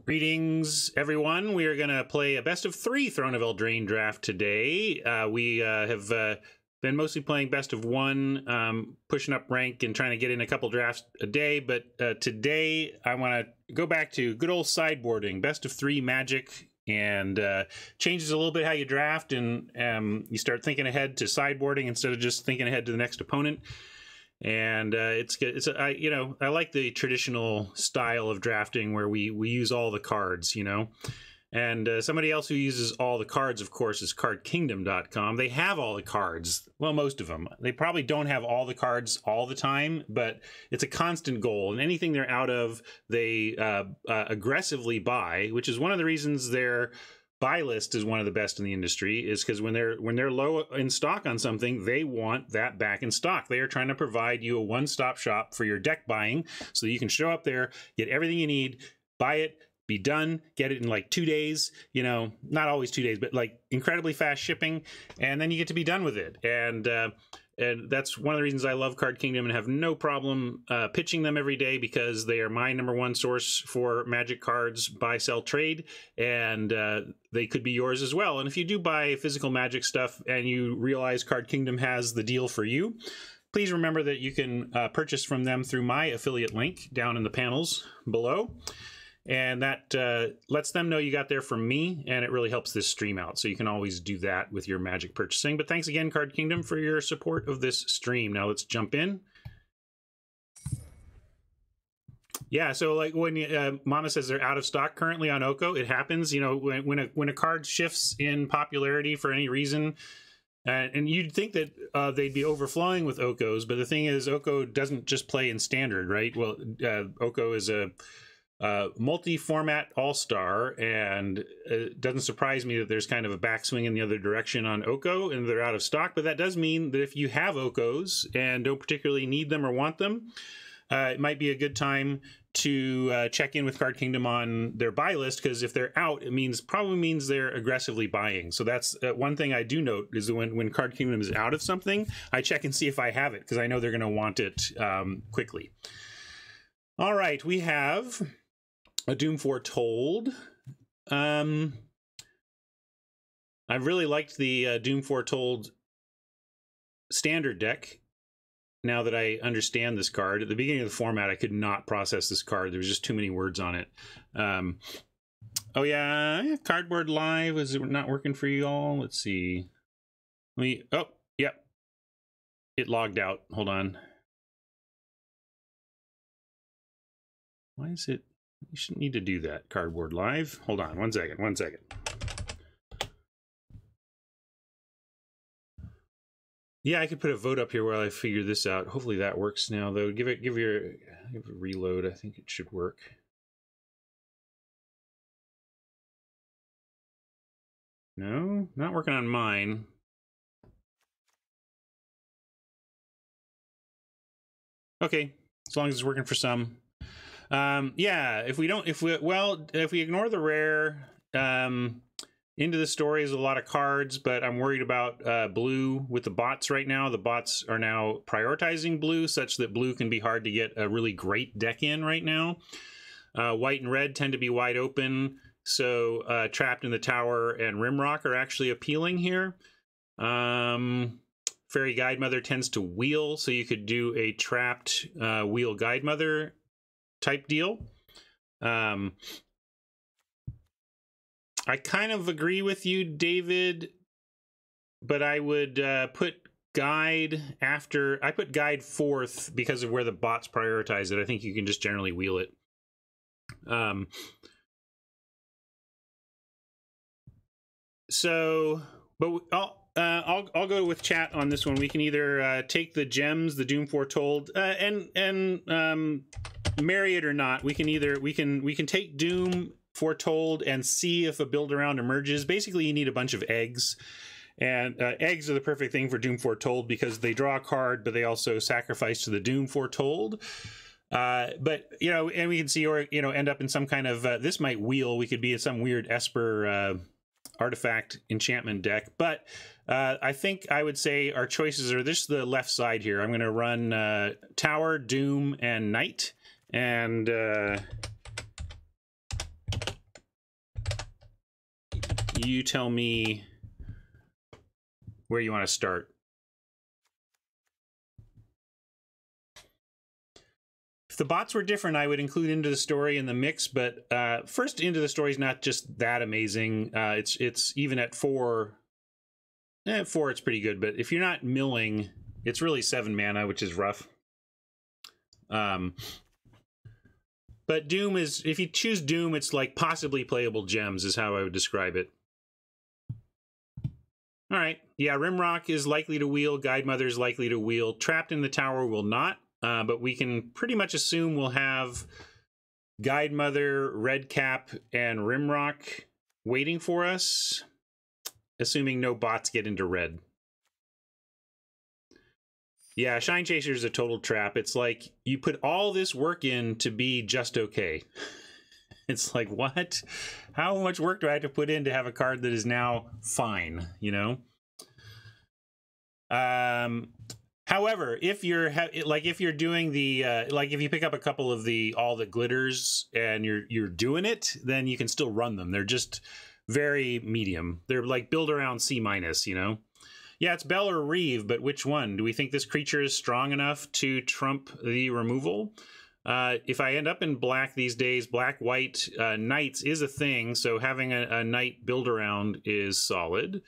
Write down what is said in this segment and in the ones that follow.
Greetings, everyone. We are going to play a best of 3 Throne of Eldraine draft today. We have been mostly playing best of 1, pushing up rank and trying to get in a couple drafts a day. But today I want to go back to good old sideboarding, best of 3 Magic, and changes a little bit how you draft, and you start thinking ahead to sideboarding instead of just thinking ahead to the next opponent. And it's good. I like the traditional style of drafting where we use all the cards, And somebody else who uses all the cards, of course, is cardkingdom.com. They have all the cards. Well, most of them. They probably don't have all the cards all the time, but it's a constant goal. And anything they're out of, they aggressively buy, which is one of the reasons their buy list is one of the best in the industry, is because when they're low in stock on something, they want that back in stock. They are trying to provide you a one-stop shop for your deck buying, so you can show up there, get everything you need, buy it, be done, get it in like 2 days, not always 2 days, but like incredibly fast shipping, and then you get to be done with it. And that's one of the reasons I love Card Kingdom and have no problem pitching them every day, because they are my #1 source for Magic cards, buy, sell, trade, and they could be yours as well. And if you do buy physical Magic stuff and you realize Card Kingdom has the deal for you, please remember that you can purchase from them through my affiliate link down in the panels below. And that lets them know you got there from me, and it really helps this stream out. So you can always do that with your Magic purchasing. But thanks again, Card Kingdom, for your support of this stream. Now let's jump in. Yeah, so like when Mama says they're out of stock currently on Oko, it happens. When a card shifts in popularity for any reason, and you'd think that they'd be overflowing with Okos, but the thing is, Oko doesn't just play in standard, right? Well, Oko is a multi-format all-star, and it doesn't surprise me that there's kind of a backswing in the other direction on Oko and they're out of stock. But that does mean that if you have Okos and don't particularly need them or want them, it might be a good time to check in with Card Kingdom on their buy list, because if they're out, it probably means they're aggressively buying. So that's one thing I do note, is that when Card Kingdom is out of something, I check and see if I have it, because I know they're going to want it quickly. All right, we have a Doom Foretold. I really liked the Doom Foretold standard deck, now that I understand this card. At the beginning of the format, I could not process this card. There was just too many words on it. Oh yeah, Cardboard Live, is it not working for you all? Let's see. Oh, yep. It logged out. Hold on. Why is it? You shouldn't need to do that, Cardboard Live. Hold on, one second. Yeah, I could put a vote up here while I figure this out. Hopefully that works now, though. Give it a reload. I think it should work. No, not working on mine. Okay, as long as it's working for some. Yeah, if we ignore the rare, Into the Story is a lot of cards, but I'm worried about blue with the bots right now. The bots are now prioritizing blue, such that blue can be hard to get a really great deck in right now. White and red tend to be wide open, so Trapped in the Tower and Rimrock are actually appealing here. Fairy Guidemother tends to wheel, so you could do a trapped wheel Guidemother type deal. I kind of agree with you, David, but I would put Guide after. I put Guide 4th because of where the bots prioritize it. I think you can just generally wheel it. I'll go with chat on this one. We can either take the gems, the Doom Foretold, and marry it or not. We can take Doom Foretold and see if a build around emerges. Basically, you need a bunch of eggs, and eggs are the perfect thing for Doom Foretold, because they draw a card, but they also sacrifice to the Doom Foretold. But and we can see, or end up in some kind of this might wheel. We could be in some weird Esper artifact enchantment deck, but I think I would say our choices are this: the left side here. I'm going to run Tower, Doom, and Knight, and you tell me where you want to start. If the bots were different, I would include Into the Story in the mix, but first Into the Story is not just that amazing. It's even at 4. At 4, it's pretty good, but if you're not milling, it's really 7 mana, which is rough. But Doom is, if you choose Doom, it's like possibly playable gems is how I would describe it. All right, yeah, Rimrock is likely to wheel, Guide Mother is likely to wheel, Trapped in the Tower will not, but we can pretty much assume we'll have Guide Mother, Redcap, and Rimrock waiting for us, assuming no bots get into red. Yeah, Shine Chaser is a total trap. It's like you put all this work in to be just okay. It's like, what? How much work do I have to put in to have a card that is now fine, you know? However, if you're if you're doing the like if you pick up a couple of the all the glitters and you're doing it, then you can still run them. They're just very medium. They're like build around C-, you know? Yeah, it's Bell or Reeve, but which one? Do we think this creature is strong enough to trump the removal? If I end up in black these days, black-white knights is a thing, so having a knight build around is solid.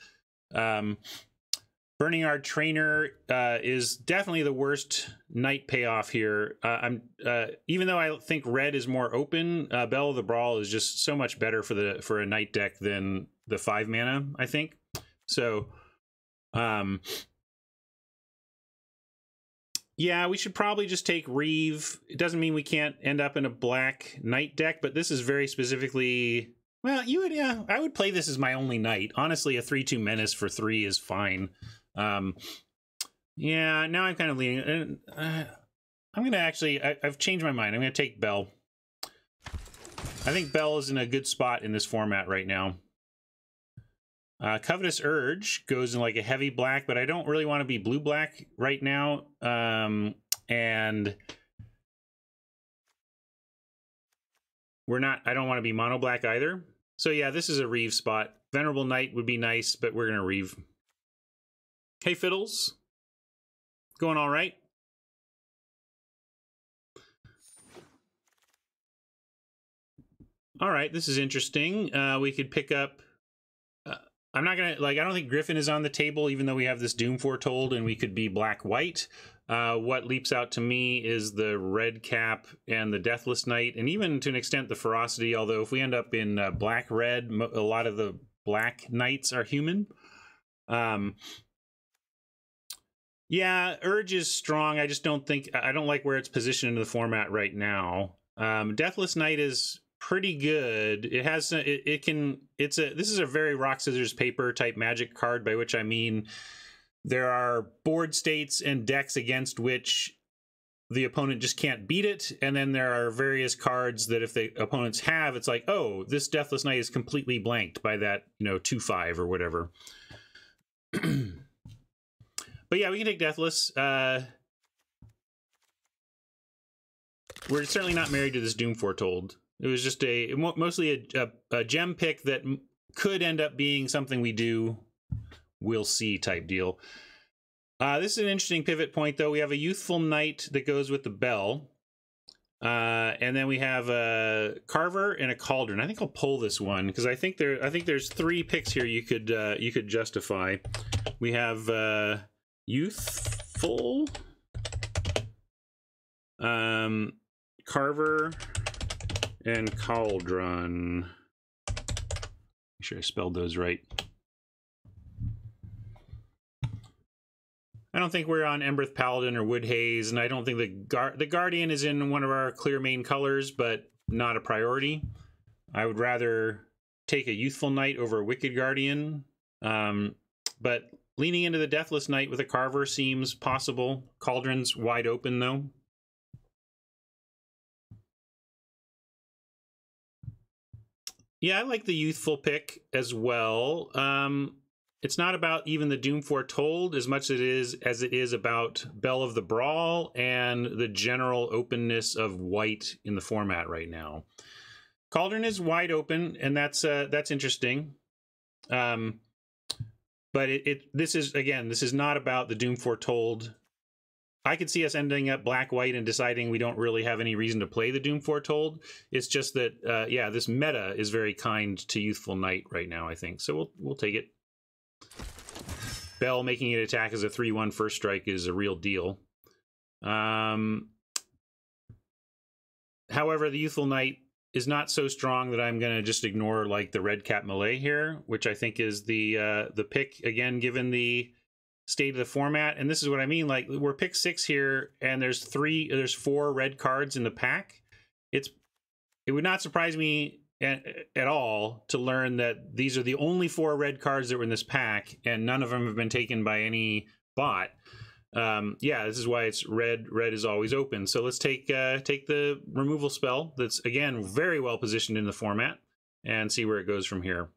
Burning Our Trainer is definitely the worst knight payoff here. Even though I think red is more open, Bell of the Brawl is just so much better for a knight deck than the 5 mana, I think. So yeah, we should probably just take Reeve. It doesn't mean we can't end up in a black knight deck, but this is very specifically, well, yeah, I would play this as my only knight. Honestly, a 3/2 menace for 3 is fine. Yeah, now I'm kind of leaning. I'm gonna actually, I've changed my mind. I'm gonna take Bell. I think Bell is in a good spot in this format right now. Covetous Urge goes in like a heavy black, but I don't really want to be blue-black right now. And I don't want to be mono-black either. So yeah, this is a Reeve spot. Venerable Knight would be nice, but we're going to Reeve. Hey, Fiddles. Going all right? All right, this is interesting. We could pick up... I'm not gonna, like, I don't think Griffin is on the table, even though we have this Doom Foretold and we could be black-white. What leaps out to me is the Redcap and the Deathless Knight, and even to an extent the Ferocity, although if we end up in black-red, a lot of the black knights are human. Yeah, Urge is strong. I just don't think, I don't like where it's positioned in the format right now. Deathless Knight is pretty good. It has this is a very rock scissors paper type Magic card, by which I mean there are board states and decks against which the opponent just can't beat it, and then there are various cards that if the opponents have, it's like, oh, this Deathless Knight is completely blanked by that, you know, 2/5 or whatever. But yeah, we can take Deathless. We're certainly not married to this Doom Foretold. It was just mostly a gem pick that could end up being something we do. We'll see type deal. This is an interesting pivot point, though. We have a Youthful Knight that goes with the Bell. And then we have a Carver and a Cauldron. I think I'll pull this one because I think there's 3 picks here you could justify. We have Youthful, Carver, and Cauldron. Make sure I spelled those right. I don't think we're on Embereth Paladin or Woodhaze, and I don't think the Guardian is in one of our clear main colors, but not a priority. I would rather take a Youthful Knight over a Wicked Guardian, but leaning into the Deathless Knight with a Carver seems possible. Cauldron's wide open, though. Yeah, I like the Youthful pick as well. It's not about even the Doom Foretold as much as it is about Bell of the Brawl and the general openness of white in the format right now. Cauldron is wide open, and that's interesting. But this is not about the Doom Foretold. I could see us ending up black-white and deciding we don't really have any reason to play the Doom Foretold. It's just that, yeah, this meta is very kind to Youthful Knight right now, I think. So we'll take it. Bell making it attack as a 3/1 first strike is a real deal. However, the Youthful Knight is not so strong that I'm going to just ignore like the red cap melee here, which I think is the pick, again, given the state of the format. And this is what I mean, like we're pick 6 here and there's 4 red cards in the pack. It would not surprise me at all to learn that these are the only 4 red cards that were in this pack and none of them have been taken by any bot. Yeah, this is why it's red is always open. So let's take the removal spell that's, again, very well positioned in the format and see where it goes from here.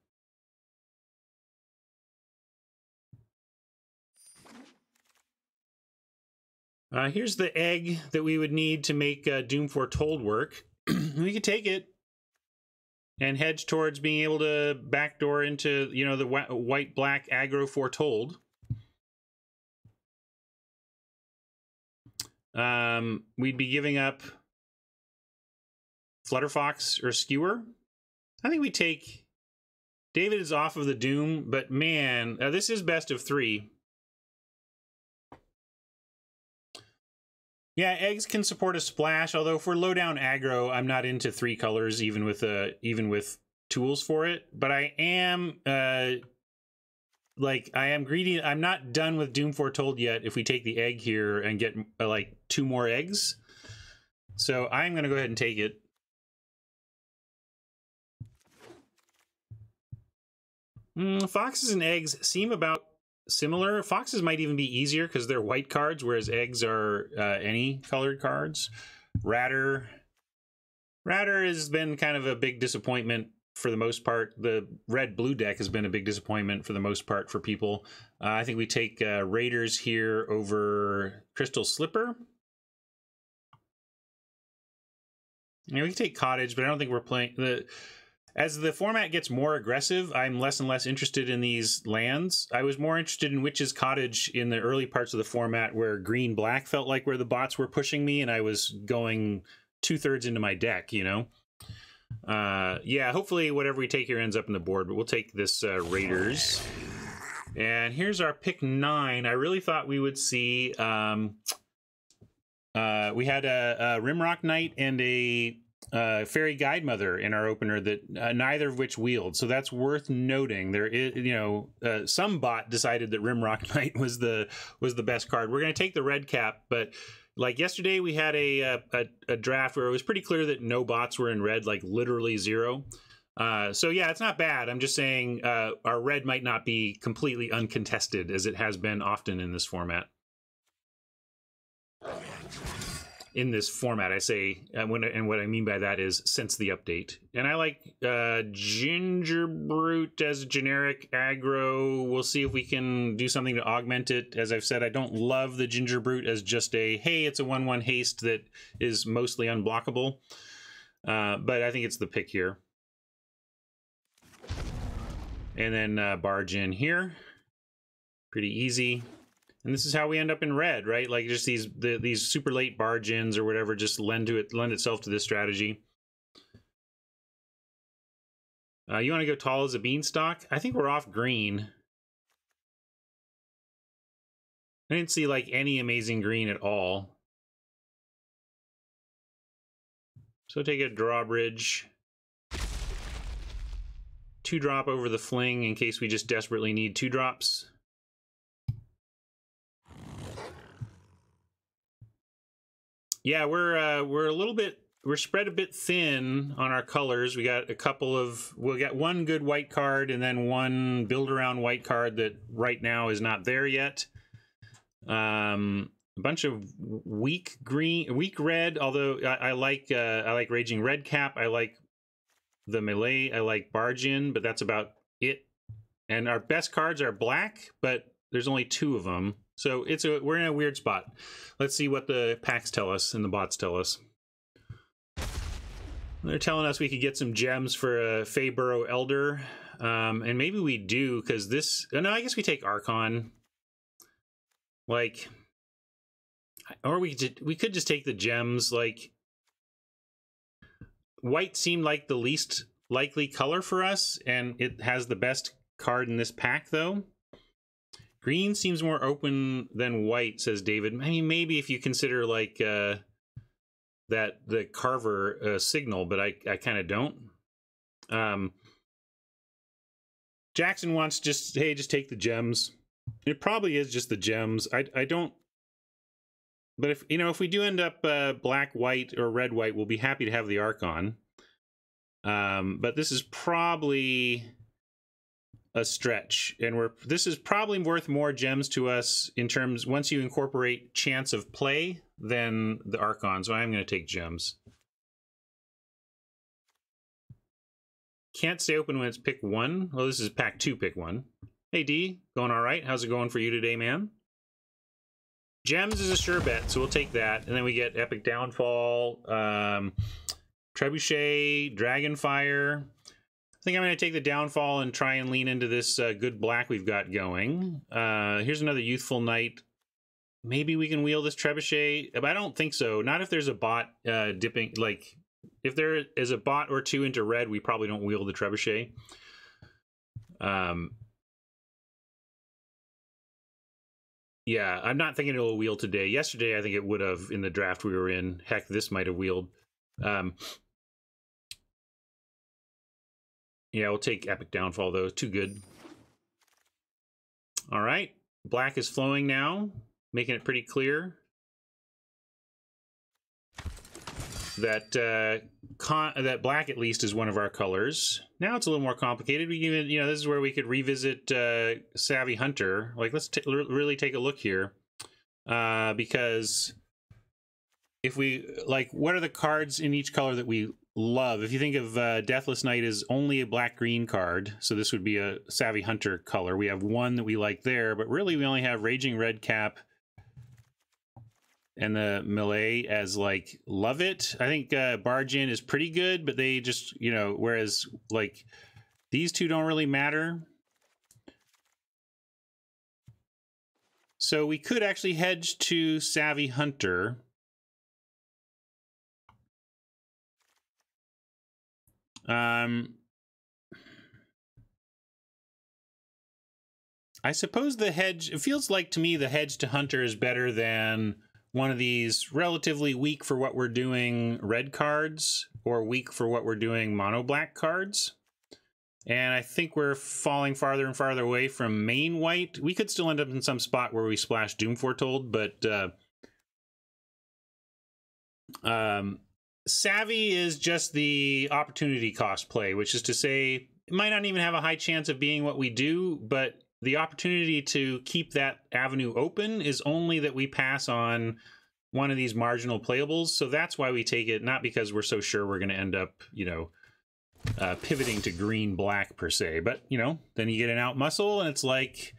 Here's the egg that we would need to make Doom Foretold work. We could take it and hedge towards being able to backdoor into, you know, the white-black aggro Foretold. We'd be giving up Flutterfox or Skewer. I think we take... David is off of the Doom, but man, this is best of 3. Yeah, eggs can support a splash, although if we're low down aggro, I'm not into 3 colors, even with tools for it. But I am like, I am greedy. I'm not done with Doom Foretold yet if we take the egg here and get like 2 more eggs. So I'm going to go ahead and take it. Foxes and eggs seem about similar. Foxes might even be easier because they're white cards, whereas eggs are any colored cards. Ratter has been kind of a big disappointment for the most part. The red-blue deck has been a big disappointment for the most part for people. I think we take Raiders here over Crystal Slipper. You know, we can take Cottage, but I don't think we're playing the... As the format gets more aggressive, I'm less and less interested in these lands. I was more interested in Witch's Cottage in the early parts of the format where green-black felt like where the bots were pushing me, and I was going 2/3 into my deck, you know? Yeah, hopefully whatever we take here ends up in the board, but we'll take this Raiders. And here's our pick 9. I really thought we would see... we had a Rimrock Knight and a... Fairy Guide Mother in our opener that neither of which wheeled, so that's worth noting. There is, you know, some bot decided that Rimrock Knight was the best card. We're going to take the red cap, but like yesterday we had a draft where it was pretty clear that no bots were in red, like literally 0. So yeah, it's not bad. I'm just saying our red might not be completely uncontested as it has been often in this format. In this format, I say, and what I mean by that is since the update. And I like Ginger Brute as generic aggro. We'll see if we can do something to augment it. As I've said, I don't love the Ginger Brute as just a, hey, it's a 1/1 haste that is mostly unblockable. But I think it's the pick here. And then barge in here. Pretty easy. And this is how we end up in red, right? Like just these super late barge-ins or whatever just lend itself to this strategy. You want to go tall as a beanstalk? I think we're off green. I didn't see like any amazing green at all. So take a drawbridge. 2-drop over the fling in case we just desperately need 2 drops. Yeah, we're spread a bit thin on our colors. We got we'll get 1 good white card and then 1 build around white card that right now is not there yet. A bunch of weak red, although I like Raging Red Cap. I like the melee. I like barge in, but that's about it. And our best cards are black, but there's only 2 of them. So we're in a weird spot. Let's see what the packs tell us and the bots tell us. They're telling us we could get some gems for a Feyburrow Elder. And maybe we do, because this... Oh, no, I guess we take Archon. Like... Or we could just take the gems. Like... White seemed like the least likely color for us, and it has the best card in this pack, though. Green seems more open than white, says David. I mean, maybe if you consider, like... that the Carver signal, but I kind of don't. Jackson wants just, hey, just take the gems. It probably is just the gems. I don't, but if, you know, if we do end up black, white, or red, white, we'll be happy to have the Archon. But this is probably a stretch, and this is probably worth more gems to us in terms, once you incorporate chance of play, than the Archon, so I'm going to take gems. Can't stay open when it's pick 1. Well, this is pack 2, pick 1. Hey, D, going all right? How's it going for you today, man? Gems is a sure bet, so we'll take that. And then we get Epic Downfall, Trebuchet, Dragonfire. I think I'm going to take the Downfall and try and lean into this good black we've got going. Here's another Youthful Knight. Maybe we can wheel this Trebuchet, but I don't think so. Not if there's a bot dipping, like, if there is a bot or two into red, we probably don't wheel the Trebuchet. Yeah, I'm not thinking it'll wheel today. Yesterday, I think it would have in the draft we were in. Heck, this might have wheeled. Yeah, we'll take Epic Downfall, though. Too good. All right. Black is flowing now, making it pretty clear that that black, at least, is one of our colors. Now it's a little more complicated. We even, you know, this is where we could revisit Savvy Hunter. Like, let's really take a look here, because if we, like, what are the cards in each color that we love? If you think of Deathless Knight as only a black-green card, so this would be a Savvy Hunter color. We have one that we like there, but really we only have Raging Redcap and the Melee as, like, love it. I think Barge In is pretty good, but they just, you know, whereas, like, these two don't really matter. So we could actually hedge to Savvy Hunter. I suppose the hedge, it feels like to me the hedge to Hunter is better than one of these relatively weak for what we're doing red cards, or weak for what we're doing mono black cards. And I think we're falling farther and farther away from main white. We could still end up in some spot where we splash Doom Foretold, but Savvy is just the opportunity cost play, which is to say it might not even have a high chance of being what we do, but the opportunity to keep that avenue open is only that we pass on one of these marginal playables. So that's why we take it, not because we're so sure we're going to end up, you know, pivoting to green-black per se. But, you know, then you get an out muscle and it's like,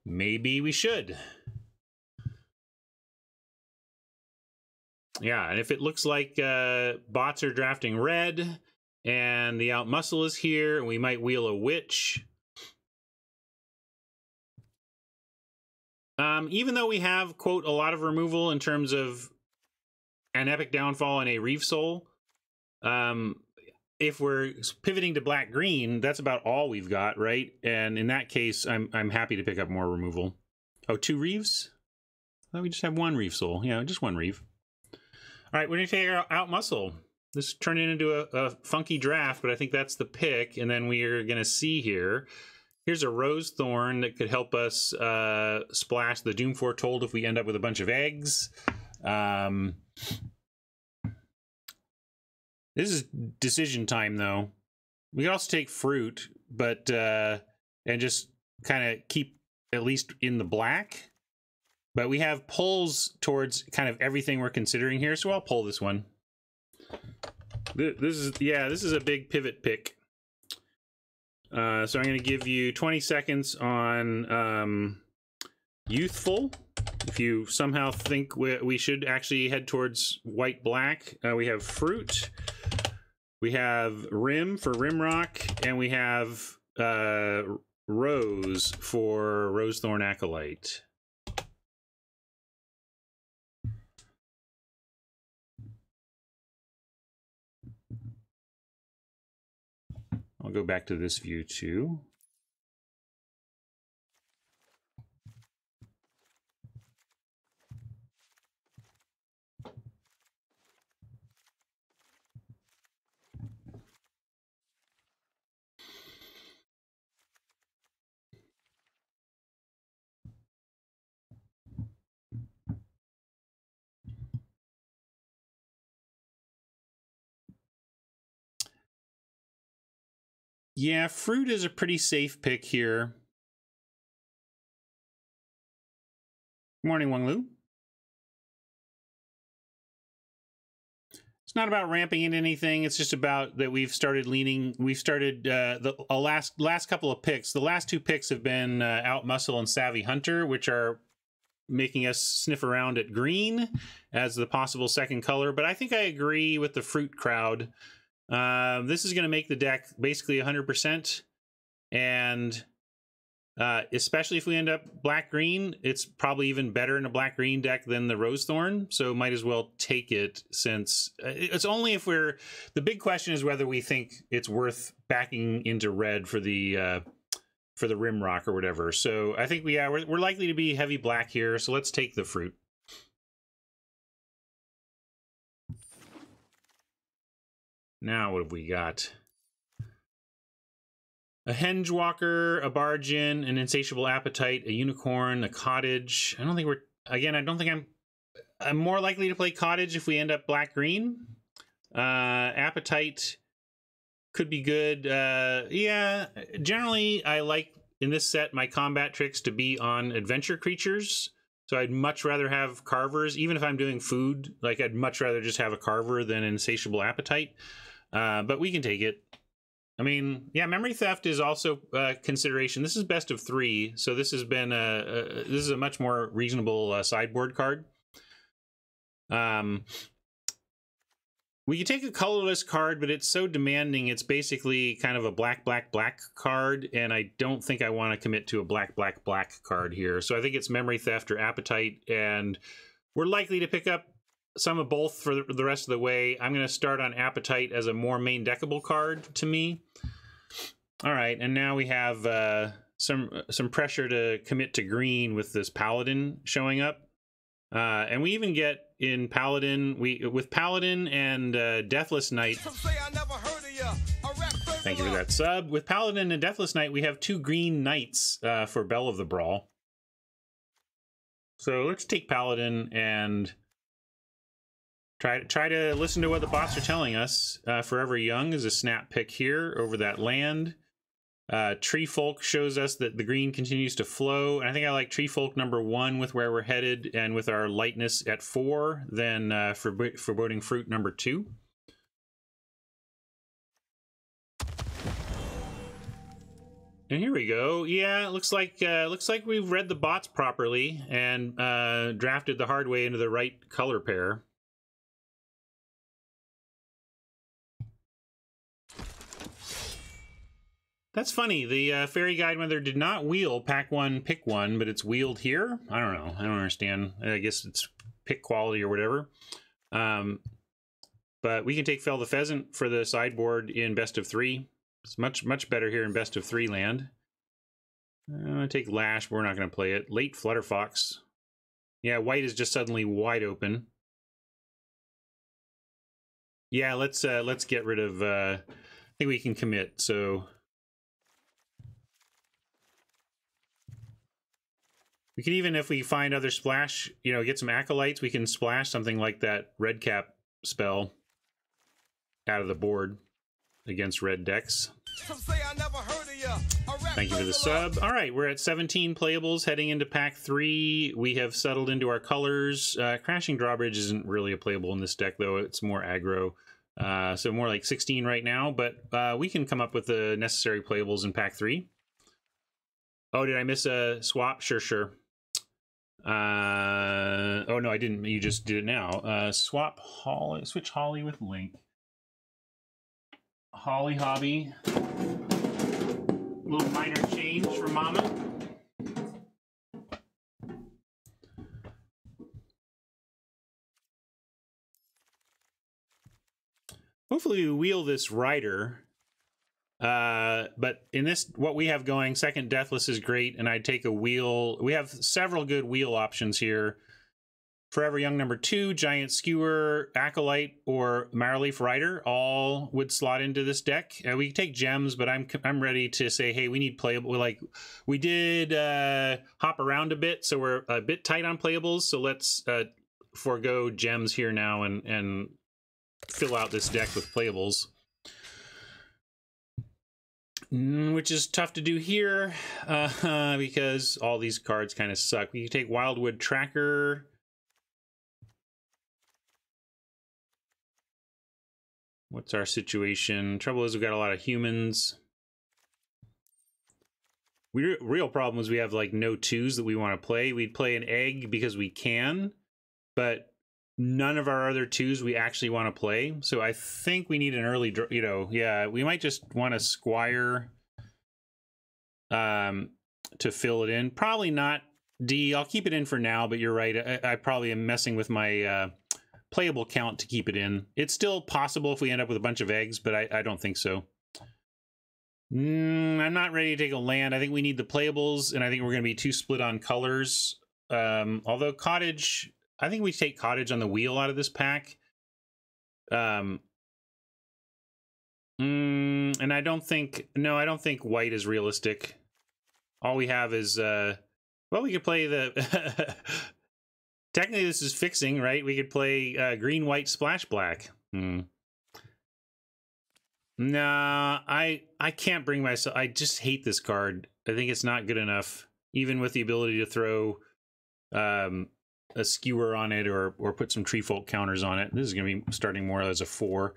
maybe we should. Yeah, and if it looks like bots are drafting red and the out muscle is here, and we might wheel a witch. Even though we have, quote, a lot of removal in terms of an Epic Downfall and a Reef Soul, if we're pivoting to black-green, that's about all we've got, right? And in that case, I'm happy to pick up more removal. Oh, 2 Reeves? I thought we just have 1 Reef Soul. Yeah, just 1 Reef. All right, we're going to take our out muscle. This turned into a funky draft, but I think that's the pick. And then we are going to see here. Here's a Rose Thorn that could help us splash the Doom Foretold if we end up with a bunch of eggs. This is decision time, though. We could also take Fruit, but and just kind of keep at least in the black. But we have pulls towards kind of everything we're considering here, so I'll pull this one. This is a big pivot pick. So I'm going to give you 20 seconds on Youthful. If you somehow think we should actually head towards white-black, we have Fruit. We have Rim for Rimrock, and we have Rose for Rosethorn Acolyte. I'll go back to this view too. Yeah, fruit is a pretty safe pick here. Good morning, Wang Lu. It's not about ramping into anything. It's just about that we've started leaning. We've started the last couple of picks. The last two picks have been Outmuscle and Savvy Hunter, which are making us sniff around at green as the possible second color. But I think I agree with the fruit crowd. This is going to make the deck basically 100%, and especially if we end up black-green, it's probably even better in a black-green deck than the Rosethorn, so might as well take it, since it's only if we're... The big question is whether we think it's worth backing into red for the Rimrock or whatever. So I think we're likely to be heavy black here, so let's take the fruit. Now what have we got? A Hengewalker, a Bargain, an Insatiable Appetite, a Unicorn, a Cottage. I don't think I'm more likely to play Cottage if we end up black-green. Appetite could be good. Yeah, generally I like, in this set, my combat tricks to be on adventure creatures. So I'd much rather have Carvers, even if I'm doing food. Like, I'd much rather just have a Carver than an Insatiable Appetite. But we can take it. I mean, yeah, Memory Theft is also a consideration. This is best of 3, so this has been this is a much more reasonable sideboard card. We could take a colorless card, but it's so demanding. It's basically kind of a black card, and I don't think I want to commit to a black card here. So I think it's Memory Theft or Appetite, and we're likely to pick up some of both for the rest of the way. I'm going to start on Appetite as a more main deckable card to me. All right, and now we have some pressure to commit to green with this Paladin showing up. And we even get in Paladin, with Paladin and Deathless Knight. Thank you for that sub. With Paladin and Deathless Knight, we have 2 green knights for Belle of the Brawl. So let's take Paladin and try to listen to what the bots are telling us. Forever Young is a snap pick here over that land. Tree Folk shows us that the green continues to flow. And I think I like Tree Folk #1 with where we're headed and with our lightness at 4 than Foreboding Fruit #2. And here we go. Yeah, it looks like we've read the bots properly and drafted the hard way into the right color pair. That's funny. The Fairy Guidewender did not wheel pack 1, pick 1, but it's wheeled here. I don't know. I don't understand. I guess it's pick quality or whatever. But we can take Fell the Pheasant for the sideboard in best of 3. It's much better here in best of 3 land. I'm going to take Lash, but we're not going to play it. Late Flutterfox. Yeah, white is just suddenly wide open. Yeah, let's get rid of... I think we can commit, so... We can even, if we find other splash, you know, get some Acolytes, we can splash something like that red cap spell out of the board against red decks. Thank you for the sub. All right, we're at 17 playables heading into pack 3. We have settled into our colors. Crashing Drawbridge isn't really a playable in this deck, though. It's more aggro. So more like 16 right now, but we can come up with the necessary playables in pack 3. Oh, did I miss a swap? Sure. Oh no, I didn't. You just did it now. Swap Holly, switch Holly with Link. Holly Hobby. Little minor change for Mama. Hopefully we wheel this Rider. But in this, what we have going, second Deathless is great, and I'd take a wheel. We have several good wheel options here. Forever Young #2, Giant Skewer, Acolyte, or Marrowleaf Rider all would slot into this deck. We can take gems, but I'm ready to say, hey, we need playable. Like we did hop around a bit, so we're a bit tight on playables. So let's forego gems here now and fill out this deck with playables. Which is tough to do here because all these cards kind of suck. We can take Wildwood Tracker. What's our situation? Trouble is we've got a lot of humans. Real problem is we have like no 2s that we want to play. We'd play an Egg because we can, but none of our other 2s we actually want to play. So I think we need an early, yeah, we might just want a Squire to fill it in. Probably not D. I'll keep it in for now, but you're right. I probably am messing with my playable count to keep it in. It's still possible if we end up with a bunch of eggs, but I don't think so. I'm not ready to take a land. I think we need the playables, and I think we're going to be too split on colors. Although Cottage, I think we take Cottage on the wheel out of this pack. And I don't think, no, I don't think white is realistic. All we have is, well, we could play the... Technically, this is fixing, right? We could play green, white, splash, black. Nah, I can't bring myself... I just hate this card. I think it's not good enough, even with the ability to throw a skewer on it or put some tree folk counters on it. This is going to be starting more as a 4.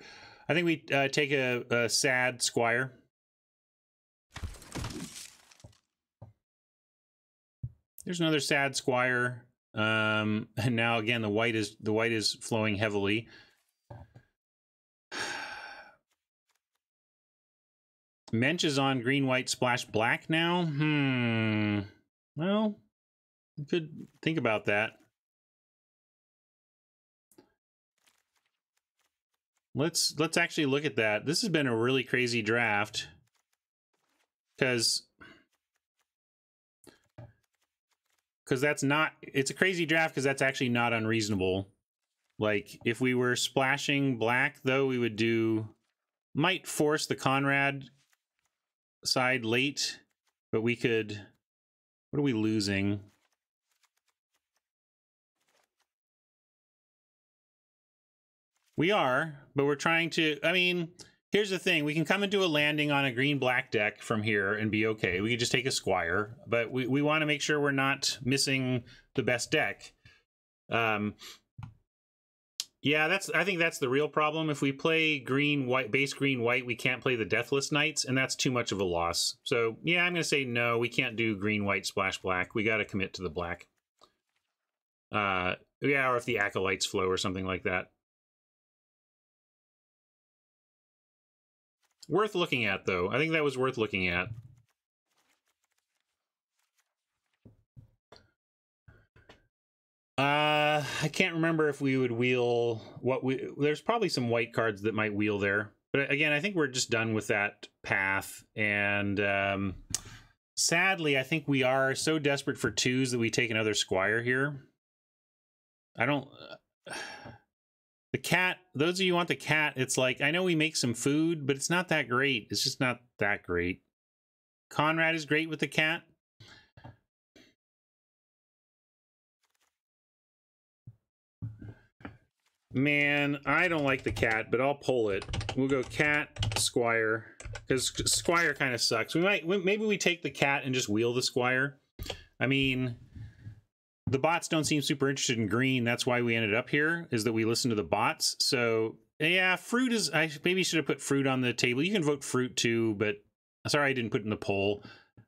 I think we take a sad Squire. There's another sad Squire. And now again the white is flowing heavily. Mensch is on green, white, splash, black now. Well, you could think about that. Let's actually look at that. This has been a really crazy draft because that's not, it's a crazy draft because that's actually not unreasonable. Like, if we were splashing black, though, we would might force the Conrad side late, but we could, what are we losing? We are, but we're trying to, I mean, here's the thing. We can come into a landing on a green-black deck from here and be okay. We could just take a Squire, but we want to make sure we're not missing the best deck. Yeah, I think that's the real problem. If we play green, white, base green, white, we can't play the Deathless Knights, and that's too much of a loss. So, yeah, I'm going to say no, we can't do green, white, splash, black. We got to commit to the black. Yeah, or if the Acolytes flow or something like that. Worth looking at, though. I think that was worth looking at. I can't remember if we would wheel there's probably some white cards that might wheel there. But again, I think we're just done with that path. And sadly, I think we are so desperate for 2s that we take another Squire here. I don't... The cat, those of you who want the cat, it's like, I know we make some food, but it's not that great. It's just not that great. Conrad is great with the cat. Man, I don't like the cat, but I'll pull it. We'll go cat, Squire, because Squire kind of sucks. Maybe we take the cat and just wheel the Squire. I mean... The bots don't seem super interested in green. That's why we ended up here, is that we listen to the bots. So, yeah, fruit is... I maybe should have put fruit on the table. You can vote fruit too, but... Sorry I didn't put it in the poll.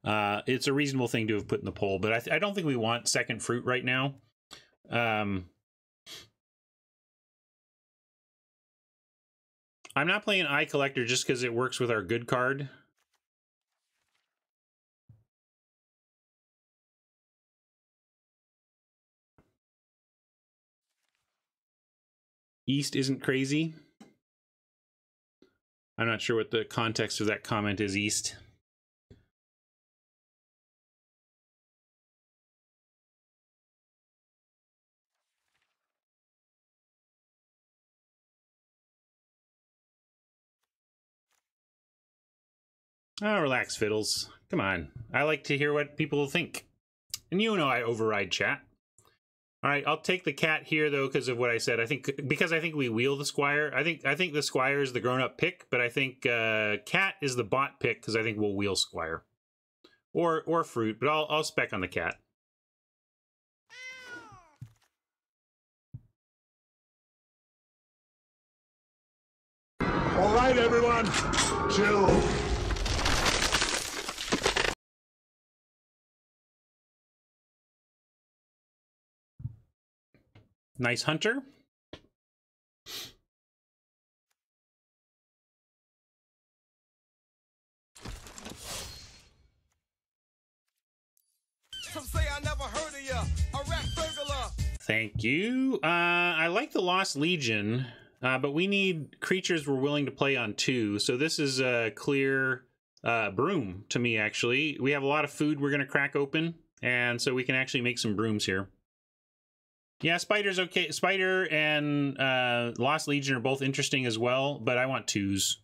It's a reasonable thing to have put in the poll, but I don't think we want second fruit right now. I'm not playing Eye Collector just because it works with our good card. East isn't crazy. I'm not sure what the context of that comment is, East. Oh, relax, Fiddles. Come on. I like to hear what people think. And you know I override chat. All right, I'll take the cat here though because of what I said. I think we wheel the squire. I think the squire is the grown-up pick, but I think cat is the bot pick because I think we'll wheel squire or fruit. But I'll spec on the cat. All right, everyone, chill. Nice hunter. Some say I never heard of ya, a rat burglar. Thank you. I like the Lost Legion, but we need creatures we're willing to play on too. So this is a clear broom to me, actually. We have a lot of food we're going to crack open, and so we can actually make some brooms here. Yeah, Spider's okay. Spider and Lost Legion are both interesting as well, but I want 2s.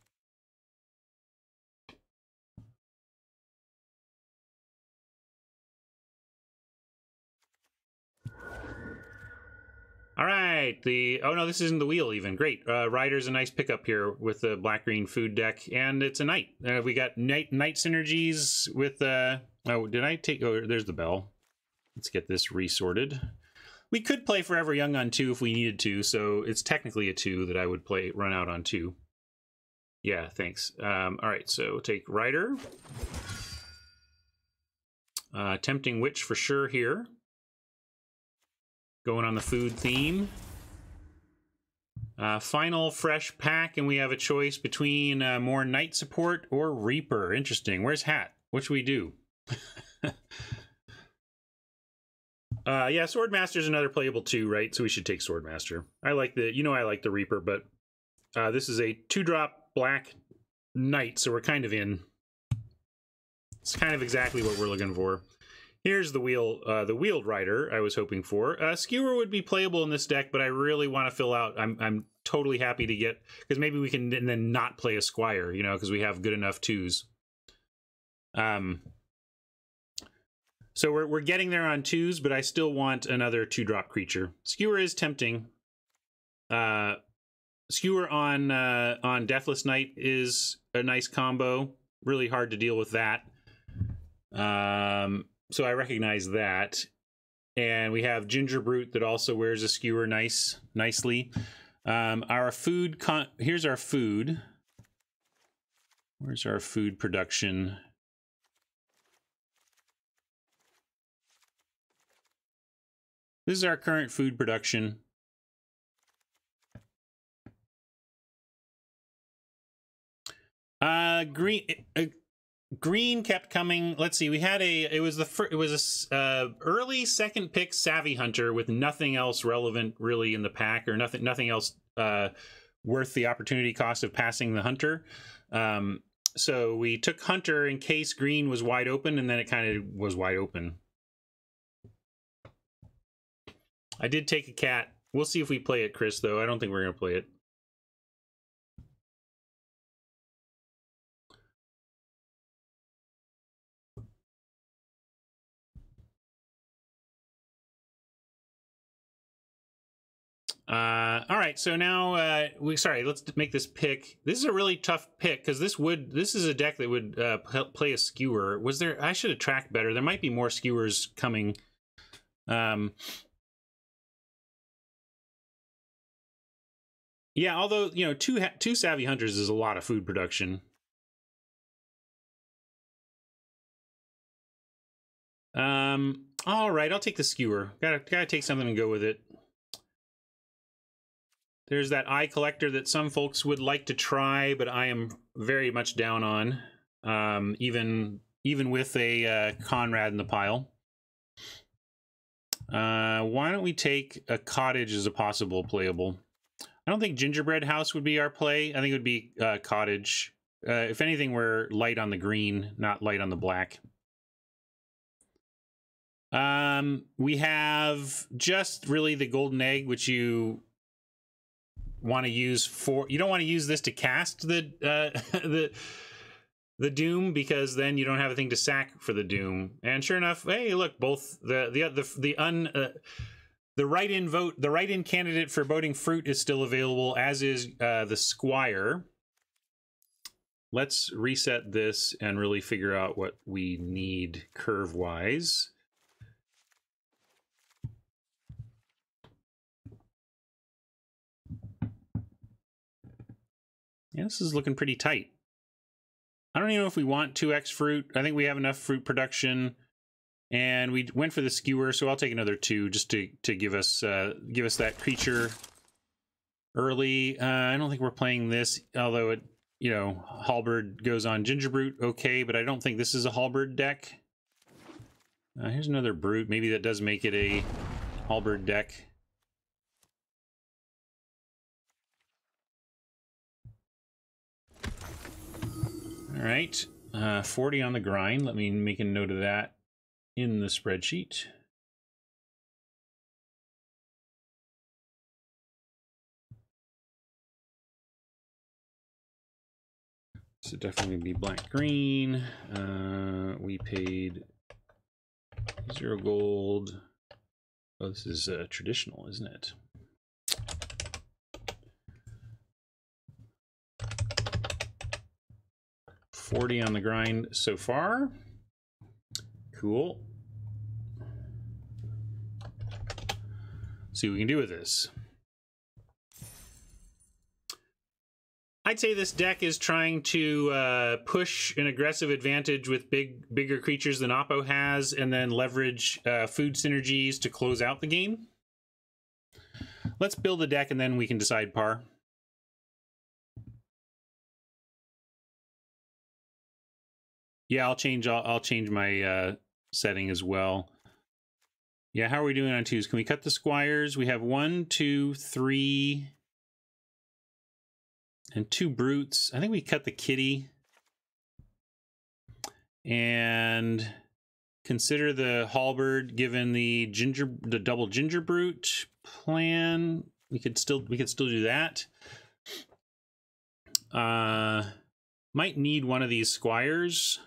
All right, oh no, this isn't the wheel even. Great. Rider's a nice pickup here with the black-green food deck, and it's a knight. We got knight synergies with, oh, did I take, oh, there's the bell. Let's get this resorted. We could play Forever Young on 2 if we needed to, so it's technically a 2 that I would run out on 2. Yeah, thanks. All right, so take Rider. Tempting Witch for sure here. Going on the food theme. Final fresh pack, and we have a choice between more Knight support or Reaper. Interesting. Where's Hat? What should we do? Yeah, Swordmaster's another playable 2, right? So we should take Swordmaster. I like the, I like the Reaper, but this is a 2-drop black Knight, so we're kind of in. It's kind of exactly what we're looking for. Here's the wheeled rider I was hoping for. Skewer would be playable in this deck, but I really want to fill out. I'm totally happy to get, because maybe we can then not play a Squire, because we have good enough 2s. So we're getting there on 2s, but I still want another 2-drop creature. Skewer is tempting. Skewer on Deathless Knight is a nice combo. Really hard to deal with that. So I recognize that. And we have Ginger Brute that also wears a skewer nicely. Our food, here's our food. Where's our food production? This is our current food production. Green kept coming. Let's see. We had it was a early second pick Savvy Hunter with nothing else relevant really in the pack, or nothing else worth the opportunity cost of passing the Hunter. So we took Hunter in case green was wide open, and then it kind of was wide open. I did take a cat. We'll see if we play it, Chris, though. I don't think we're going to play it. All right, so now let's make this pick. This is a really tough pick because this is a deck that would play a skewer. I should have tracked better. There might be more skewers coming. Yeah, although, two Savvy Hunters is a lot of food production. All right, I'll take the skewer. Gotta take something and go with it. There's that eye collector that some folks would like to try, but I am very much down on, even with a Conrad in the pile. Why don't we take a cottage as a possible playable? I don't think gingerbread house would be our play. I think it would be cottage. If anything, we're light on the green, not light on the black. We have just really the golden egg, which you want to use for... You don't want to use this to cast the doom, because then you don't have a thing to sack for the doom. And sure enough, hey, look, both the write-in vote, the write-in candidate for voting fruit is still available, as is the squire. Let's reset this and really figure out what we need curve-wise. Yeah, this is looking pretty tight. I don't even know if we want 2x fruit. I think we have enough fruit production, and we went for the skewer, so I'll take another 2 just to give us that creature early. I don't think we're playing this, although it, you know, Halberd goes on Gingerbrute, okay, but I don't think this is a Halberd deck. Here's another Brute. Maybe that does make it a Halberd deck. All right, 40 on the grind. Let me make a note of that in the spreadsheet. So definitely be black green. We paid 0 gold. Oh, this is traditional, isn't it? $40 on the grind so far. Cool. See what we can do with this. I'd say this deck is trying to push an aggressive advantage with bigger creatures than Oppo has, and then leverage food synergies to close out the game. Let's build a deck and then we can decide par. Yeah, I'll change my setting as well. Yeah, how are we doing on twos? Can we cut the squires? We have 1, 2, 3, and 2 brutes. I think we cut the kitty. And consider the halberd given the double ginger brute plan. We could still do that. Might need one of these squires.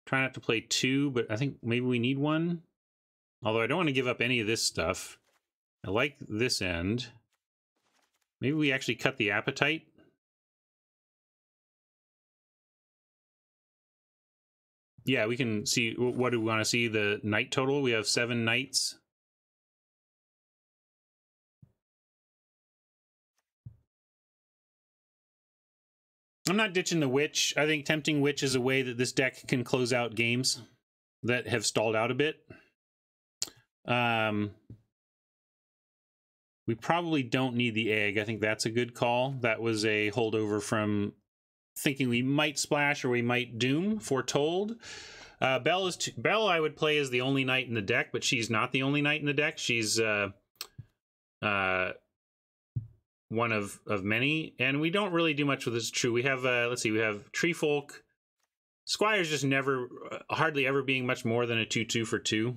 Try not to play 2, but I think maybe we need one. Although I don't want to give up any of this stuff. I like this end. Maybe we actually cut the appetite. Yeah, we can see, what do we want to see? The night total? We have 7 nights. I'm not ditching the Witch. I think Tempting Witch is a way that this deck can close out games that have stalled out a bit. We probably don't need the egg. I think that's a good call. That was a holdover from thinking we might splash or we might doom, foretold. Belle I would play as the only knight in the deck, but she's not the only knight in the deck. She's one of many, and we don't really do much with this true. We have let's see, we have Tree Folk. Squire's just never hardly ever being much more than a 2/2 for 2.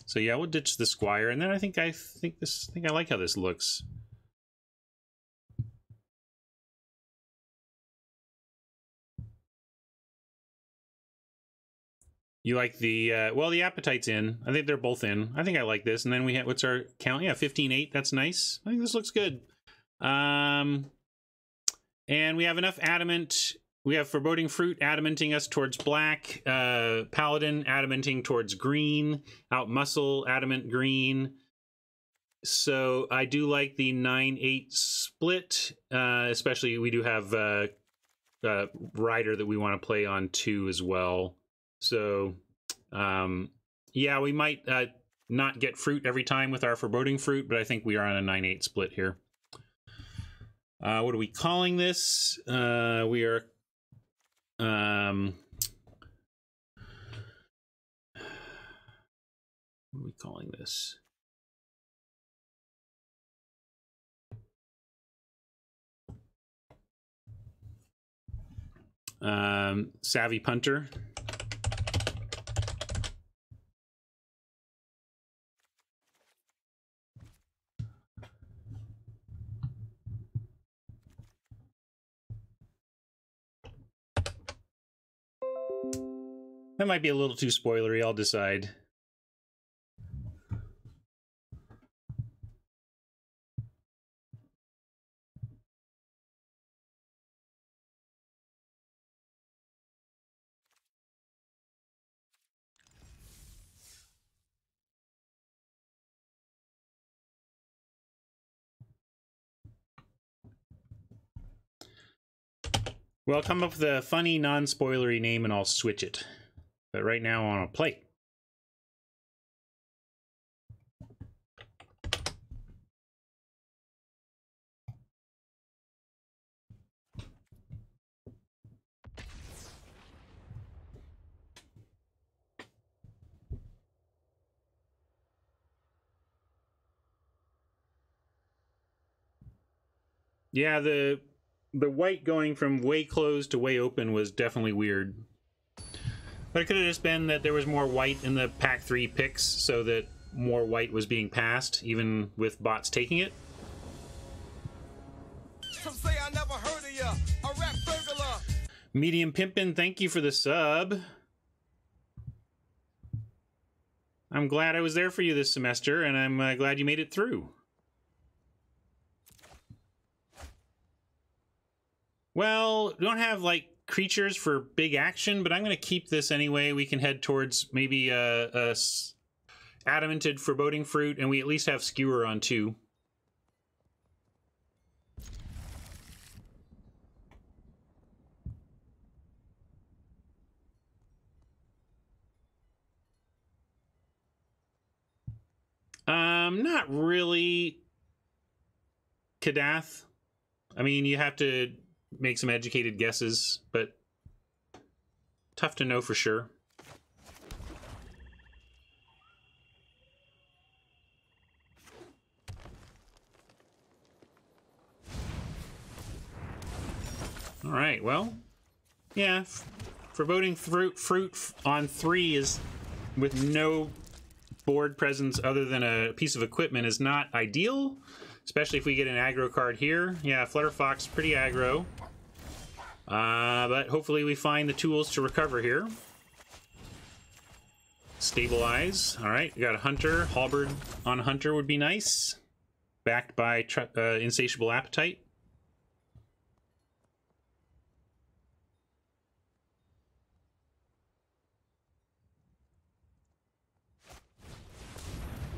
So yeah, we'll ditch the Squire, and then I think I like how this looks. You like the well, the appetite's in. I think they're both in. I think I like this. And then we have, what's our count? Yeah, 15-8. That's nice. I think this looks good. And we have enough adamant. We have Foreboding Fruit adamanting us towards black, Paladin adamanting towards green, Outmuscle adamant green. So I do like the 9-8 split, especially we do have Rider that we want to play on 2 as well. So yeah, we might not get fruit every time with our foreboding fruit, but I think we are on a 9-8 split here. What are we calling this? We are... what are we calling this? Savvy Punter. That might be a little too spoilery, I'll decide. Well, I'll come up with a funny, non-spoilery name and I'll switch it. But right now I want to play. Yeah, the white going from way closed to way open was definitely weird. But it could have just been that there was more white in the pack 3 picks, so that more white was being passed, even with bots taking it. Some say I never heard of ya. A rap burglar. Medium Pimpin', thank you for the sub. I'm glad I was there for you this semester, and I'm glad you made it through. Well, we don't have, like, creatures for big action, but I'm going to keep this anyway. We can head towards maybe a Adamanted Foreboding Fruit, and we at least have Skewer on 2. Not really. Kadath. I mean, you have to make some educated guesses, but tough to know for sure. All right, well, yeah, foreboding fruit on 3 is with no board presence other than a piece of equipment is not ideal, especially if we get an aggro card here. Yeah, Flutterfox, pretty aggro. But hopefully we find the tools to recover here. Stabilize. All right, we got a Hunter. Halberd on Hunter would be nice. Backed by Insatiable Appetite.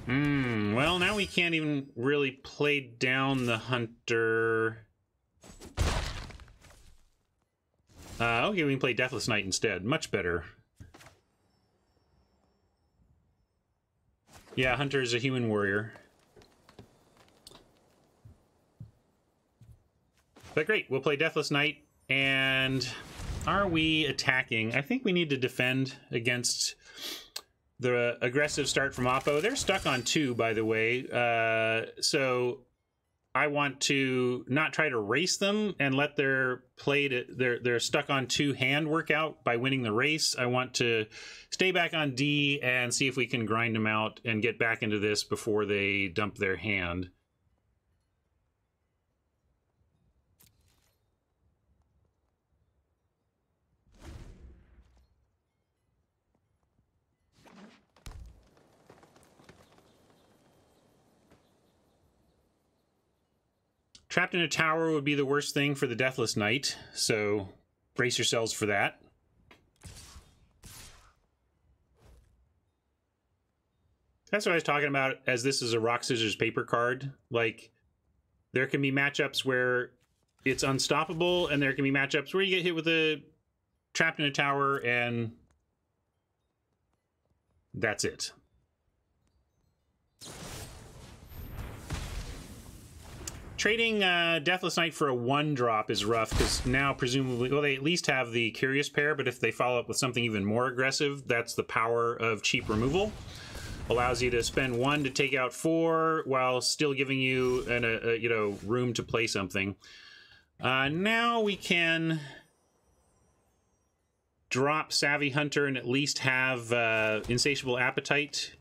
Well, now we can't even really play down the Hunter. Okay, we can play Deathless Knight instead. Much better. Yeah, Hunter is a human warrior. But great, we'll play Deathless Knight. And are we attacking? I think we need to defend against the aggressive start from Oppo. They're stuck on 2, by the way. So I want to not try to race them and let their their stuck on 2 hand work out by winning the race. I want to stay back on D and see if we can grind them out and get back into this before they dump their hand. Trapped in a tower would be the worst thing for the Deathless Knight, so brace yourselves for that. That's what I was talking about, as this is a rock, scissors, paper card. Like, there can be matchups where it's unstoppable, and there can be matchups where you get hit with a trapped in a tower, and that's it. Trading Deathless Knight for a 1-drop is rough, because now presumably, well, they at least have the Curious Pair, but if they follow up with something even more aggressive, that's the power of cheap removal. Allows you to spend 1 to take out 4 while still giving you you know, room to play something. Now we can drop Savvy Hunter and at least have Insatiable Appetite.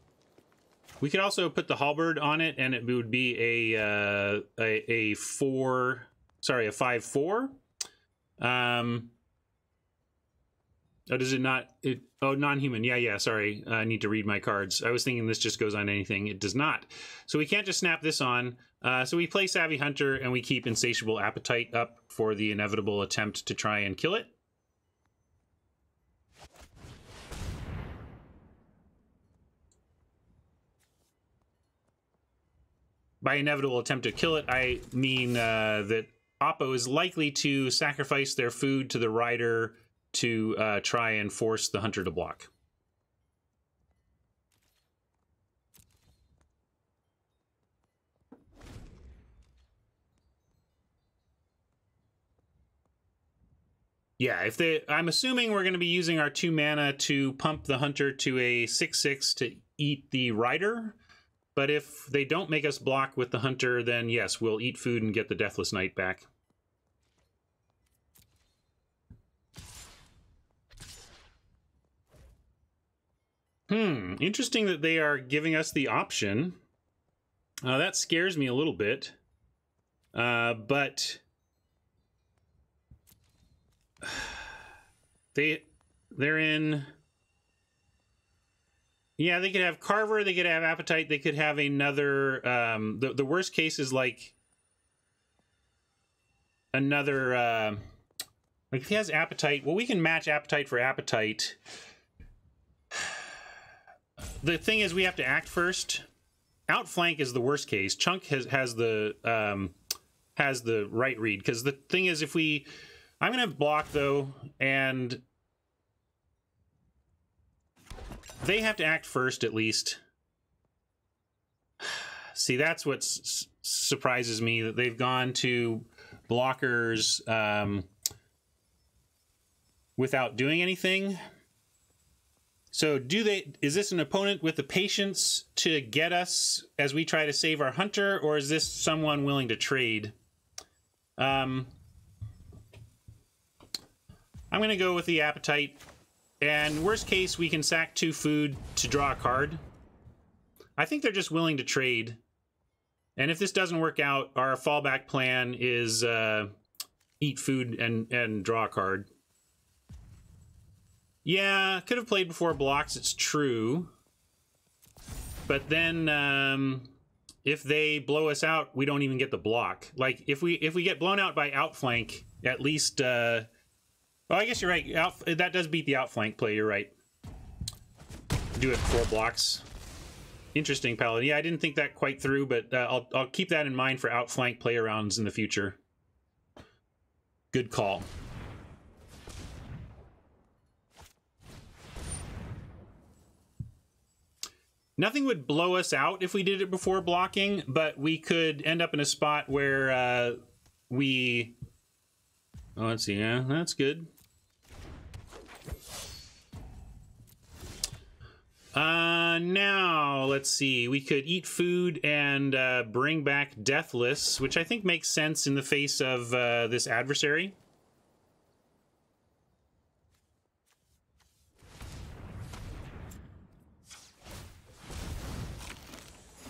We could also put the Halberd on it, and it would be a 5/4. Oh, does it not? Oh, non-human. Yeah, sorry. I need to read my cards. I was thinking this just goes on anything. It does not. So we can't just snap this on. So we play Savvy Hunter, and we keep Insatiable Appetite up for the inevitable attempt to try and kill it. By inevitable attempt to kill it, I mean that Oppo is likely to sacrifice their food to the rider to try and force the hunter to block. Yeah, if they, I'm assuming we're going to be using our 2 mana to pump the hunter to a 6/6 to eat the rider. But if they don't make us block with the hunter, then yes, we'll eat food and get the Deathless Knight back. Interesting that they are giving us the option. That scares me a little bit. But they're in... Yeah, they could have Carver, they could have Appetite, they could have another... the worst case is like... another... like if he has Appetite... Well, we can match Appetite for Appetite. The thing is, we have to act first. Outflank is the worst case. Chunk has the right read. Because the thing is, if we... I'm going to block, though, and... they have to act first, at least. See, that's what surprises me, that they've gone to blockers without doing anything. So is this an opponent with the patience to get us as we try to save our hunter, or is this someone willing to trade? I'm going to go with the Appetite. And worst case, we can sack 2 food to draw a card. I think they're just willing to trade. And if this doesn't work out, our fallback plan is eat food and draw a card. Yeah, could have played before blocks, it's true. But then if they blow us out, we don't even get the block. Like, if we get blown out by outflank, at least... well, I guess you're right. That does beat the outflank play. You're right. Do it 4 blocks. Interesting, Paladin. Yeah, I didn't think that quite through, but I'll keep that in mind for outflank play arounds in the future. Good call. Nothing would blow us out if we did it before blocking, but we could end up in a spot where we... Oh, let's see. Yeah, that's good. Now, let's see. We could eat food and bring back Deathless, which I think makes sense in the face of this adversary.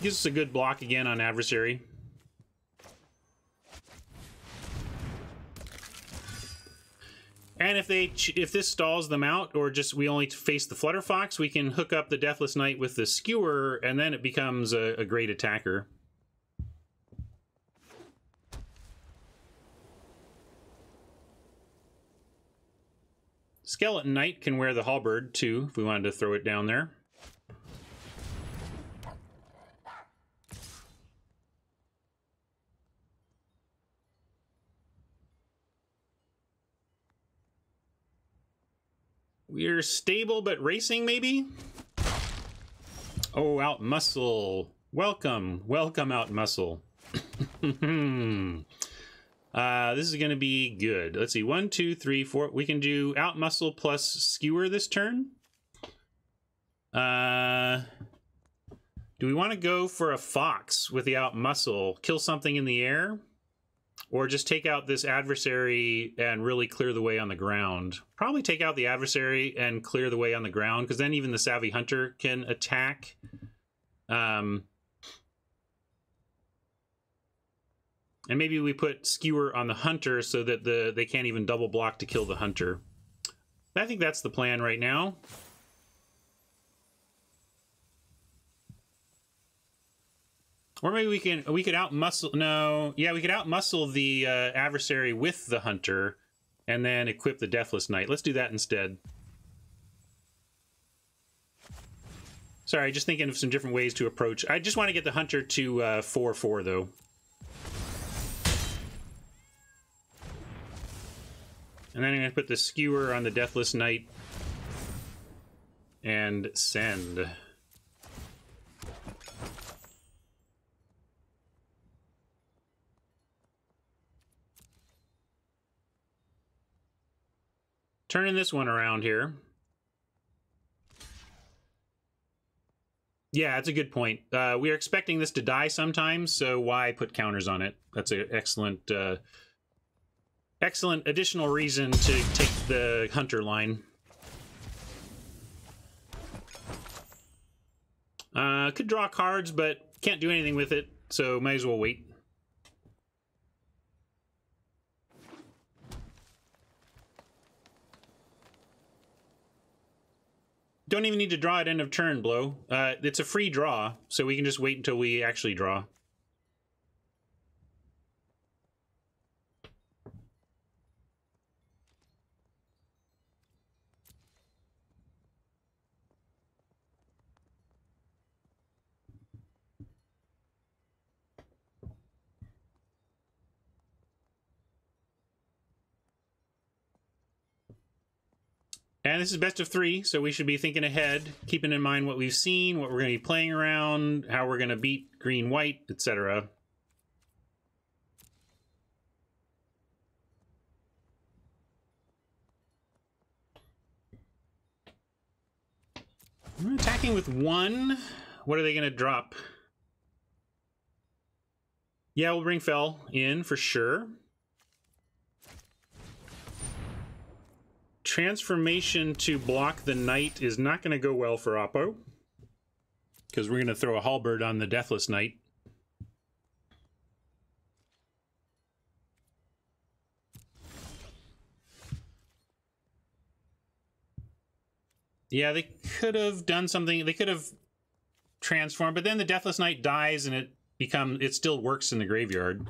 Gives us a good block again on adversary. And if this stalls them out, or just we only face the Flutterfox, we can hook up the Deathless Knight with the Skewer, and then it becomes a great attacker. Skeleton Knight can wear the Halberd, too, if we wanted to throw it down there. We're stable but racing, maybe? Oh, Out Muscle. Welcome. Welcome, Out Muscle. This is going to be good. Let's see. 1, 2, 3, 4. We can do outmuscle plus skewer this turn. Do we want to go for a fox with the outmuscle, kill something in the air? Or just take out this adversary and really clear the way on the ground? Probably take out the adversary and clear the way on the ground, because then even the Savvy Hunter can attack. And maybe we put Skewer on the Hunter so that they can't even double block to kill the Hunter. I think that's the plan right now. Or maybe we could outmuscle. No, yeah, we could outmuscle the adversary with the Hunter, and then equip the Deathless Knight. Let's do that instead. Sorry, just thinking of some different ways to approach. I just want to get the Hunter to 4/4 though. And then I'm going to put the Skewer on the Deathless Knight and send. Turning this one around here. Yeah, that's a good point. We are expecting this to die sometimes, so why put counters on it? That's an excellent, excellent additional reason to take the Hunter line. Could draw cards, but can't do anything with it, so might as well wait. Don't even need to draw at end of turn, Blow. It's a free draw, so we can just wait until we actually draw. And this is best of 3, so we should be thinking ahead, keeping in mind what we've seen, what we're going to be playing around, how we're going to beat green-white, etc. We're attacking with 1. What are they going to drop? Yeah, we'll bring Fel in for sure. Transformation to block the Knight is not going to go well for Oppo, because we're going to throw a Halberd on the Deathless Knight. Yeah, they could have done something. They could have transformed, but then the Deathless Knight dies and it still works in the graveyard.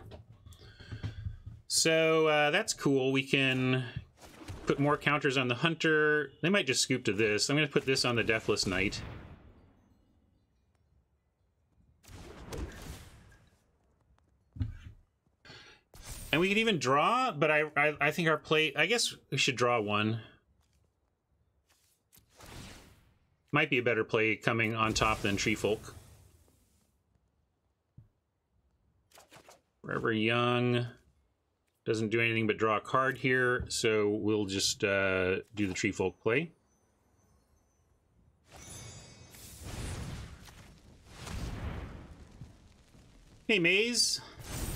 So that's cool. We can put more counters on the Hunter. They might just scoop to this. I'm going to put this on the Deathless Knight. And we could even draw, but I think our play... I guess we should draw 1. Might be a better play coming on top than Treefolk. Forever Young doesn't do anything but draw a card here, so we'll just do the Treefolk play. Hey, Maze.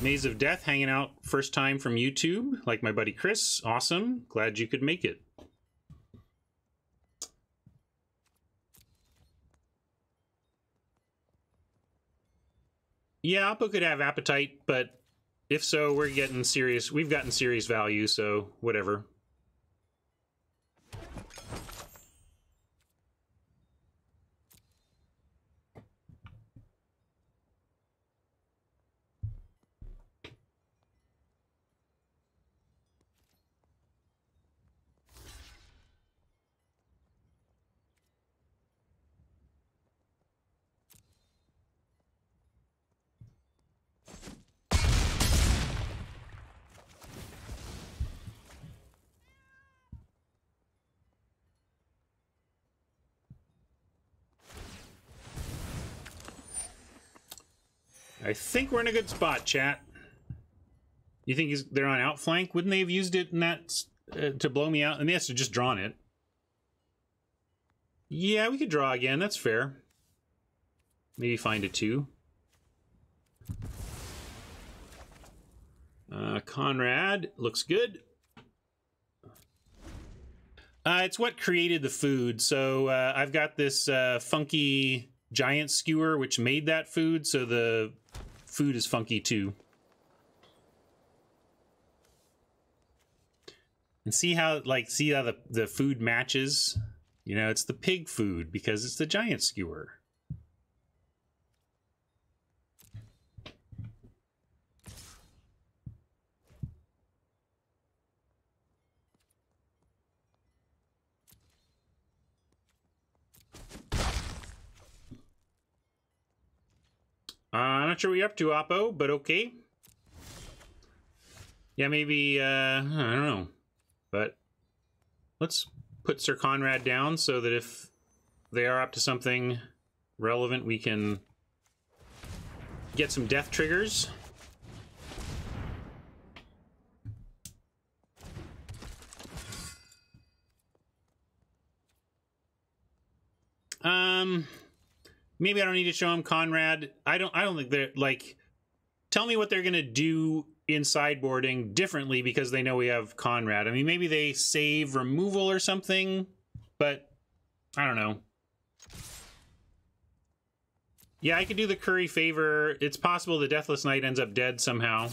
Maze of Death hanging out first time from YouTube, like my buddy Chris. Awesome. Glad you could make it. Yeah, Oppo could have Appetite, but if so, we've gotten serious value, so whatever. I think we're in a good spot, chat. You think they're on outflank? Wouldn't they have used it in that to blow me out? And they have to just drawn it. Yeah, we could draw again. That's fair. Maybe find a 2. Conrad looks good. It's what created the food. So I've got this funky giant skewer which made that food, so the food is funky too. And see how the food matches? You know, it's the pig food because it's the giant skewer. I'm not sure what you're up to, Oppo, but okay. Yeah, maybe, I don't know. But let's put Sir Conrad down so that if they are up to something relevant, we can get some death triggers. Maybe I don't need to show him Conrad. I don't think they're like, tell me what they're gonna do in sideboarding differently because they know we have Conrad. I mean, maybe they save removal or something, but I don't know. Yeah, I could do the Curry favor. It's possible the Deathless Knight ends up dead somehow.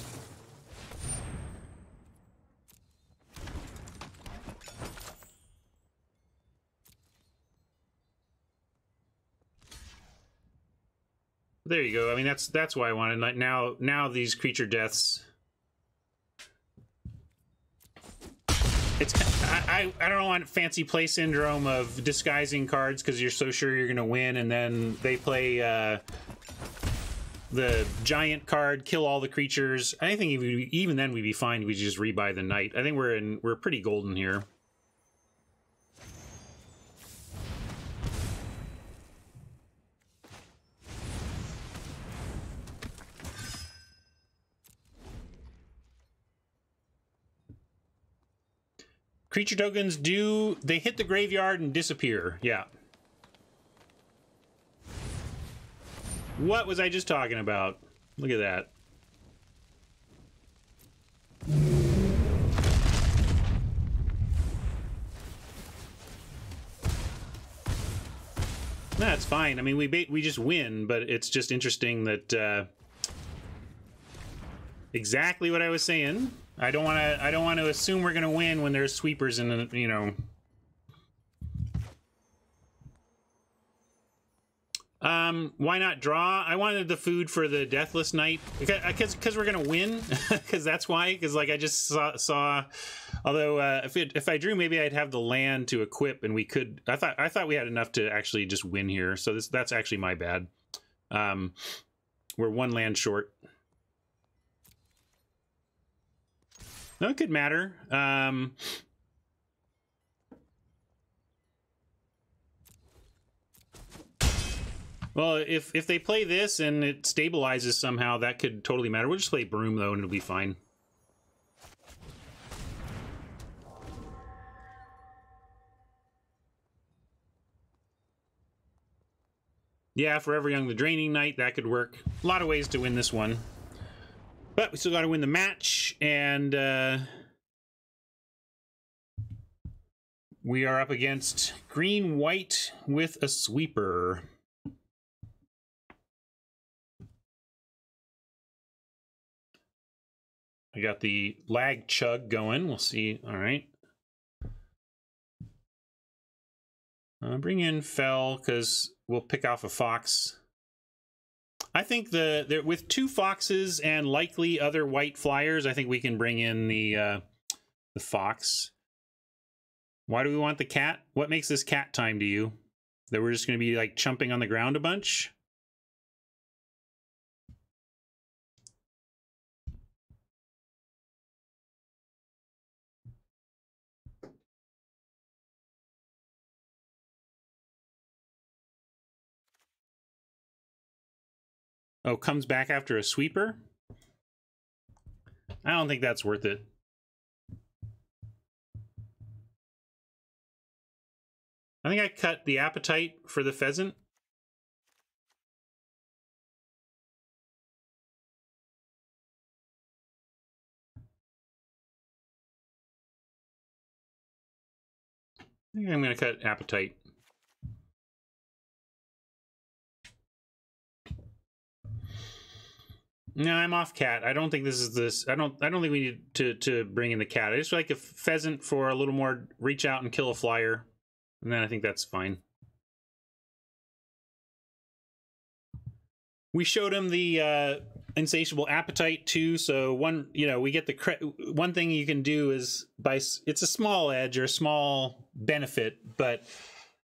There you go. I mean, that's why I wanted. Like now these creature deaths. It's I don't want fancy play syndrome of disguising cards because you're so sure you're gonna win, and then they play the giant card, kill all the creatures. I think even then we'd be fine. We just rebuy the knight. I think we're pretty golden here. Creature tokens they hit the graveyard and disappear. Yeah. What was I just talking about? Look at that. That's fine. I mean, we just win, but it's just interesting that exactly what I was saying. I don't want to assume we're gonna win when there's sweepers in, you know. Why not draw? I wanted the food for the Deathless Knight because we're gonna win. Because that's why. Because like I just saw although if I drew, maybe I'd have the land to equip, and we could. I thought we had enough to actually just win here. So that's actually my bad. We're 1 land short. No, it could matter. Well, if they play this and it stabilizes somehow, that could totally matter. We'll just play Broom, though, and it'll be fine. Yeah, Forever Young the Draining Knight, that could work. A lot of ways to win this one. But we still got to win the match, and we are up against green-white with a sweeper. I got the lag chug going. We'll see. All right. Bring in Fell, because we'll pick off a Fox. I think with 2 foxes and likely other white flyers, I think we can bring in the fox. Why do we want the cat? What makes this cat time to you? That we're just going to be like chumping on the ground a bunch? Oh, comes back after a sweeper? I don't think that's worth it. I think I cut the appetite for the pheasant. I think I'm going to cut appetite. No, I'm off cat. I don't think this is this. I don't think we need to bring in the cat. I just like a pheasant for a little more reach out and kill a flyer. And then I think that's fine. We showed him the insatiable appetite too. So we get the one thing you can do is it's a small edge or a small benefit, but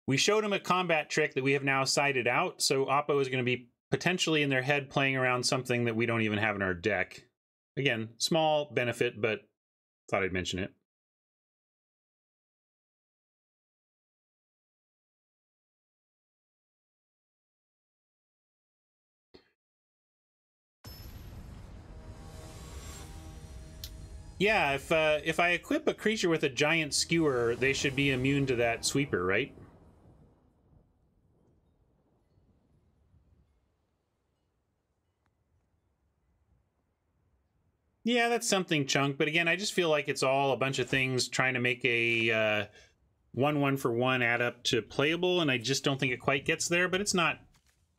we showed him a combat trick that we have now cited out. So Oppo is going to be potentially in their head playing around something that we don't even have in our deck. Again, small benefit, but thought I'd mention it. Yeah, if I equip a creature with a giant skewer, they should be immune to that sweeper, right? Yeah, that's something, Chunk. But again, I just feel like it's all a bunch of things trying to make a 1-1-for-1 add up to playable, and I just don't think it quite gets there, but it's not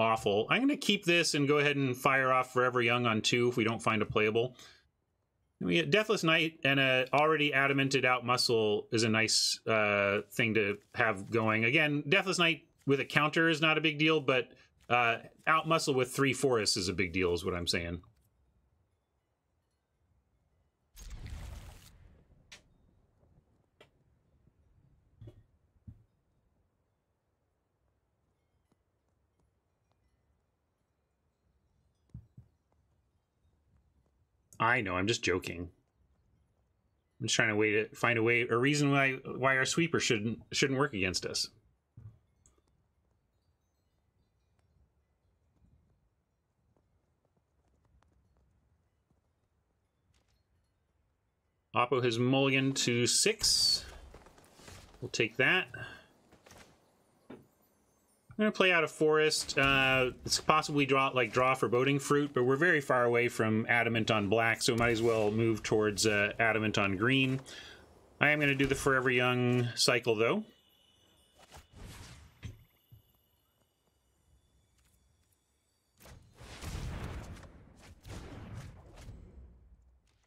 awful. I'm going to keep this and go ahead and fire off Forever Young on 2 if we don't find a playable. We get Deathless Knight and a already adamanted out muscle is a nice thing to have going. Again, Deathless Knight with a counter is not a big deal, but out muscle with 3 forests is a big deal, is what I'm saying. I know, I'm just joking. I'm just trying to find a reason why our sweeper shouldn't work against us. Oppo has mulliganed to 6. We'll take that. I'm gonna play out a forest. It's possibly draw Foreboding Fruit, but we're very far away from Adamant on black, so we might as well move towards Adamant on green. I am gonna do the Forever Young cycle though.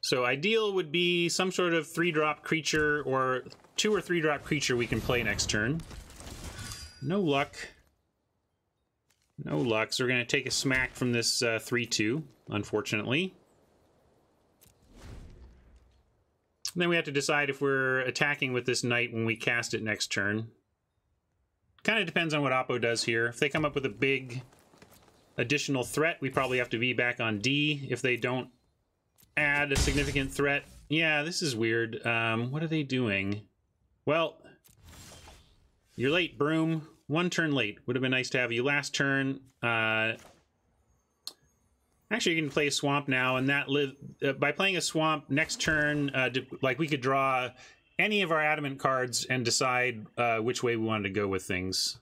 So ideal would be some sort of 3-drop creature or 2 or 3-drop creature we can play next turn. No luck. No luck, so we're going to take a smack from this 3-2, unfortunately. And then we have to decide if we're attacking with this knight when we cast it next turn. Kind of depends on what Oppo does here. If they come up with a big additional threat, we probably have to be back on D. If they don't add a significant threat... Yeah, this is weird. What are they doing? Well, you're late, Broom. 1 turn late. Would have been nice to have you last turn. Actually, you can play a swamp now, and that by playing a swamp next turn, we could draw any of our adamant cards and decide which way we wanted to go with things.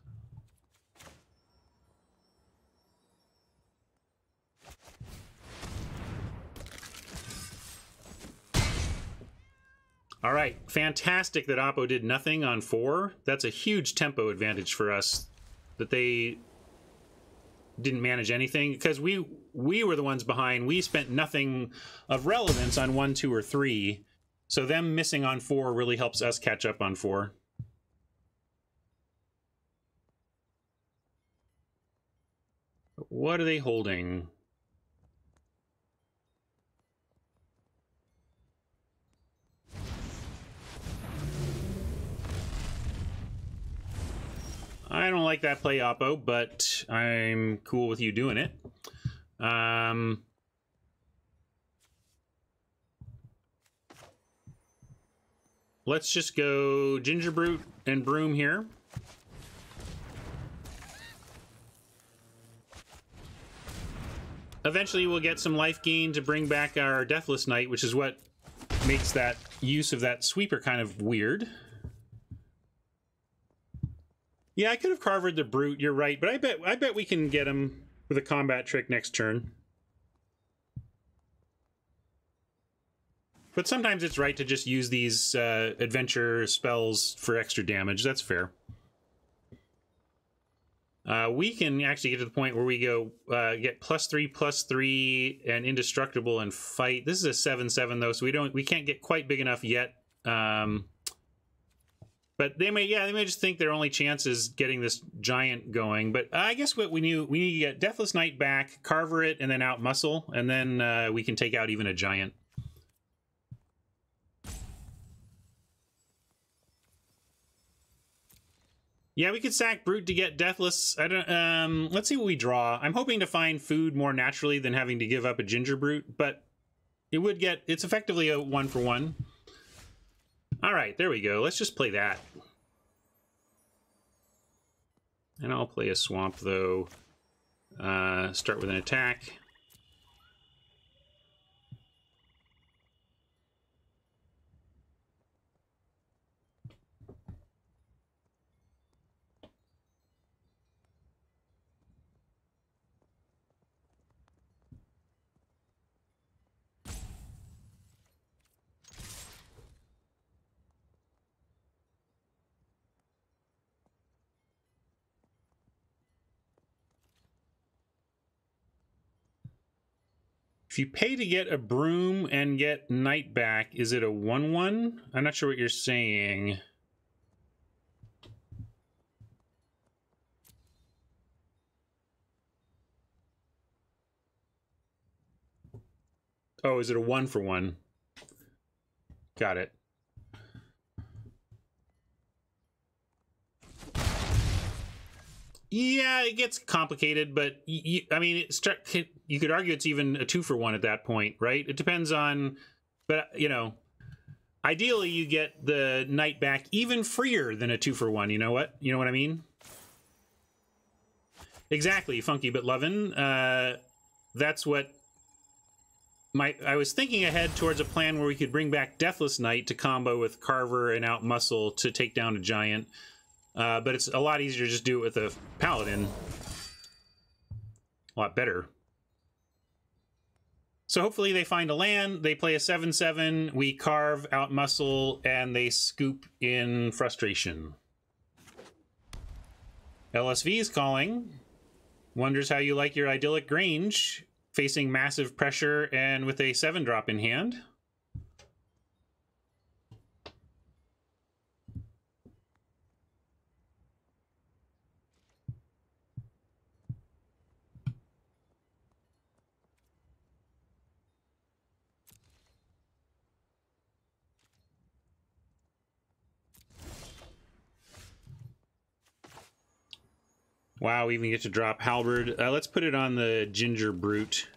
All right, fantastic that Oppo did nothing on 4. That's a huge tempo advantage for us that they didn't manage anything, because we were the ones behind. We spent nothing of relevance on 1, 2, or 3, so them missing on 4 really helps us catch up on 4. What are they holding? I don't like that play, Oppo, but I'm cool with you doing it. Let's just go Ginger Brute and Broom here. eventually we'll get some life gain to bring back our Deathless Knight, which is what makes that use of that sweeper kind of weird. Yeah, I could have carvered the Brute, you're right, but I bet we can get him with a combat trick next turn. But sometimes it's right to just use these adventure spells for extra damage. That's fair. We can actually get to the point where we go get +3/+3 and indestructible and fight. This is a 7/7 though, so we can't get quite big enough yet. But they may just think their only chance is getting this giant going. But I guess what we need to get Deathless Knight back, Carver it, and then out muscle, and then we can take out even a giant. Yeah, we could sack Brute to get Deathless. I don't. Let's see what we draw. I'm hoping to find food more naturally than having to give up a Ginger Brute, but it would get. It's effectively a 1-for-1. All right, there we go. Let's just play that. And I'll play a Swamp though. Start with an attack. If you pay to get a Broom and get Knight back, is it a 1/1? I'm not sure what you're saying. Oh, is it a 1-for-1? Got it. Yeah, it gets complicated, but I mean, you could argue it's even a 2-for-1 at that point, right? It depends on, but you know, ideally you get the Knight back even freer than a 2-for-1. You know what? You know what I mean? Exactly, Funky but Lovin'. That's what I was thinking ahead towards a plan where we could bring back Deathless Knight to combo with Carver and out muscle to take down a giant. But it's a lot easier to just do it with a Paladin. A lot better. So hopefully they find a land, they play a 7/7, we carve out muscle, and they scoop in Frustration. LSV is calling. Wonders how you like your idyllic Grange, facing massive pressure and with a 7-drop in hand. Wow, we even get to drop Halberd. Let's put it on the Ginger Brute.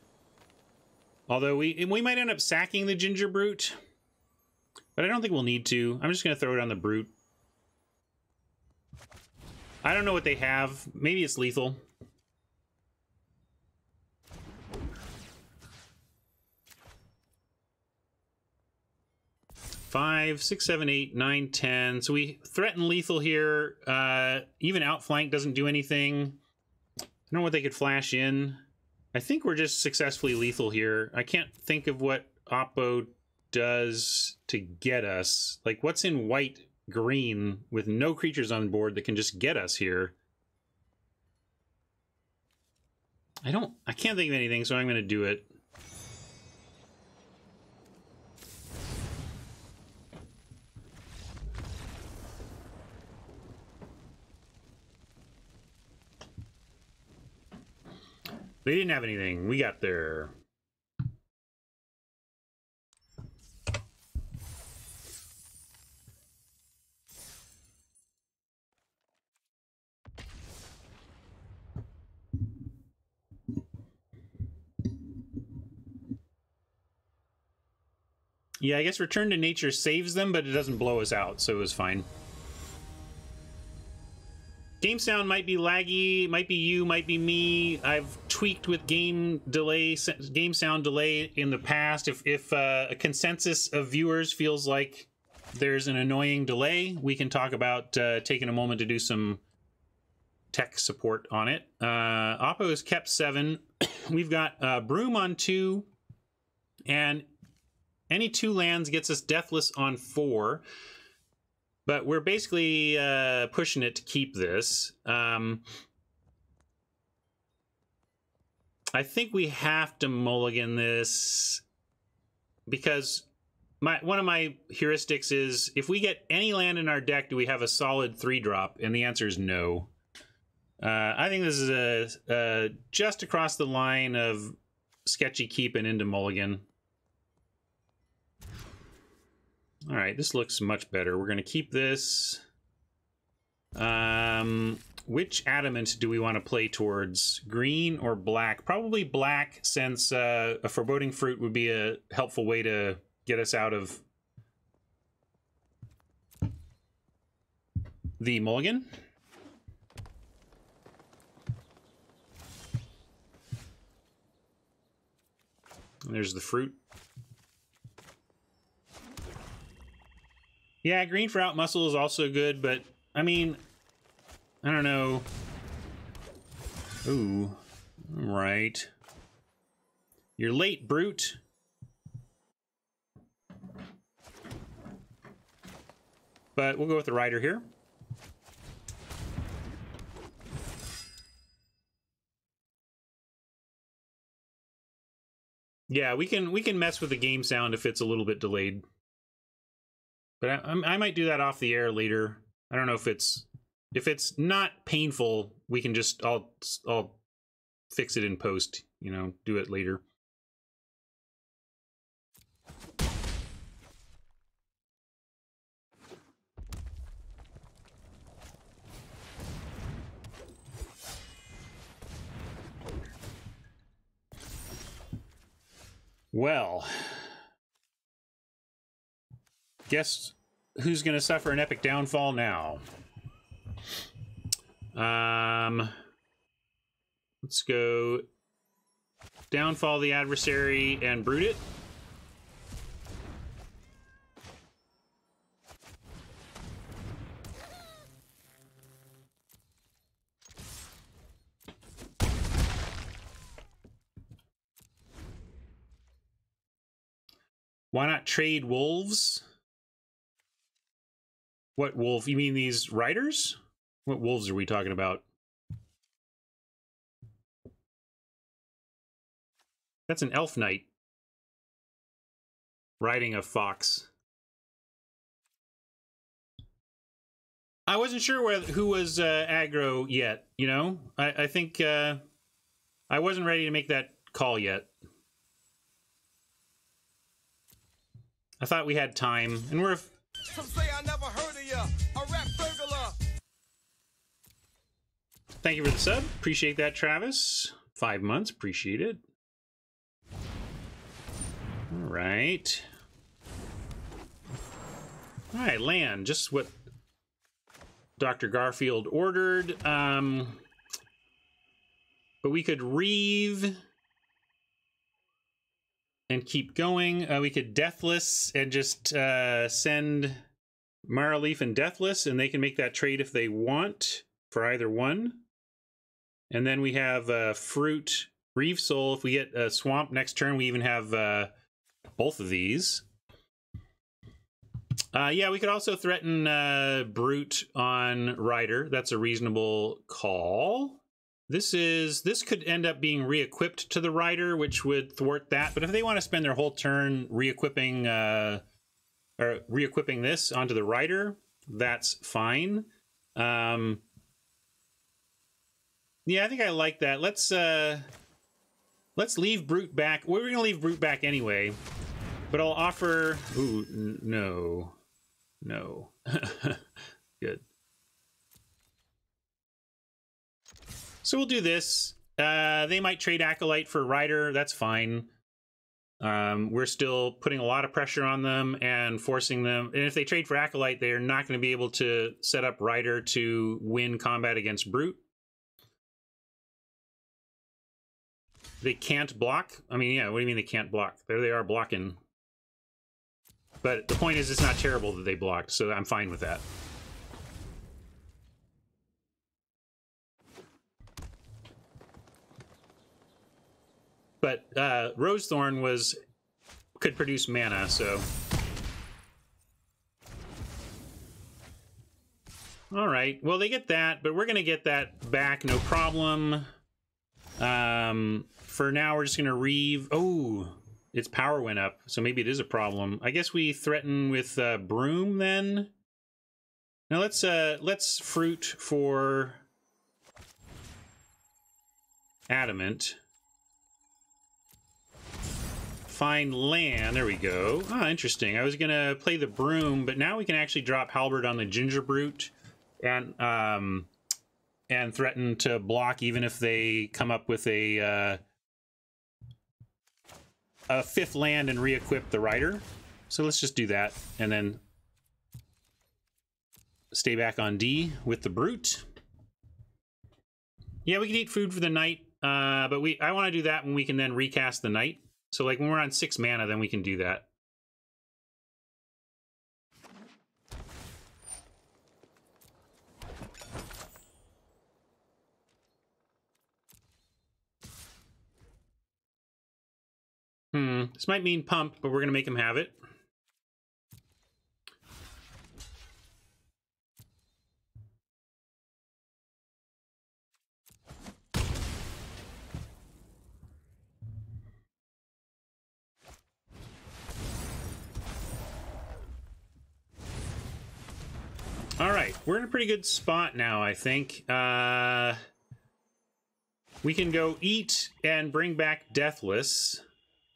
Although we might end up sacking the Ginger Brute. But I don't think we'll need to. I'm just going to throw it on the Brute. I don't know what they have. Maybe it's lethal. Five, 6, 7, 8, 9, 10. So we threaten lethal here. Even outflank doesn't do anything. I don't know what they could flash in. I think we're just successfully lethal here. I can't think of what Oppo does to get us. Like, what's in white green with no creatures on board that can just get us here? I can't think of anything, so I'm going to do it. They didn't have anything. We got there. Yeah, I guess Return to Nature saves them, but it doesn't blow us out, so it was fine. Game sound might be laggy, might be you, might be me. I've tweaked with game sound delay in the past. If a consensus of viewers feels like there's an annoying delay, we can talk about taking a moment to do some tech support on it. Oppo has kept 7. We've got Broom on 2, and any 2 lands gets us Deathless on 4. But we're basically pushing it to keep this. I think we have to mulligan this because one of my heuristics is if we get any land in our deck, do we have a solid 3-drop? And the answer is no. I think this is a just across the line of sketchy keep and into mulligan. All right, this looks much better. We're going to keep this. Which adamant do we want to play towards? Green or black? Probably black, since a foreboding fruit would be a helpful way to get us out of the mulligan. There's the fruit. Yeah, green for out muscle is also good, but I mean, I don't know. Ooh, all right. You're late, Brute. But we'll go with the rider here. Yeah, we can mess with the game sound if it's a little bit delayed. But I might do that off the air later. I don't know if it's not painful. We can just I'll fix it in post. You know, do it later. Well, guess who's going to suffer an epic downfall now? Let's go downfall the adversary and brood it. Why not trade wolves? What wolf? You mean these riders? What wolves are we talking about? That's an elf knight riding a fox. I wasn't sure who was aggro yet, you know? I think I wasn't ready to make that call yet. I thought we had time, and we're... Some say I never heard of ya, a rap burglar. Thank you for the sub. Appreciate that, Travis. 5 months. Appreciate it. All right. All right, land. Just what Dr. Garfield ordered. But we could reeve and keep going. We could Deathless and just send Maraleaf and Deathless, and they can make that trade if they want for either one. And then we have Fruit, Reeve Soul. If we get a Swamp next turn, we even have both of these. Yeah, we could also threaten Brute on Rider. That's a reasonable call. This could end up being re-equipped to the Rider, which would thwart that. But if they want to spend their whole turn re-equipping this onto the Rider, that's fine. Yeah, I think I like that. Let's leave Brute back. We're gonna leave Brute back anyway, but I'll offer. Ooh, no. Good. So we'll do this. They might trade Acolyte for Rider. That's fine. We're still putting a lot of pressure on them and forcing them. And if they trade for Acolyte, they're not going to be able to set up Rider to win combat against Brute. They can't block. I mean, yeah, what do you mean they can't block? There they are blocking. But the point is, it's not terrible that they blocked, so I'm fine with that. But Rosethorn could produce mana, so. All right, well, they get that, but we're going to get that back, no problem. For now, we're just going to Reeve. Oh, its power went up, so maybe it is a problem. I guess we threaten with Broom then. Now let's Fruit for Adamant. Find land. There we go. Ah, interesting. I was gonna play the Broom, but now we can actually drop Halberd on the Ginger Brute and threaten to block even if they come up with a fifth land and re-equip the Rider. So let's just do that and then stay back on D with the Brute. Yeah, we can eat food for the night, but I want to do that when we can then recast the night. So like when we're on 6 mana, then we can do that. This might mean pump, but we're going to make him have it. All right, we're in a pretty good spot now, I think. We can go eat and bring back Deathless.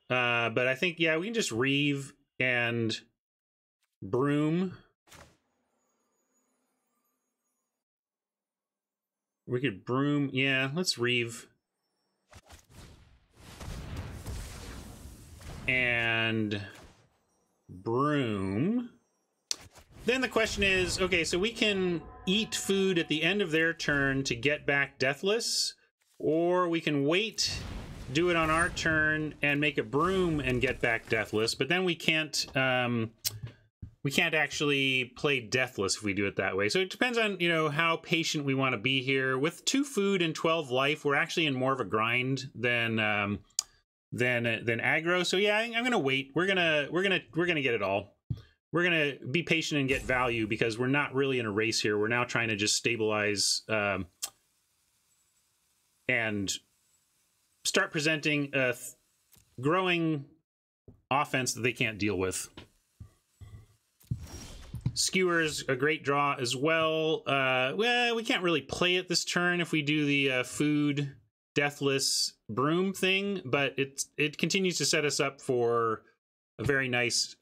But I think, yeah, we can just Reeve and Broom. We could Broom. Yeah, let's Reeve. And Broom. Then the question is, okay, so we can eat food at the end of their turn to get back Deathless, or we can wait, do it on our turn, and make a Broom and get back Deathless. But then we can't actually play Deathless if we do it that way. So it depends on, you know, how patient we want to be here. With 2 food and 12 life, we're actually in more of a grind than aggro. So yeah, I'm gonna wait. We're gonna get it all. We're gonna be patient and get value because we're not really in a race here. We're now trying to just stabilize and start presenting a growing offense that they can't deal with. Skewer's a great draw as well. Well, we can't really play it this turn if we do the food Deathless Broom thing, but it continues to set us up for a very nice.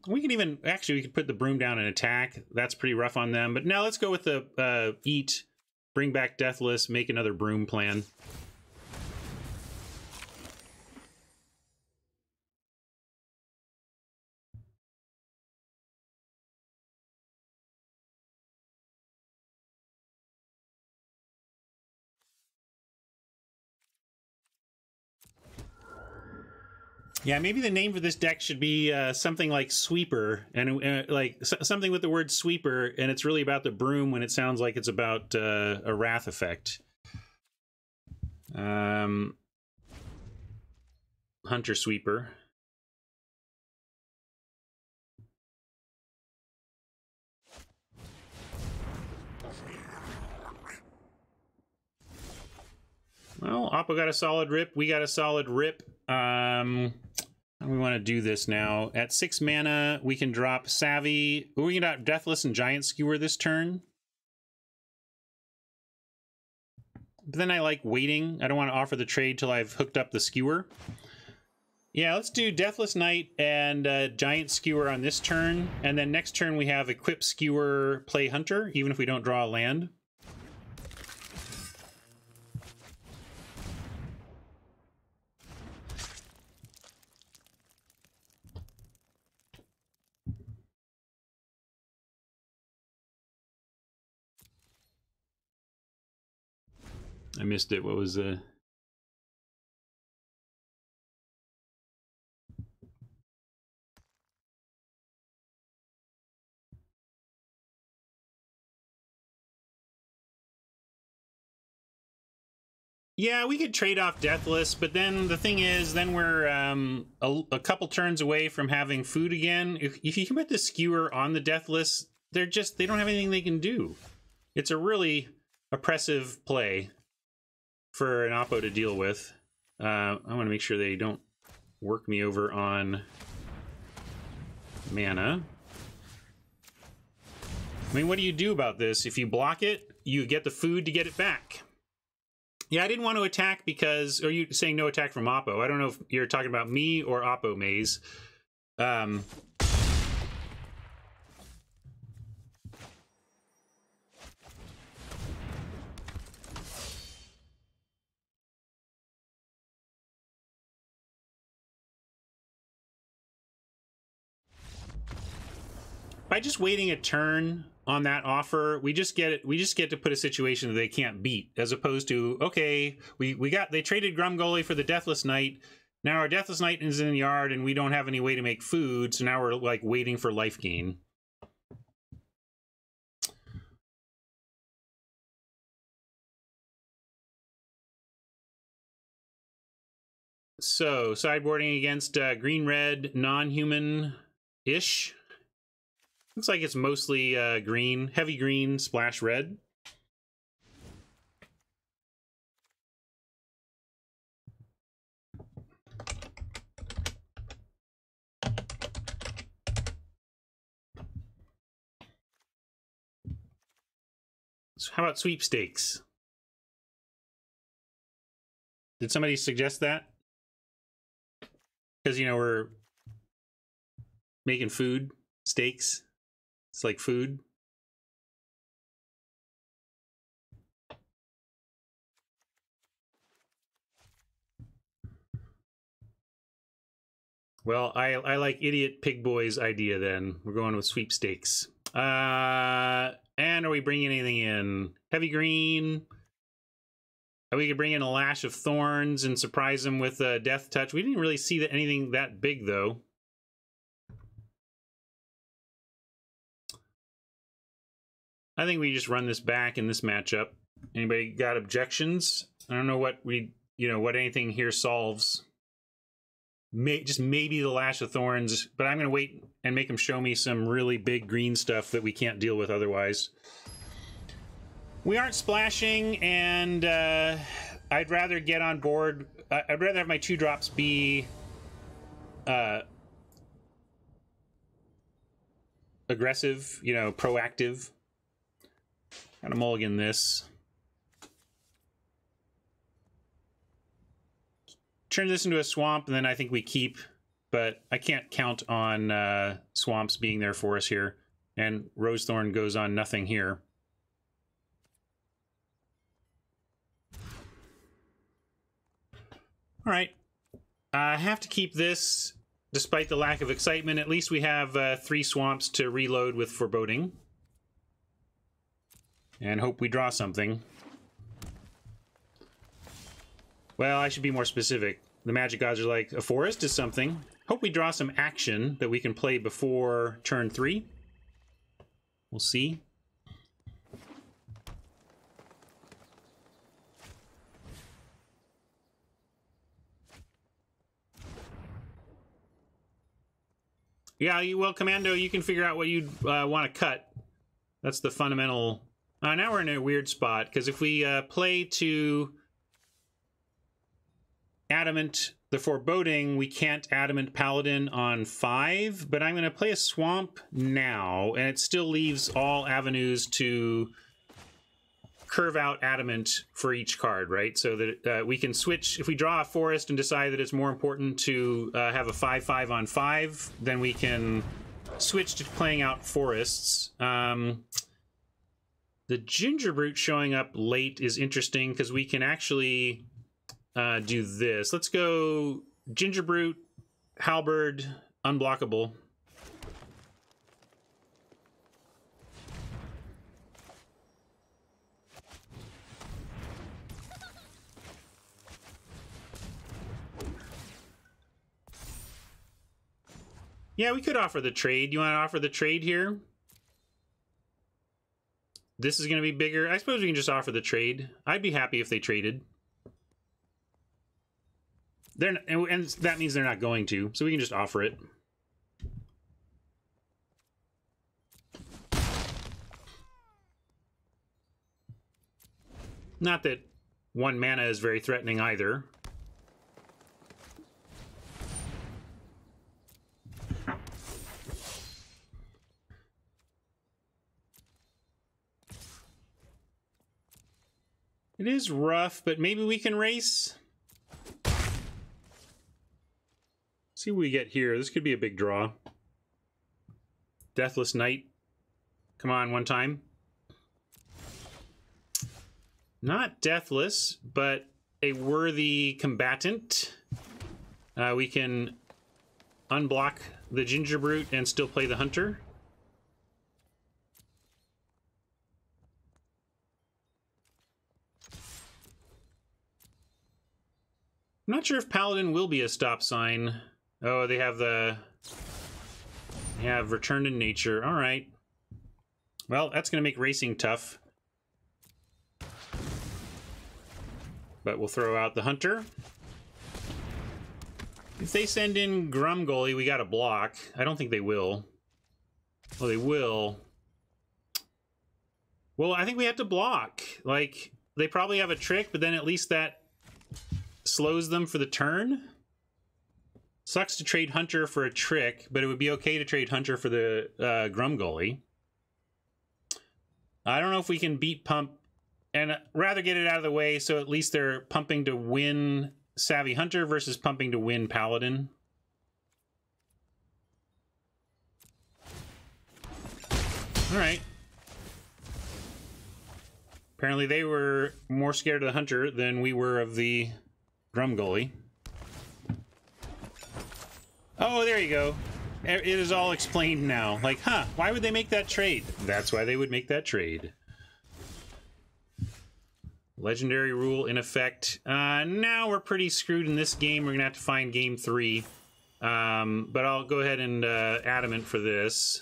We can even actually we could put the Broom down and attack. That's pretty rough on them. But now let's go with the eat, bring back Deathless, make another Broom plan. Yeah, maybe the name for this deck should be something like Sweeper, and like something with the word Sweeper, and it's really about the Broom when it sounds like it's about a Wrath effect. Hunter Sweeper. Well, Oppo got a solid rip. We got a solid rip. We want to do this now. At 6 mana, we can drop Savvy. We can drop Deathless and Giant Skewer this turn. But then I like waiting. I don't want to offer the trade till I've hooked up the Skewer. Yeah, let's do Deathless Knight and Giant Skewer on this turn. And then next turn we have Equip Skewer, play Hunter, even if we don't draw a land. I missed it. What was the... Yeah, we could trade off Deathless, but then the thing is, then we're a couple turns away from having food again. If you can put the Skewer on the Deathless, they don't have anything they can do. It's a really oppressive play for an Oppo to deal with. I want to make sure they don't work me over on mana. I mean, what do you do about this? If you block it, you get the food to get it back. Yeah, I didn't want to attack because... Are you saying no attack from Oppo? I don't know if you're talking about me or Oppo Maze. By just waiting a turn on that offer, we just get to put a situation that they can't beat, as opposed to, okay, they traded Grumgully for the Deathless Knight. Now our Deathless Knight is in the yard and we don't have any way to make food, so now we're like waiting for life gain. So, sideboarding against green-red, non-human-ish. Looks like it's mostly green, heavy green, splash red. So how about sweepstakes? Did somebody suggest that? Because, you know, we're making food, steaks. It's like food. Well, I like Idiot Pig Boy's idea then. We're going with sweepstakes. And are we bringing anything in? Heavy green. We could bring in a Lash of Thorns and surprise them with a Death Touch. We didn't really see anything that big, though. I think we just run this back in this matchup. Anybody got objections? I don't know what what anything here solves. Just maybe the Lash of Thorns, but I'm going to wait and make them show me some really big green stuff that we can't deal with otherwise. We aren't splashing, and I'd rather get on board. I'd rather have my 2-drops be aggressive, proactive. Gotta mulligan this. Turn this into a swamp, and then I think we keep, but I can't count on swamps being there for us here. And Rosethorn goes on nothing here. All right. I have to keep this, despite the lack of excitement. At least we have 3 swamps to reload with Foreboding. And hope we draw something. Well, I should be more specific. The Magic Gods are like, a forest is something. Hope we draw some action that we can play before turn 3. We'll see. Yeah, well, Commando, you can figure out what you'd want to cut. That's the fundamental... now we're in a weird spot, because if we play to Adamant the Foreboding, we can't Adamant Paladin on 5, but I'm going to play a Swamp now, and it still leaves all avenues to curve out Adamant for each card, right? So that we can switch. If we draw a Forest and decide that it's more important to have a 5/5 on 5, then we can switch to playing out Forests. The Ginger Brute showing up late is interesting because we can actually do this. Let's go Ginger Brute, Halberd, Unblockable. Yeah, we could offer the trade. You want to offer the trade here? This is going to be bigger. I suppose we can just offer the trade. I'd be happy if they traded. And that means they're not going to, so we can just offer it. Not that 1 mana is very threatening either. It is rough, but maybe we can race. See what we get here. This could be a big draw. Deathless Knight. Come on, one time. Not deathless, but a worthy combatant. We can unblock the Ginger Brute and still play the Hunter. I'm not sure if Paladin will be a stop sign. Oh, they have Return to Nature. All right. Well, that's going to make racing tough. But we'll throw out the Hunter. If they send in Grumgully, we got to block. I don't think they will. Well, they will. Well, I think we have to block. Like, they probably have a trick, but then at least that slows them for the turn. Sucks to trade Hunter for a trick, but it would be okay to trade Hunter for the Grumgully. I don't know if we can beat Pump, and rather get it out of the way so at least they're pumping to win Savvy Hunter versus pumping to win Paladin. Alright. Apparently they were more scared of the Hunter than we were of the Grumgully. Oh, there you go. It is all explained now. Like, huh, why would they make that trade? That's why they would make that trade. Legendary rule in effect. Now we're pretty screwed in this game. We're going to have to find game 3. But I'll go ahead and adamant for this.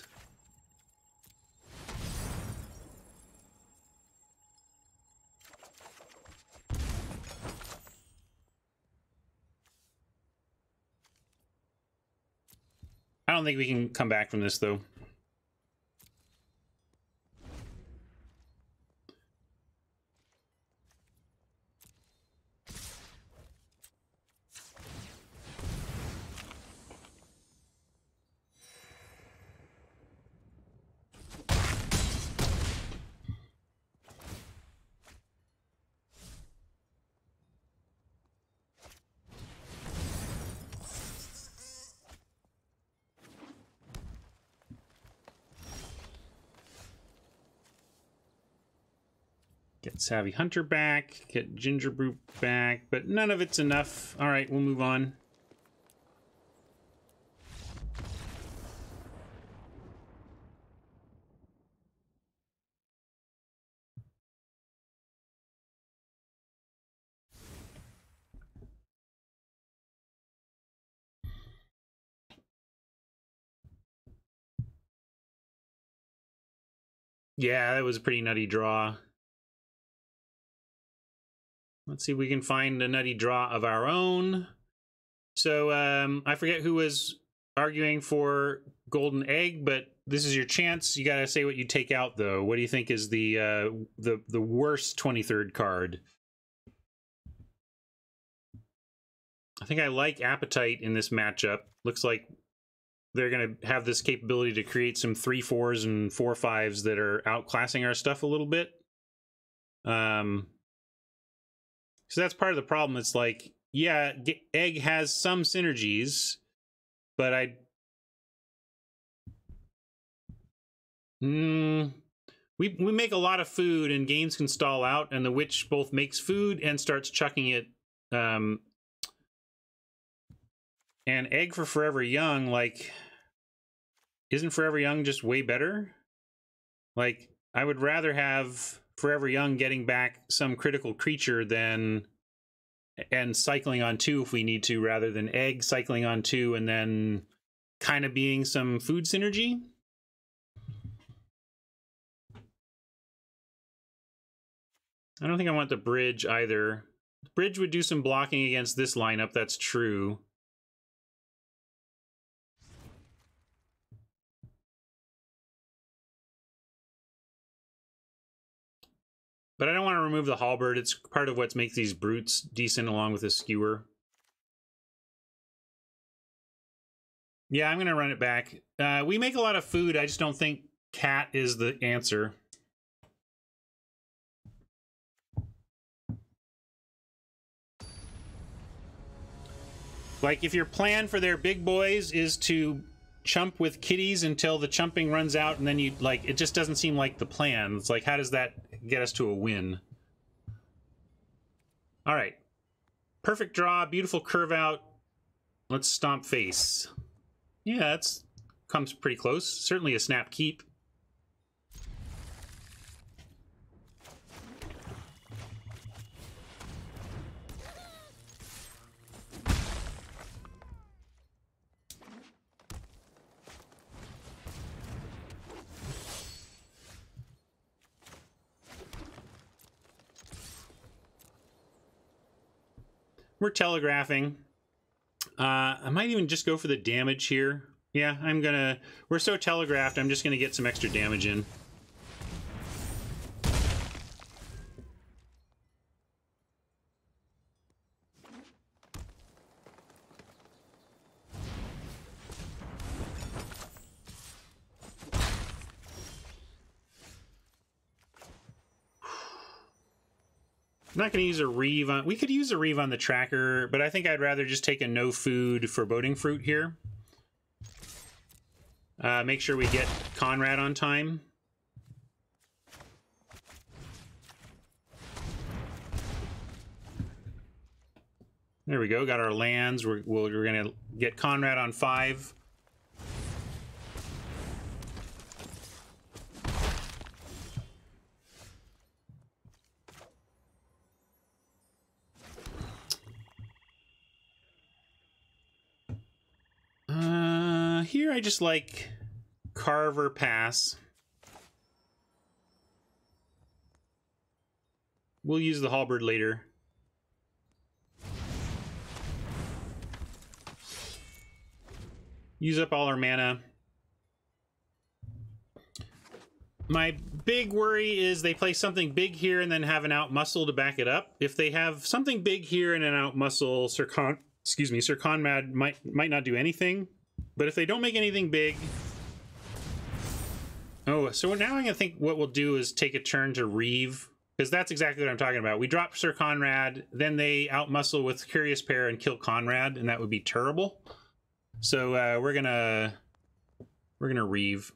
I don't think we can come back from this, though. Get Savvy Hunter back, get Ginger Brute back, but none of it's enough. All right, we'll move on. Yeah, that was a pretty nutty draw. Let's see if we can find a nutty draw of our own. So I forget who was arguing for Golden Egg, but this is your chance. You gotta say what you take out, though. What do you think is the worst 23rd card? I think I like Appetite in this matchup. Looks like they're gonna have this capability to create some 3/4s and 4/5s that are outclassing our stuff a little bit. So that's part of the problem. It's like, yeah, Egg has some synergies, but we make a lot of food and games can stall out, and the Witch both makes food and starts chucking it. And Egg for Forever Young, like, isn't Forever Young just way better? Like, I would rather have Forever Young getting back some critical creature and cycling on 2 if we need to, rather than Egg cycling on 2 and then kind of being some food synergy. I don't think I want the bridge either. The bridge would do some blocking against this lineup, that's true. But I don't want to remove the halberd. It's part of what makes these brutes decent along with the skewer. Yeah, I'm going to run it back. We make a lot of food. I just don't think cat is the answer. Like, if your plan for their big boys is to chump with kitties until the chumping runs out, and then you, like, it just doesn't seem like the plan. It's like, how does that get us to a win? All right. Perfect draw, beautiful curve out. Let's stomp face. Yeah, that's comes pretty close. Certainly a snap keep. We're telegraphing. I might even just go for the damage here. Yeah, we're so telegraphed, I'm just gonna get some extra damage in. I'm not going to use a reeve on... We could use a reeve on the tracker, but I think I'd rather just take a no food foreboding fruit here. Make sure we get Conrad on time. There we go. Got our lands. We're going to get Conrad on 5. Here I just like Carver pass. We'll use the halberd later. Use up all our mana. My big worry is they play something big here and then have an out muscle to back it up. If they have something big here and an out muscle, Sir Conrad might not do anything. But if they don't make anything big... Oh, so now I'm going to think what we'll do is take a turn to reeve. Because that's exactly what I'm talking about. We drop Sir Conrad, then they outmuscle with Curious Pair and kill Conrad, and that would be terrible. So we're gonna reeve.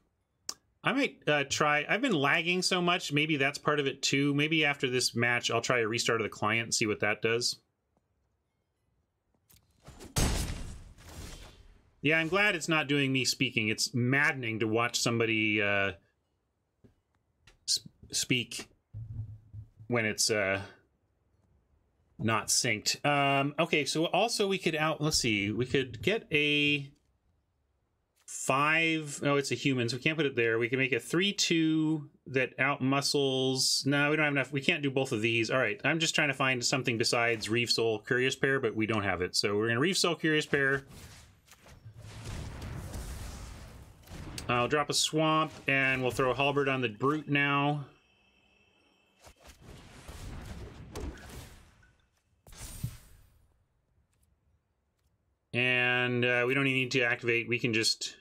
I might try... I've been lagging so much, maybe that's part of it too. Maybe after this match, I'll try a restart of the client and see what that does. Yeah, I'm glad it's not doing me speaking. It's maddening to watch somebody speak when it's not synced. Okay, so also we could let's see, we could get a 5. Oh, it's a human, so we can't put it there. We can make a 3/2 that outmuscles. No, we don't have enough. We can't do both of these. All right, I'm just trying to find something besides Reeve Soul Curious Pair, but we don't have it. So we're gonna Reeve Soul Curious Pair. I'll drop a swamp, and we'll throw a halberd on the brute now. And we don't even need to activate. We can just...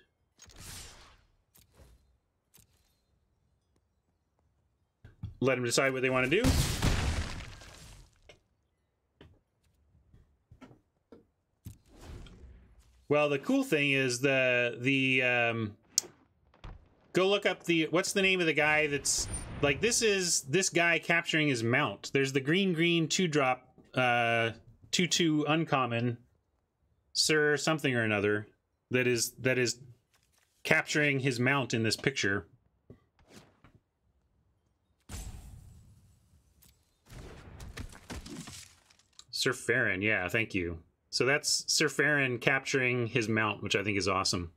let them decide what they want to do. Well, the cool thing is go look up what's the name of the guy that's like, this is this guy capturing his mount. There's the green 2-drop 2/2 uncommon Sir something or another that is capturing his mount in this picture. Sir Farron, yeah, thank you. So that's Sir Farron capturing his mount, which I think is awesome.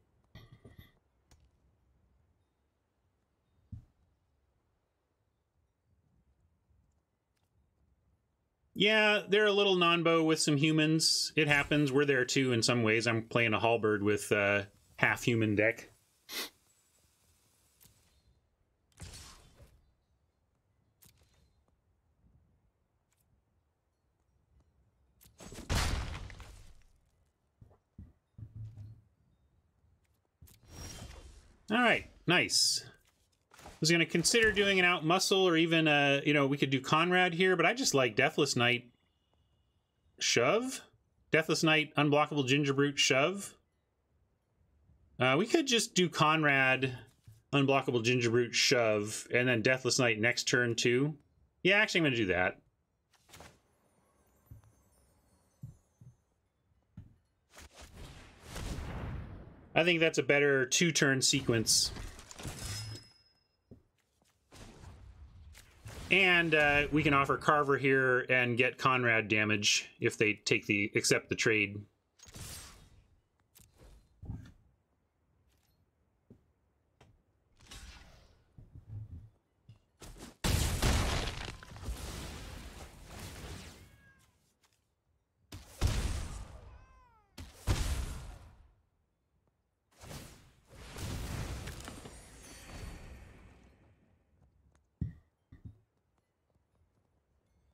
Yeah, they're a little non-bow with some humans. It happens. We're there too in some ways. I'm playing a halberd with half-human deck. All right, nice. I was going to consider doing an out muscle or even, you know, we could do Conrad here, but I just like Deathless Knight shove. Deathless Knight, Unblockable Gingerbrute shove. We could just do Conrad, Unblockable Gingerbrute shove, and then Deathless Knight next turn too. Yeah, actually I'm going to do that. I think that's a better two-turn sequence. And we can offer Carver here and get Conrad damage if they accept the trade.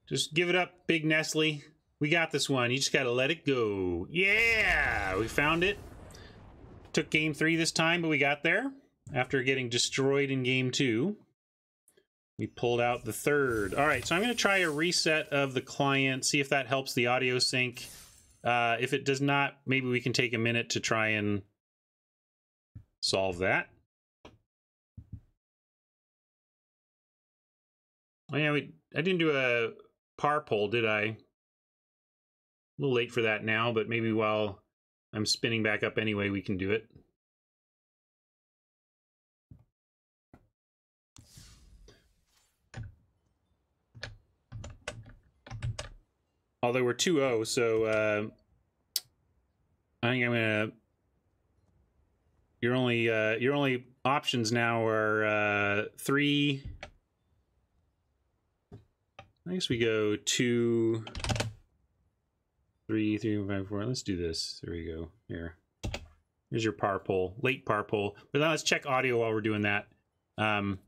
Just give it up, Big Nestle. We got this one. You just gotta let it go. Yeah! We found it. Took game 3 this time, but we got there. After getting destroyed in game 2. We pulled out the 3rd. Alright, so I'm gonna try a reset of the client, see if that helps the audio sync. If it does not, maybe we can take a minute to try and solve that. Oh yeah, I didn't do a par poll, did I? A little late for that now, but maybe while I'm spinning back up anyway, we can do it. Although we're 2-0, so I think I'm gonna. Your only options now are 3. I guess we go 2, 3, 3, 5, 4. Let's do this. There we go. Here. Here's your par poll, late par poll. But now let's check audio while we're doing that. Here, I'm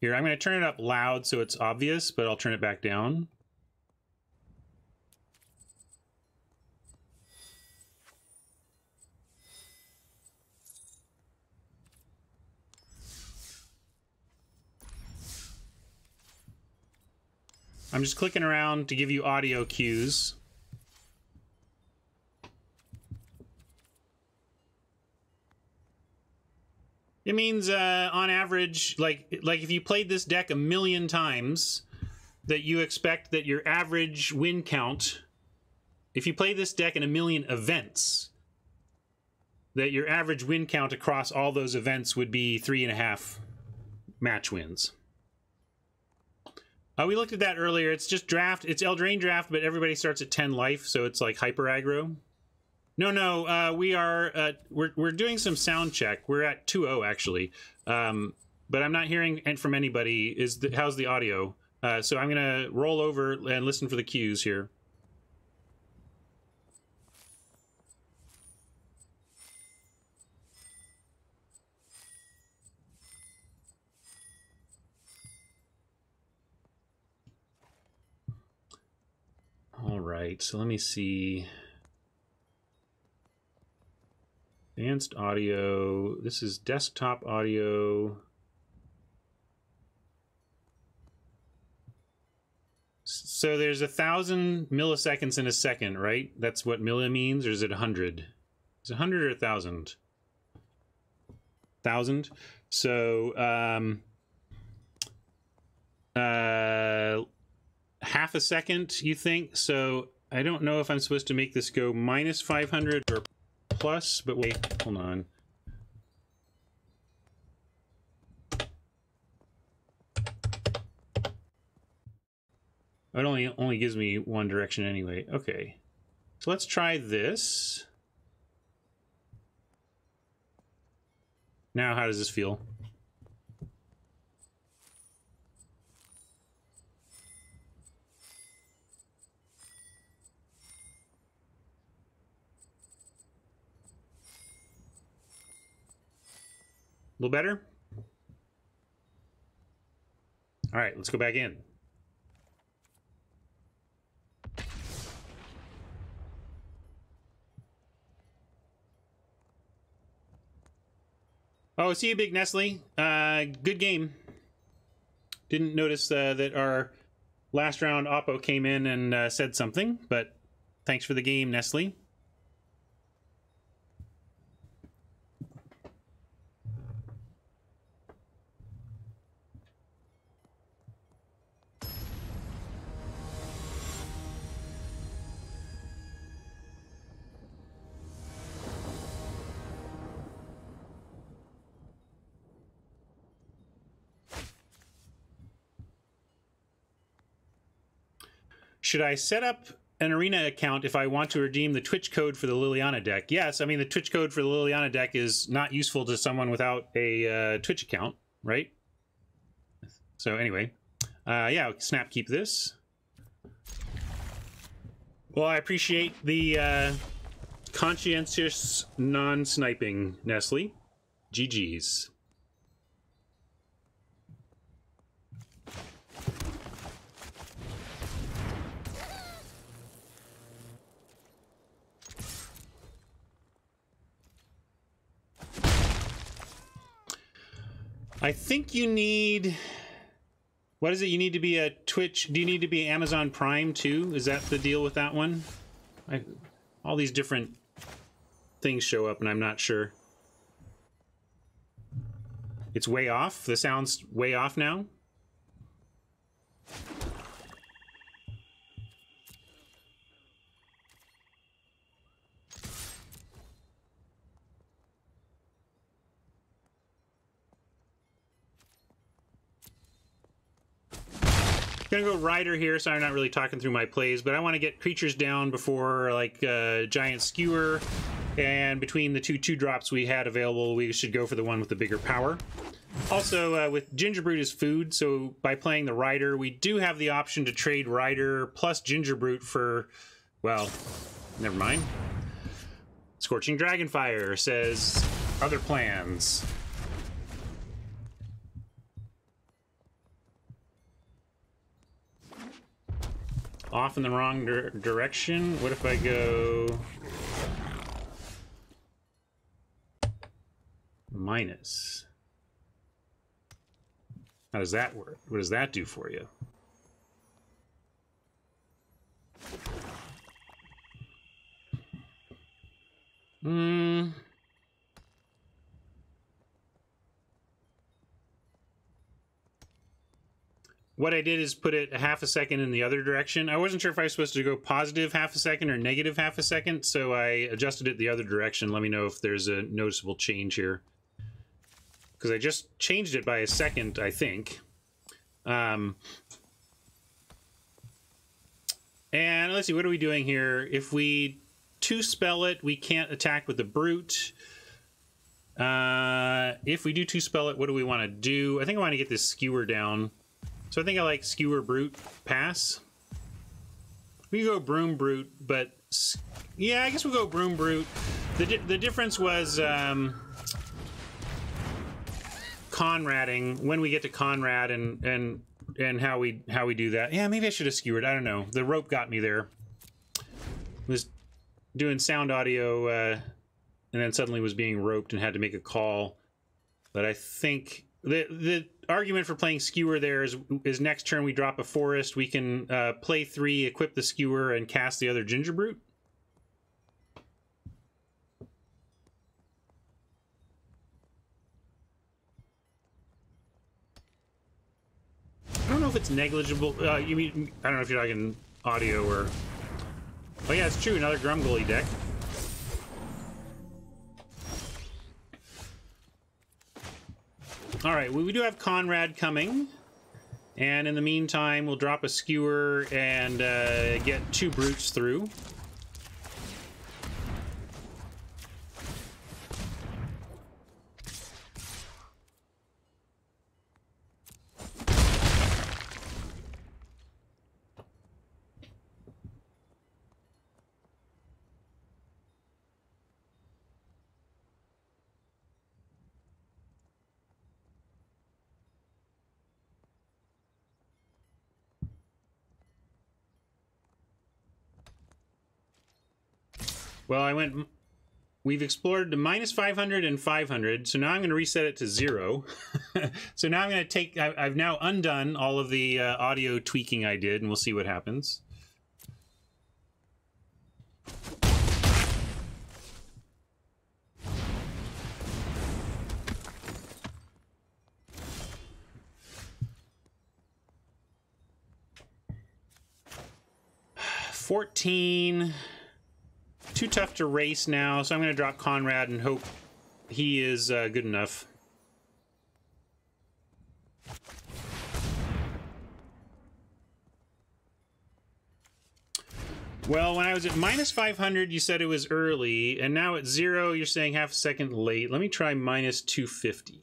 going to turn it up loud so it's obvious, but I'll turn it back down. I'm just clicking around to give you audio cues. It means on average, like if you played this deck a million times, that you expect that your average win count, if you play this deck in a million events, that your average win count across all those events would be 3.5 match wins. We looked at that earlier. It's just draft. It's Eldraine draft, but everybody starts at 10 life, so it's like hyper aggro. No, we are. We're doing some sound check. We're at 2-0 actually, but I'm not hearing from anybody. How's the audio? So I'm gonna roll over and listen for the cues here. All right, so let me see. Advanced audio. This is desktop audio. So there's 1,000 milliseconds in a second, right? That's what milli means, or is it 100? Is it 100 or 1,000? 1,000. So half a second, you think? So I don't know if I'm supposed to make this go minus 500 or plus, but wait, hold on. It only gives me one direction anyway. Okay, so let's try this. Now, how does this feel? little better? All right, let's go back in. Oh, see you, Big Nestle. Good game. Didn't notice that our last round Oppo came in and said something, but thanks for the game, Nestle. Should I set up an Arena account if I want to redeem the Twitch code for the Liliana deck? Yes, I mean, the Twitch code for the Liliana deck is not useful to someone without a Twitch account, right? So anyway, yeah, snap keep this. Well, I appreciate the conscientious non-sniping, Nestle. GG's. I think you need... What is it? You need to be a Twitch... Do you need to be Amazon Prime, too? Is that the deal with that one? All these different things show up, and I'm not sure. It's way off? The sound's way off now? Gonna go Rider here, so I'm not really talking through my plays, but I want to get creatures down before, like, Giant Skewer, and between the two drops we had available, we should go for the one with the bigger power. Also, with Gingerbrute as food, so by playing the Rider, we do have the option to trade Rider plus Gingerbrute for, well, never mind. Scorching Dragonfire says other plans. Off in the wrong direction. What if I go minus? How does that work? What does that do for you? What I did is put it a half a second in the other direction. I wasn't sure if I was supposed to go positive half a second or negative half a second, so I adjusted it the other direction. Let me know if there's a noticeable change here. Because I just changed it by a second, I think. And let's see, what are we doing here? If we two-spell it, we can't attack with the Brute. If we do two-spell it, what do we want to do? I think I want to get this Skewer down. So I think I like Skewer Brute, pass. We can go Broom Brute, but yeah, I guess we'll go Broom Brute. The difference was Conrading, when we get to Conrad and how we do that. Yeah, maybe I should have skewered. I don't know. The rope got me there. Was doing sound audio and then suddenly was being roped and had to make a call. But I think the argument for playing Skewer there is next turn we drop a forest, we can play 3, equip the Skewer, and cast the other Gingerbrute. I don't know if it's negligible. You mean, I don't know if you're talking audio or... Oh yeah, it's true, another Grumgully deck. Alright, well, we do have Conrad coming. And in the meantime, we'll drop a Skewer and get 2 Brutes through. Well, we've explored the minus 500 and 500, so now I'm going to reset it to 0. So now I'm going to take, I've now undone all of the audio tweaking I did, and we'll see what happens. $14. Too tough to race now, so I'm going to drop Conrad and hope he is good enough. Well, when I was at minus 500, you said it was early, and now at 0, you're saying half a second late. Let me try minus 250.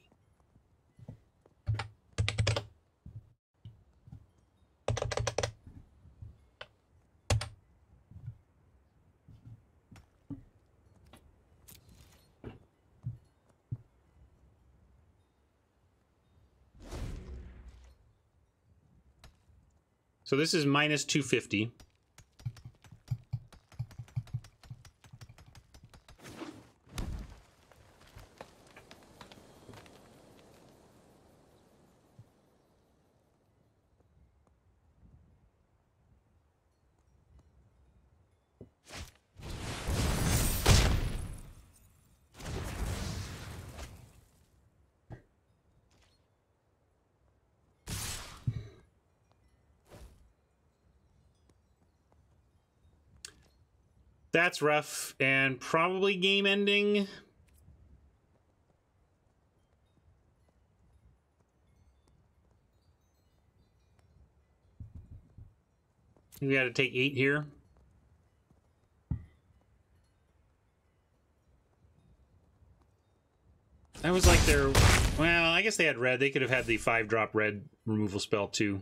So this is minus 250. That's rough and probably game ending. We got to take 8 here. That was like their... Well, I guess they had red. They could have had the 5-drop red removal spell too.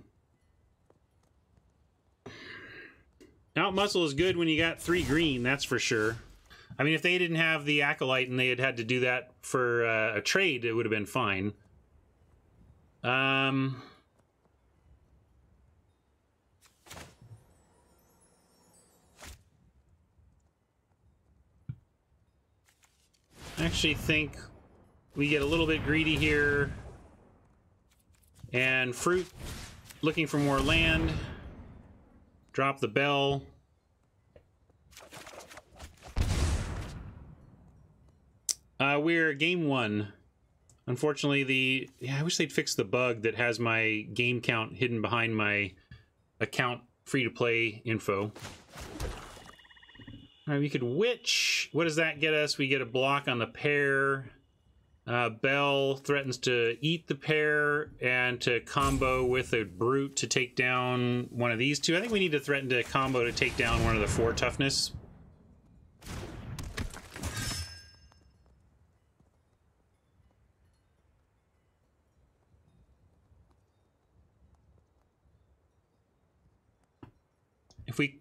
Outmuscle is good when you got 3 green, that's for sure. I mean, if they didn't have the Acolyte and they had had to do that for a trade, it would have been fine. I actually think we get a little bit greedy here. And Fruit, looking for more land. Drop the bell. We're game 1. Unfortunately, I wish they'd fix the bug that has my game count hidden behind my account free-to-play info. All right, we could witch. What does that get us? We get a block on the pair. Bell threatens to eat the pair and to combo with a brute to take down one of these two. I think we need to threaten to combo to take down one of the 4 toughness. If we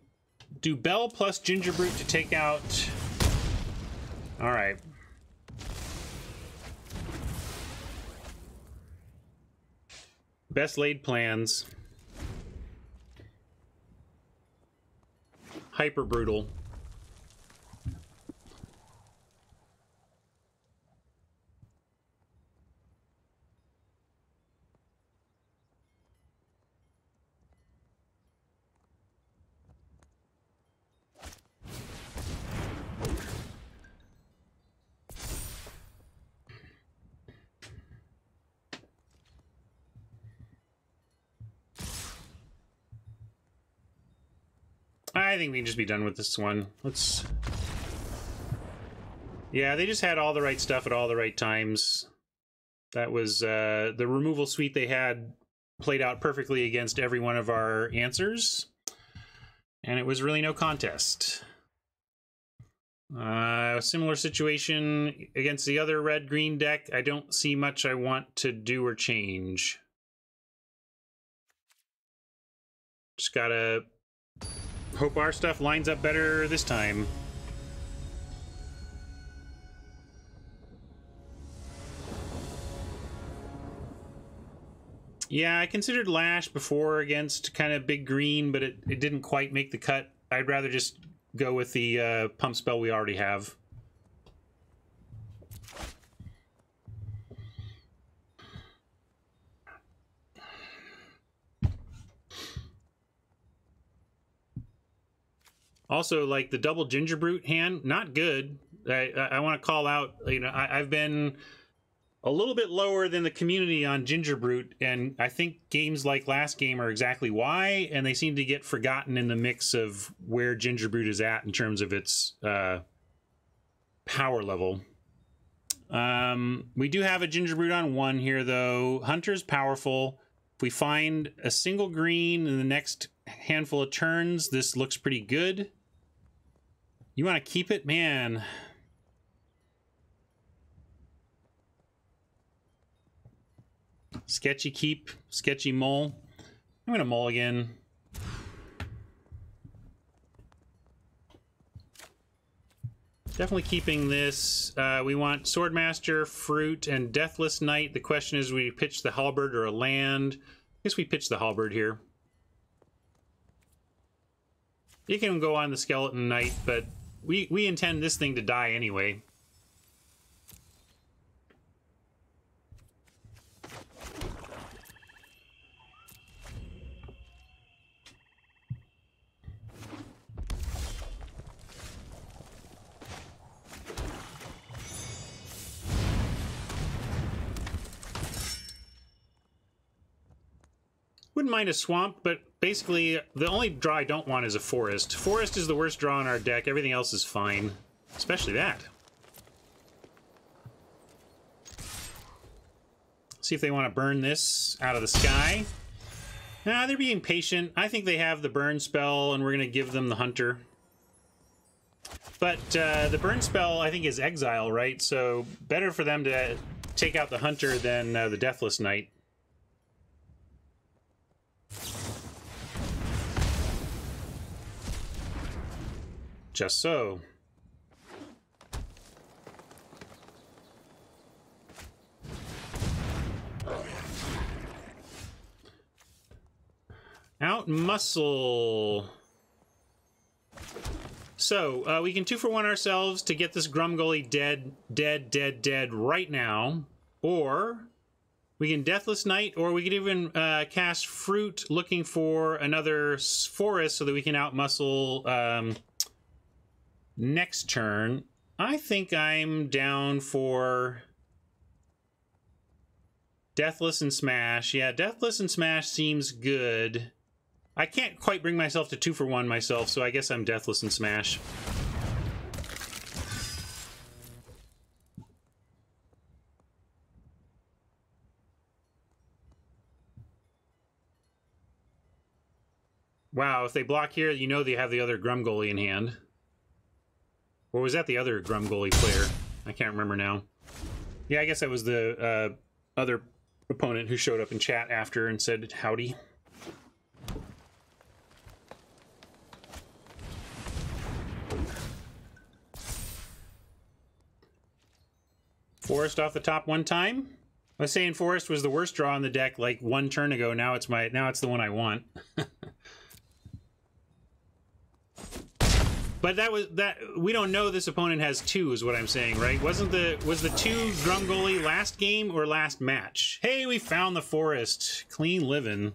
do Bell plus Ginger Brute to take out... All right. Best laid plans. Hyper brutal. I think we can just be done with this one. Let's... Yeah, they just had all the right stuff at all the right times. That was, the removal suite they had played out perfectly against every one of our answers. And it was really no contest. A similar situation against the other red-green deck. I don't see much I want to do or change. Just gotta hope our stuff lines up better this time. Yeah, I considered Lash before against kind of big green, but it didn't quite make the cut. I'd rather just go with the pump spell we already have. Also, like the double Gingerbrute hand, not good. I want to call out, you know, I've been a little bit lower than the community on Gingerbrute, and I think games like last game are exactly why, and they seem to get forgotten in the mix of where Gingerbrute is at in terms of its power level. We do have a Gingerbrute on 1 here, though. Hunter's powerful. If we find a single green in the next handful of turns, this looks pretty good. You want to keep it? Man. Sketchy keep, sketchy mull. I'm going to mull again. Definitely keeping this. We want Swordmaster, Fruit, and Deathless Knight. The question is, we pitch the Halberd or a land? I guess we pitch the Halberd here. You can go on the Skeleton Knight, but we intend this thing to die anyway. Wouldn't mind a swamp, but basically the only draw I don't want is a forest. Forest is the worst draw in our deck. Everything else is fine, especially that. See if they want to burn this out of the sky. Nah, they're being patient. I think they have the burn spell, and we're going to give them the Hunter. But the burn spell, I think, is exile, right? So better for them to take out the Hunter than the Deathless Knight. Just so. Out muscle. So, we can 2-for-1 ourselves to get this Grumgully dead right now. Or we can Deathless Knight, or we could even cast Fruit looking for another forest so that we can outmuscle next turn. I think I'm down for Deathless and Smash. Yeah, Deathless and Smash seems good. I can't quite bring myself to 2-for-1 myself, so I guess I'm Deathless and Smash. Wow, if they block here, you know they have the other Grumgully in hand. Or was that the other Grumgully player? I can't remember now. Yeah, I guess that was the other opponent who showed up in chat after and said howdy. Forest off the top one time. I was saying Forest was the worst draw on the deck like 1 turn ago. Now it's the one I want. But we don't know this opponent has 2 is what I'm saying, right? Was the 2 Grumgully last game or last match? Hey, we found the Forest. Clean living.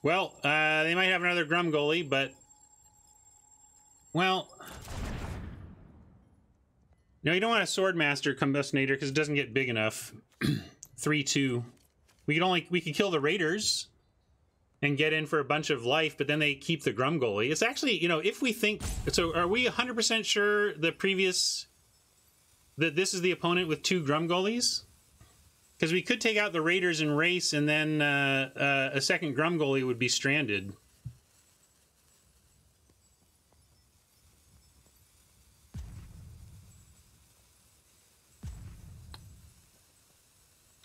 Well, they might have another Grumgully, but well, no, you don't want a Swordmaster Combustinator because it doesn't get big enough. 3/2. We could kill the Raiders and get in for a bunch of life, but then they keep the Grumgully. It's actually, you know, if we think so, are we 100% sure that this is the opponent with 2 Grumgullys? Because we could take out the Raiders and race, and then a second Grumgully would be stranded.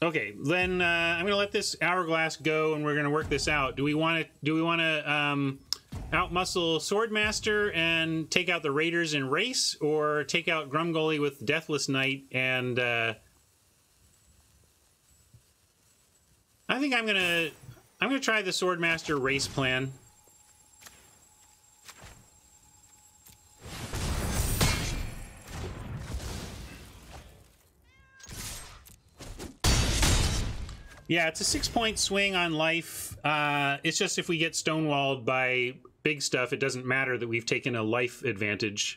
Okay, then I'm going to let this hourglass go, and we're going to work this out. Do we want to outmuscle Swordmaster and take out the Raiders in Race, or take out Grumgully with Deathless Knight and I think I'm gonna try the Swordmaster Race plan. Yeah, it's a 6-point swing on life. It's just if we get stonewalled by big stuff, it doesn't matter that we've taken a life advantage.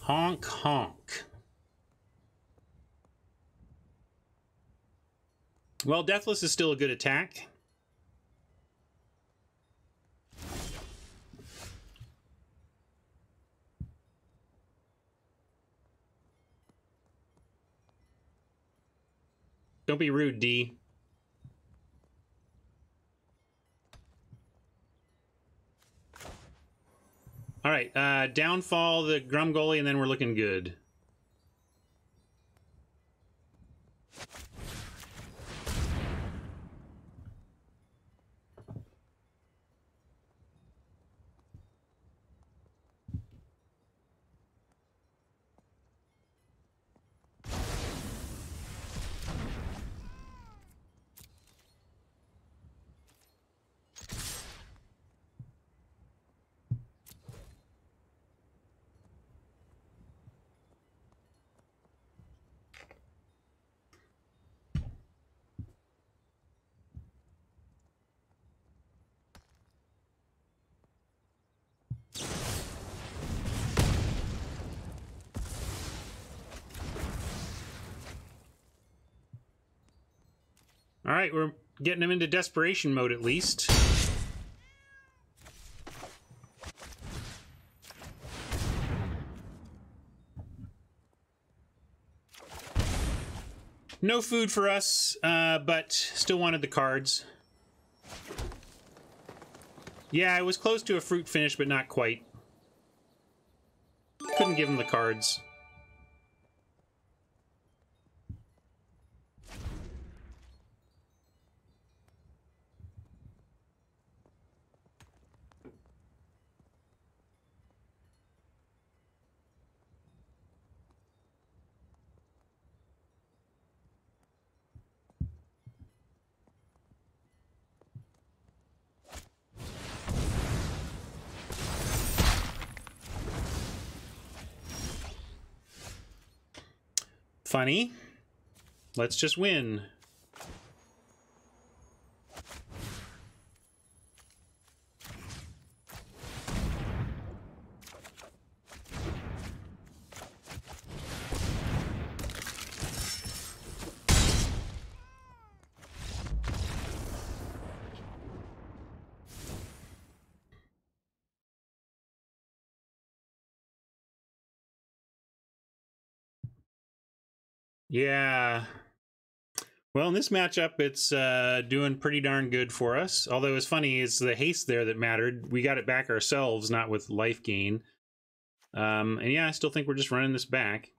Honk, honk. Well, Deathless is still a good attack. Don't be rude, D. All right, downfall the Grumgully, and then we're looking good. All right, we're getting him into desperation mode at least. No food for us, but still wanted the cards. Yeah, I was close to a fruit finish, but not quite. Couldn't give him the cards. Funny. Let's just win. Yeah. Well, in this matchup, it's doing pretty darn good for us. Although it's funny, it's the haste there that mattered. We got it back ourselves, not with life gain. And yeah, I still think we're just running this back.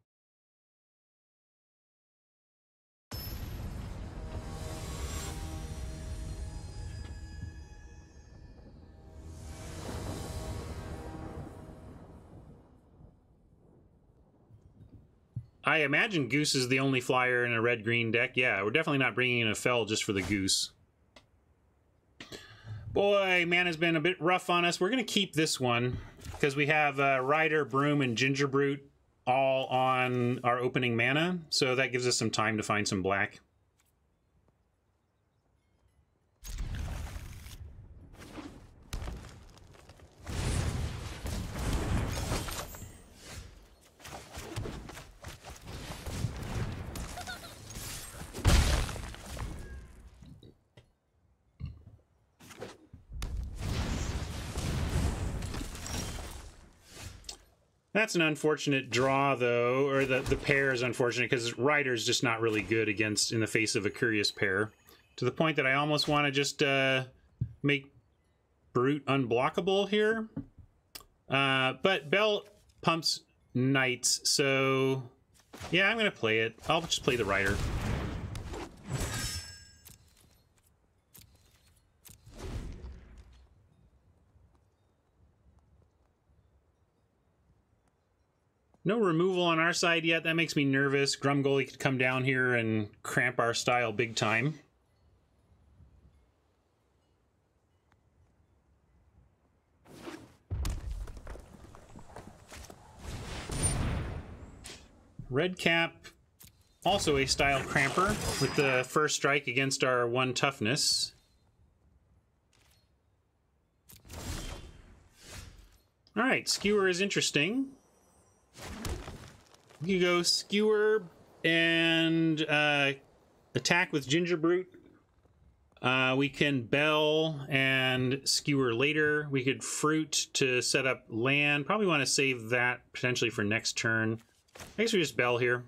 I imagine Goose is the only flyer in a red-green deck. Yeah, we're definitely not bringing in a Fell just for the Goose. Boy, mana's been a bit rough on us. We're going to keep this one because we have Rider, Broom, and Ginger Brute all on our opening mana. So that gives us some time to find some black. That's an unfortunate draw, though, or the pair is unfortunate because Rider's just not really good against in the face of a Curious Pair. To the point that I almost want to just make Brute unblockable here. But Bell pumps knights, so yeah, I'm gonna play it. I'll just play the rider. No removal on our side yet. That makes me nervous. Grumgoalie could come down here and cramp our style big time. Red Cap, also a style cramper with the first strike against our 1 toughness. All right, Skewer is interesting. You go Skewer and attack with Ginger Brute. We can Bell and Skewer later. We could Fruit to set up land. Probably want to save that potentially for next turn. I guess we just Bell here.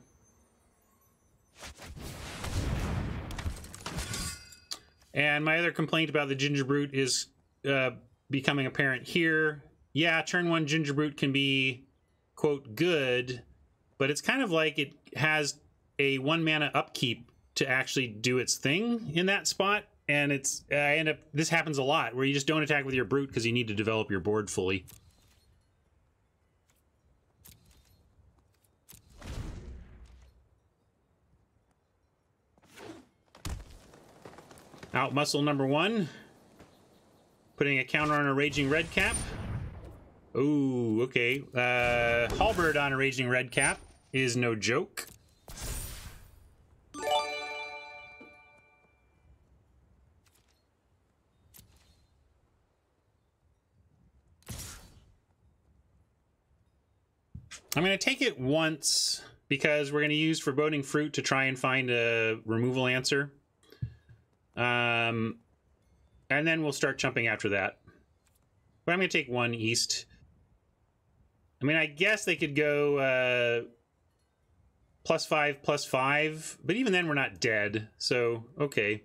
And my other complaint about the Ginger Brute is becoming apparent here. Yeah, turn 1 Ginger Brute can be, quote, good, but it's kind of like it has a 1 mana upkeep to actually do its thing in that spot. And it's this happens a lot where you just don't attack with your Brute because you need to develop your board fully. Out muscle number 1. Putting a counter on a Raging Red Cap. Ooh, okay. Halberd on a Raging Red Cap is no joke. I'm going to take it once because we're going to use Foreboding Fruit to try and find a removal answer. And then we'll start jumping after that. But I'm going to take 1 east. I mean, I guess they could go +5/+5, but even then we're not dead, so okay.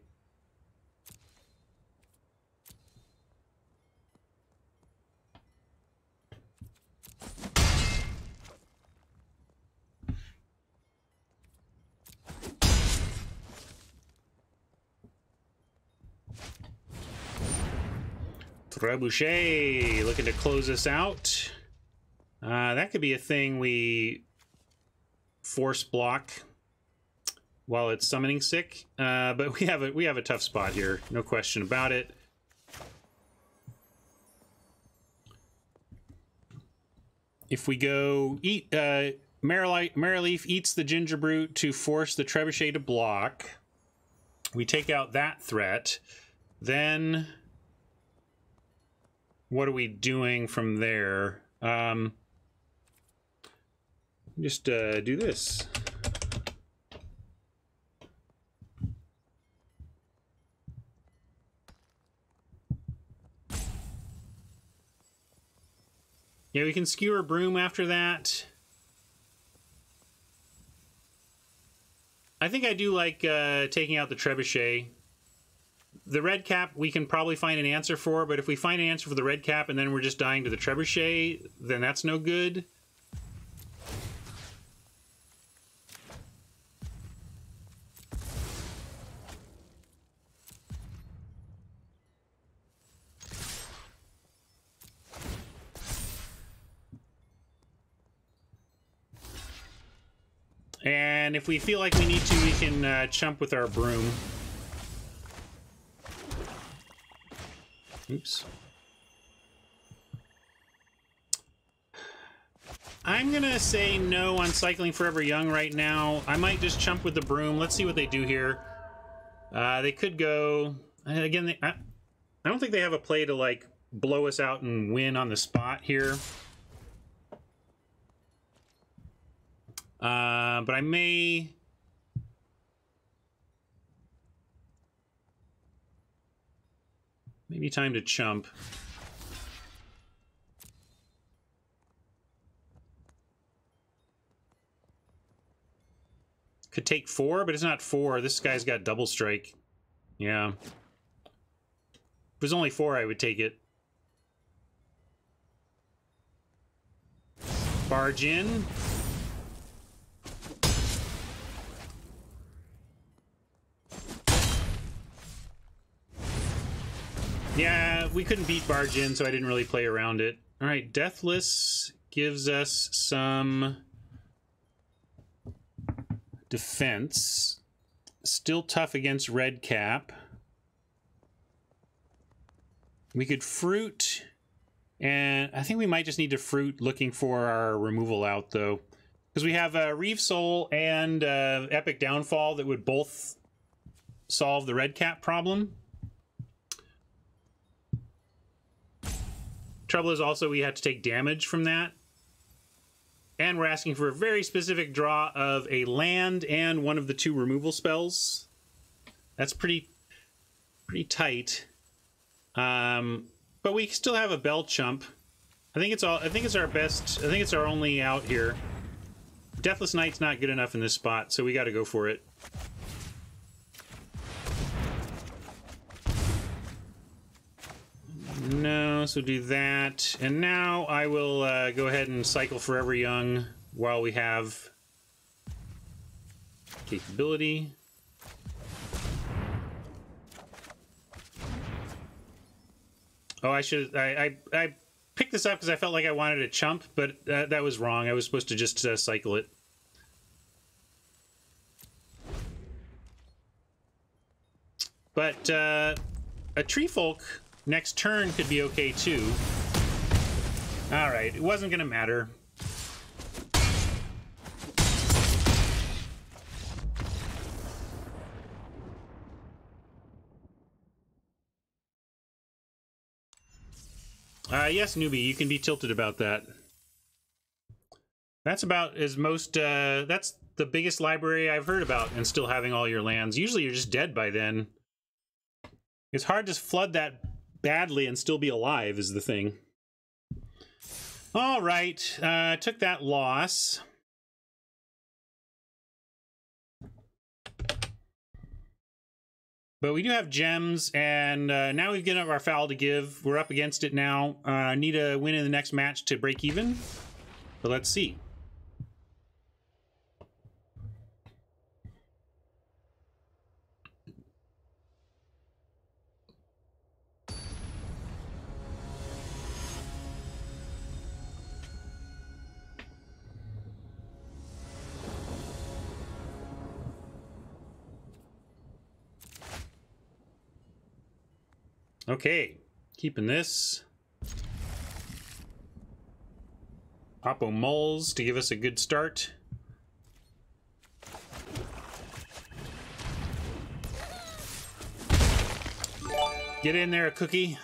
Trebuchet looking to close us out. That could be a thing we force block while it's summoning sick. But we have a tough spot here, no question about it. If we go eat, Marrowleaf eats the Ginger Brute to force the Trebuchet to block. We take out that threat. Then what are we doing from there? Just do this. Yeah, we can Skewer Broom after that. I think I do like taking out the Trebuchet. The Red Cap we can probably find an answer for, but if we find an answer for the Red Cap and then we're just dying to the Trebuchet, then that's no good. And if we feel like we need to, we can chump with our Broom. Oops. I'm gonna say no on Cycling Forever Young right now. I might just chump with the Broom. Let's see what they do here. They could go... Again, I don't think they have a play to, like, blow us out and win on the spot here. But I may... Maybe time to chump. Could take 4, but it's not 4. This guy's got double strike. Yeah. If it was only 4, I would take it. Barge in. Yeah, we couldn't beat Barge in, so I didn't really play around it. All right, Deathless gives us some defense. Still tough against Red Cap. We could Fruit, and I think we might just need to Fruit looking for our removal out, though. Because we have Reeve Soul and Epic Downfall that would both solve the Red Cap problem. Trouble is also we have to take damage from that. And we're asking for a very specific draw of a land and one of the 2 removal spells. That's pretty tight. But we still have a Bell Chump. I think it's our best. I think it's our only out here. Deathless Knight's not good enough in this spot, so we got to go for it. No, so do that. And now I will go ahead and cycle Forever Young while we have capability. Oh, I should. I picked this up because I felt like I wanted a chump, but that was wrong. I was supposed to just cycle it. But a Tree Folk next turn could be okay too. All right, it wasn't gonna matter. Yes, newbie, you can be tilted about that. That's about as most, that's the biggest library I've heard about, and still having all your lands. Usually you're just dead by then. It's hard to flood that badly and still be alive is the thing. All right, took that loss. But we do have gems, and now we've given up our foul to give. We're up against it now. Need a win in the next match to break even. But let's see. Okay, keeping this. Oppo Moles to give us a good start. Get in there, Cookie.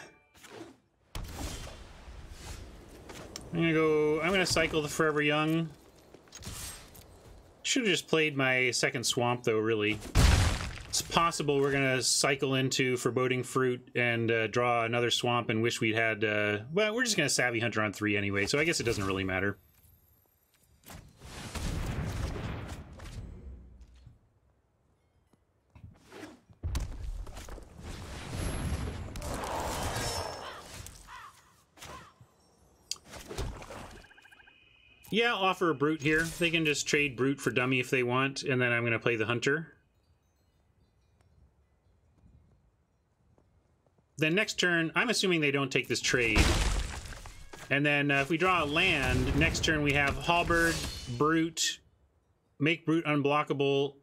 I'm gonna cycle the Forever Young. Should have just played my second Swamp though, really. It's possible we're gonna cycle into Foreboding Fruit and draw another Swamp and wish we'd had, well, we're just gonna Savvy Hunter on 3 anyway, so I guess it doesn't really matter. Yeah, I'll offer a Brute here. They can just trade Brute for Dummy if they want, and then I'm gonna play the Hunter. Then next turn, I'm assuming they don't take this trade. And then if we draw a land, next turn we have Halberd, Brute, make Brute unblockable,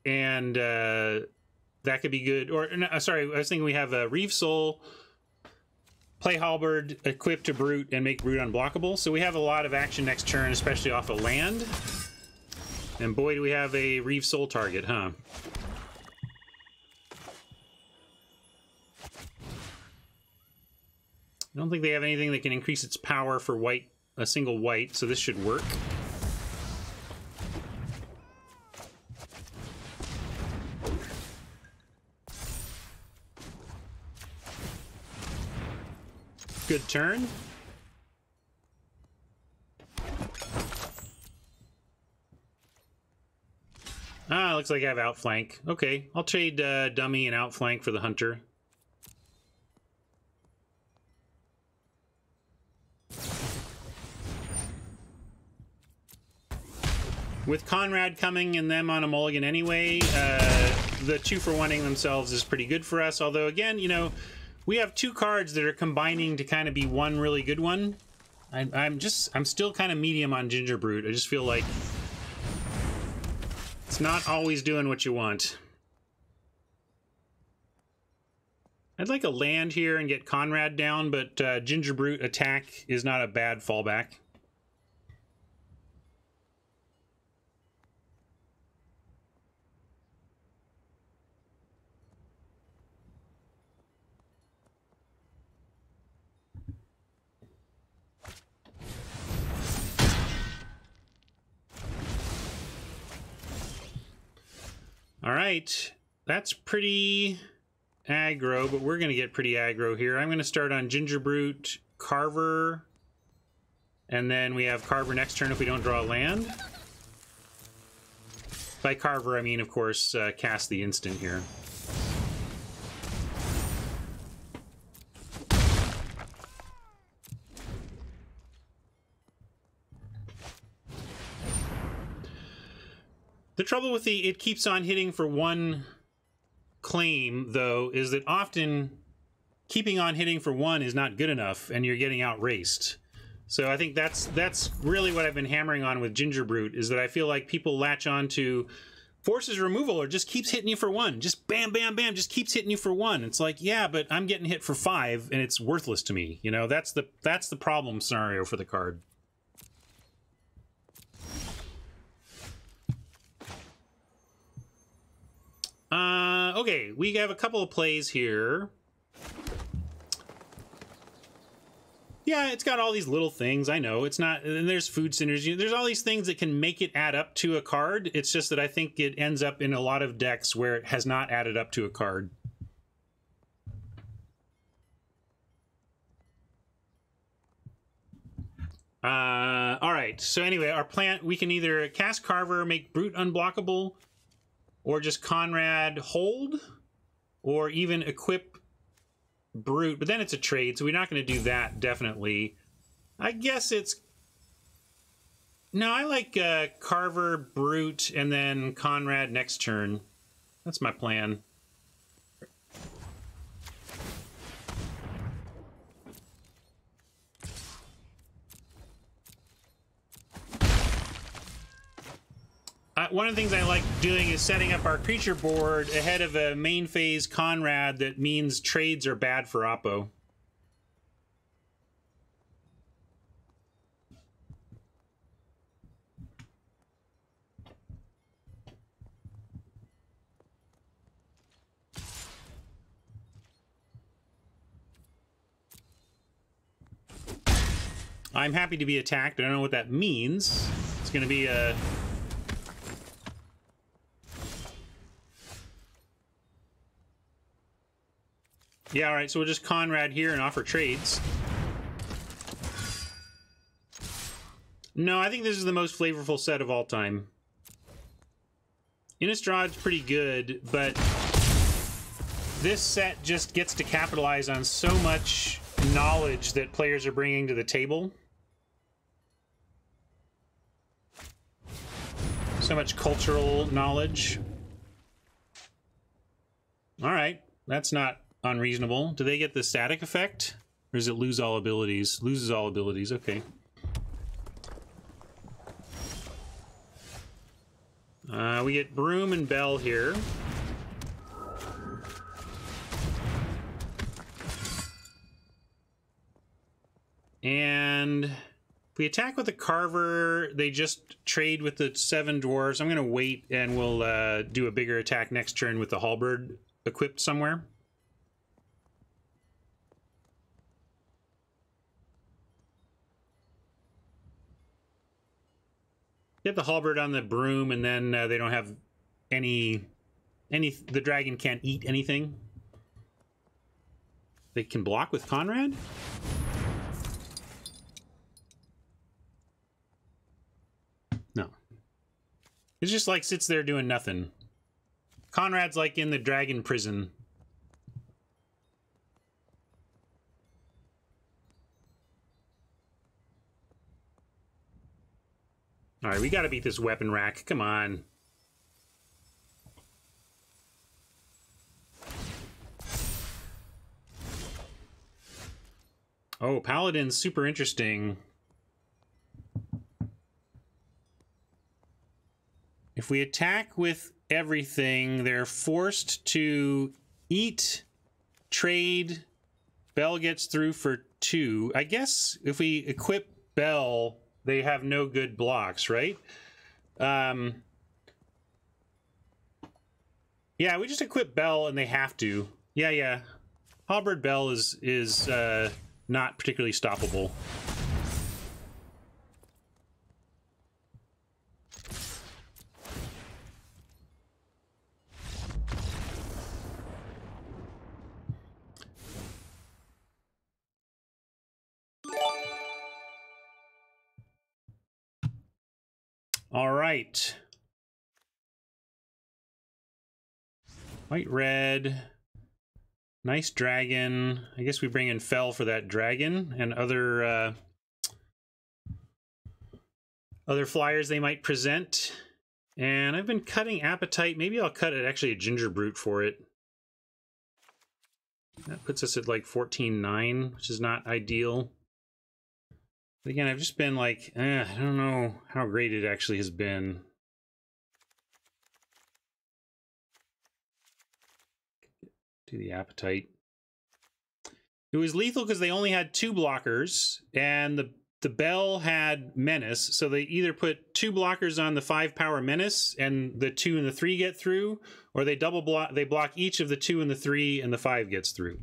and that could be good. Or, no, sorry, I was thinking we have a Reeve Soul, play Halberd, equip to Brute, and make Brute unblockable. So we have a lot of action next turn, especially off a land. And boy, do we have a Reeve Soul target, huh? I don't think they have anything that can increase its power for white, a single white, so this should work. Good turn. Ah, looks like I have Outflank. Okay, I'll trade Dummy and Outflank for the Hunter. With Conrad coming and them on a mulligan anyway, the 2-for-1ing themselves is pretty good for us. Although, again, you know, we have 2 cards that are combining to kind of be one really good one. I'm still kind of medium on Ginger Brute. I just feel like it's not always doing what you want. I'd like a land here and get Conrad down, but Ginger Brute attack is not a bad fallback. All right, that's pretty aggro, but we're going to get pretty aggro here. I'm going to start on Ginger Brute, Carver, and then we have Carver next turn if we don't draw a land. By Carver, I mean, of course, cast the instant here. The trouble with it keeps on hitting for 1 claim, though, is that often keeping on hitting for 1 is not good enough, and you're getting outraced. So I think that's really what I've been hammering on with Ginger Brute, is that I feel like people latch on to forces removal or just keeps hitting you for 1. Just bam, bam, bam, just keeps hitting you for 1. It's like, yeah, but I'm getting hit for 5, and it's worthless to me. You know, that's the problem scenario for the card. Okay, we have a couple of plays here. Yeah, it's got all these little things, I know. It's not, and there's food synergy. There's all these things that can make it add up to a card. It's just that I think it ends up in a lot of decks where it has not added up to a card. All right, so anyway, our plan, we can either cast Carver, make Brute unblockable, or just Conrad hold, or even equip Brute, but then it's a trade, so we're not going to do that, definitely. I guess it's... No, I like Carver, Brute, and then Conrad next turn. That's my plan. One of the things I like doing is setting up our creature board ahead of a main phase Conrad that means trades are bad for Oppo. I'm happy to be attacked. I don't know what that means. It's going to be a... Yeah, all right, so we'll just Conrad here and offer trades. No, I think this is the most flavorful set of all time. Innistrahd's pretty good, but this set just gets to capitalize on so much knowledge that players are bringing to the table. So much cultural knowledge. All right, that's not unreasonable. Do they get the static effect? Or does it lose all abilities? Loses all abilities, okay. We get Broom and Bell here. And if we attack with a Carver, they just trade with the 7 dwarves. I'm going to wait and we'll do a bigger attack next turn with the Halberd equipped somewhere. Get the Halberd on the Broom, and then they don't have any... The dragon can't eat anything. They can block with Conrad? No. It just like sits there doing nothing. Conrad's like in the dragon prison. All right, we got to beat this weapon rack. Come on. Oh, Paladin's super interesting. If we attack with everything, they're forced to eat, trade. Bell gets through for 2. I guess if we equip Bell, they have no good blocks, right? Yeah, we just equip Bell and they have to. Yeah. Halberd Bell is not particularly stoppable. All right. White, red. Nice dragon. I guess we bring in Fell for that dragon and other flyers they might present. And I've been cutting Appetite. Maybe I'll cut it actually a Ginger Brute for it. That puts us at like 14-9, which is not ideal. But again, I've just been like, I don't know how great it actually has been. Do the Appetite. It was lethal because they only had 2 blockers, and the Bell had Menace, so they either put 2 blockers on the 5-power Menace, and the 2 and the 3 get through, or they double block. They block each of the 2 and the 3, and the 5 gets through.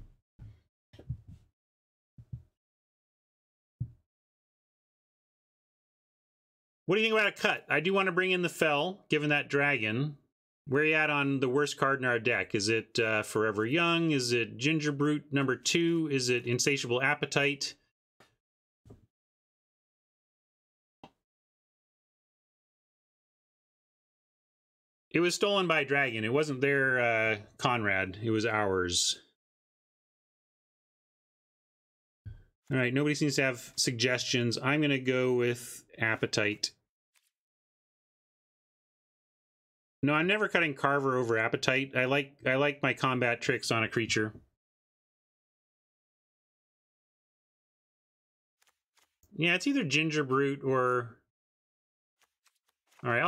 What do you think about a cut? I do want to bring in the Fell, given that dragon. Where are you at on the worst card in our deck? Is it Forever Young? Is it Ginger Brute number 2? Is it Insatiable Appetite? It was stolen by a dragon. It wasn't their Conrad. It was ours. All right, nobody seems to have suggestions. I'm going to go with Appetite. No, I'm never cutting Carver over Appetite. I like my combat tricks on a creature. Yeah, it's either Ginger Brute or... All right,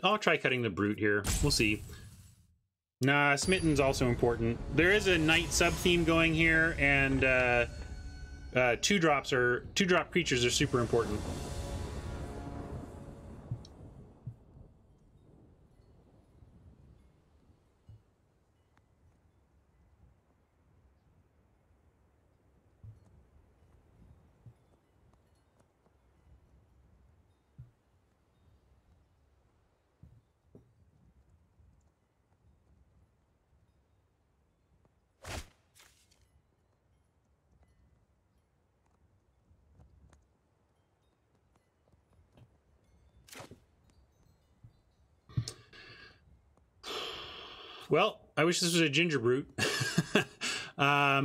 I'll try cutting the Brute here. We'll see. Nah, Smitten's also important. There is a Knight sub-theme going here, and 2-drop creatures are super important. Well, I wish this was a Ginger Brute. I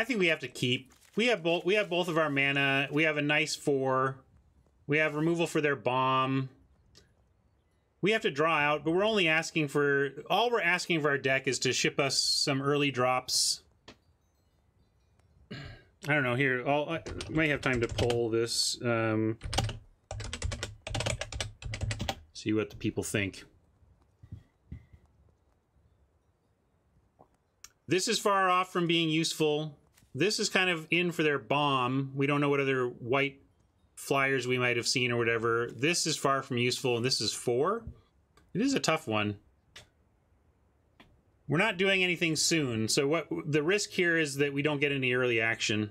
think we have to keep. We have both of our mana. We have a nice 4. We have removal for their bomb. We have to draw out, but we're only asking for... All we're asking for our deck is to ship us some early drops. I don't know, here, I might have time to poll this. See what the people think. This is far off from being useful. This is kind of in for their bomb. We don't know what other white flyers we might have seen or whatever. This is far from useful, and this is 4. It is a tough one. We're not doing anything soon, so what the risk here is that we don't get any early action.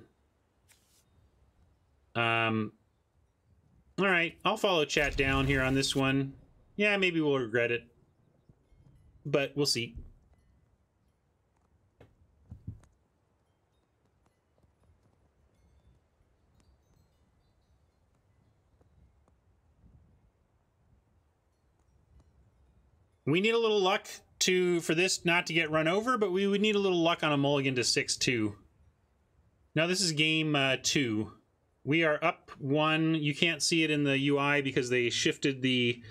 All right, I'll follow chat down here on this one. Yeah, maybe we'll regret it, but we'll see. We need a little luck. for this not to get run over, but we would need a little luck on a mulligan to 6-2. Now this is game 2. We are up 1. You can't see it in the UI because they shifted the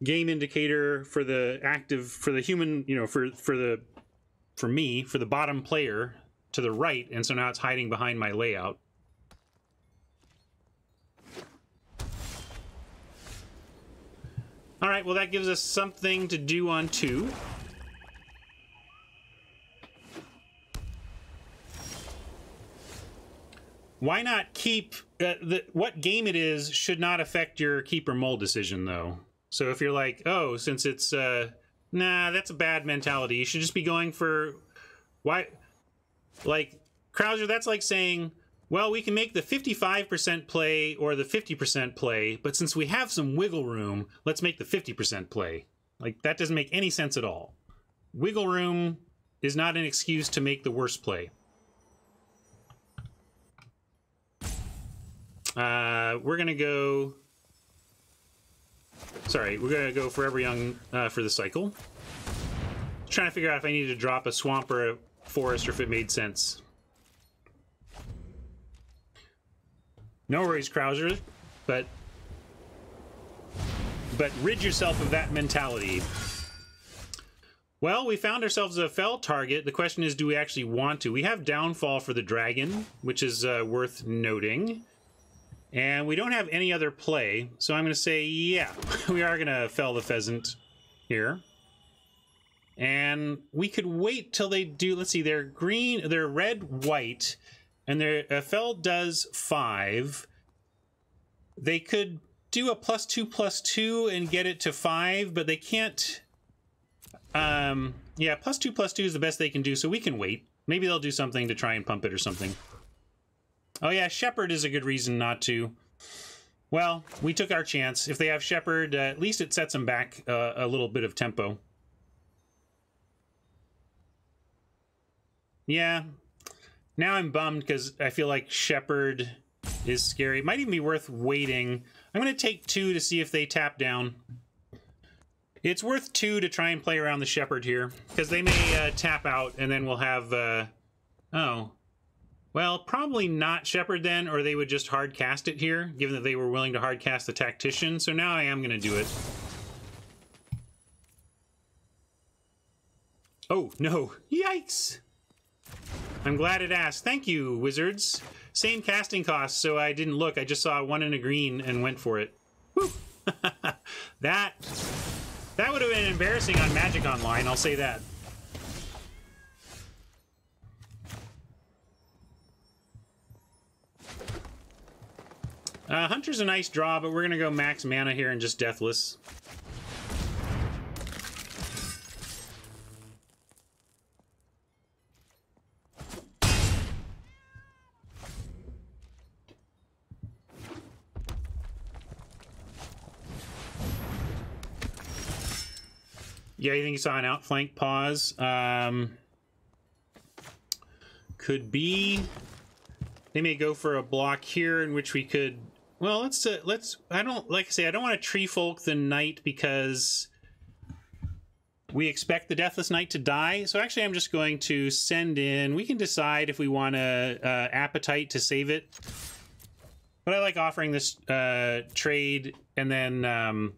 game indicator for the active, for the human, you know, for the bottom player to the right, and so now it's hiding behind my layout. All right, well that gives us something to do on 2. Why not keep... what game it is should not affect your keep or mold decision, though. So if you're like, oh, since it's... nah, that's a bad mentality. You should just be going for... Why... Like, Krauser, that's like saying, well, we can make the 55% play or the 50% play, but since we have some wiggle room, let's make the 50% play. Like, that doesn't make any sense at all. Wiggle room is not an excuse to make the worst play. We're gonna go... Sorry, we're gonna go Forever Young for the cycle. Trying to figure out if I needed to drop a swamp or a forest or if it made sense. No worries, Krauser, but rid yourself of that mentality. Well, we found ourselves a fell target. The question is, do we actually want to? We have Downfall for the dragon, which is worth noting. And we don't have any other play, so I'm going to say, yeah, we are going to fell the pheasant here. And we could wait till they do, let's see, they're green, they're red, white, and their fell does 5. They could do a +2/+2 and get it to 5, but they can't. Yeah, +2/+2 is the best they can do, so we can wait. Maybe they'll do something to try and pump it or something. Oh yeah, Shepherd is a good reason not to. Well, we took our chance. If they have Shepherd, at least it sets them back a little bit of tempo. Yeah. Now I'm bummed because I feel like Shepherd is scary. It might even be worth waiting. I'm going to take 2 to see if they tap down. It's worth 2 to try and play around the Shepherd here, because they may tap out, and then we'll have... oh. Well, probably not Shepherd then, or they would just hard cast it here, given that they were willing to hard cast the Tactician. So now I am going to do it. Oh, no. Yikes! I'm glad it asked. Thank you, wizards. Same casting cost, so I didn't look. I just saw 1 in a green and went for it. Whew! That would have been embarrassing on Magic Online, I'll say that. Hunter's a nice draw, but we're going to go max mana here and just Deathless. Yeah, you think you saw an outflank pause? Could be. They may go for a block here in which we could... Well, let's I don't want to Tree Folk the Knight because we expect the Deathless Knight to die. So actually I'm just going to send in... We can decide if we want to Appetite to save it. But I like offering this trade and then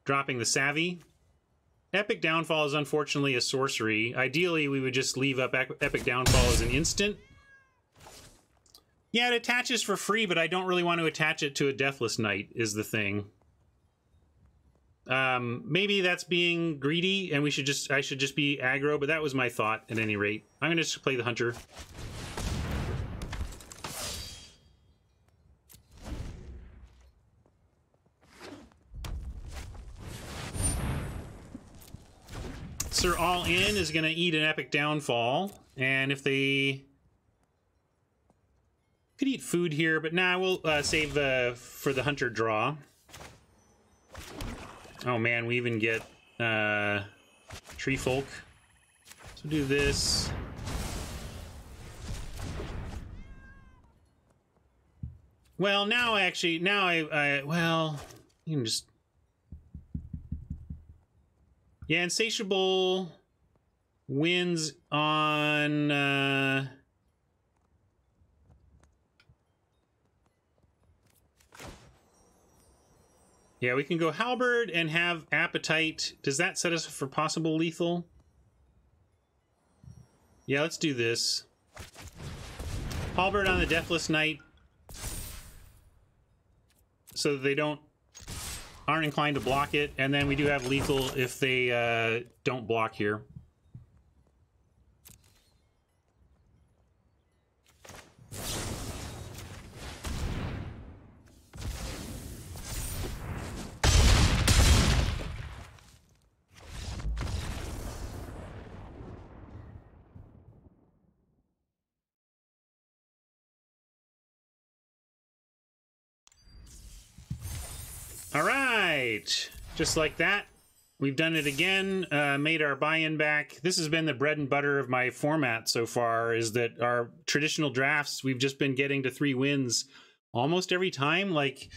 dropping the Savvy. Epic Downfall is unfortunately a sorcery. Ideally, we would just leave up Epic Downfall as an instant. Yeah, it attaches for free, but I don't really want to attach it to a Deathless Knight, is the thing. Maybe that's being greedy, and I should just be aggro, but that was my thought at any rate. I'm going to just play the Hunter. Sir All In is going to eat an Epic Downfall, and if they... Could eat food here, but nah, we'll save for the Hunter draw. Oh man, we even get Tree Folk. So do this. Well, now well, you can just... Yeah, Insatiable wins on... Yeah, we can go Halberd and have Appetite. Does that set us for possible lethal? Yeah, let's do this. Halberd on the Deathless Knight, so that they aren't inclined to block it, and then we do have lethal if they don't block here. All right, just like that, we've done it again, made our buy-in back. This has been the bread and butter of my format so far, is that our traditional drafts, we've just been getting to 3 wins almost every time. Like,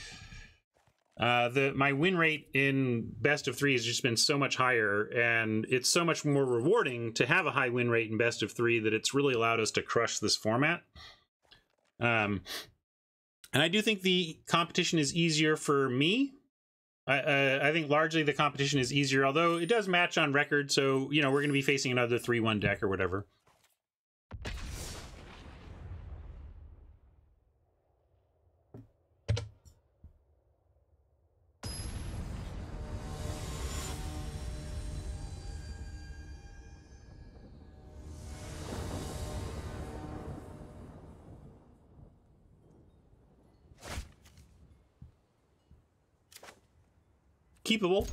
my win rate in best of 3 has just been so much higher, and it's so much more rewarding to have a high win rate in best of 3 that it's really allowed us to crush this format. And I do think the competition is easier for me. I think largely the competition is easier, although it does match on record, so, you know, we're going to be facing another 3-1 deck or whatever. Keepable.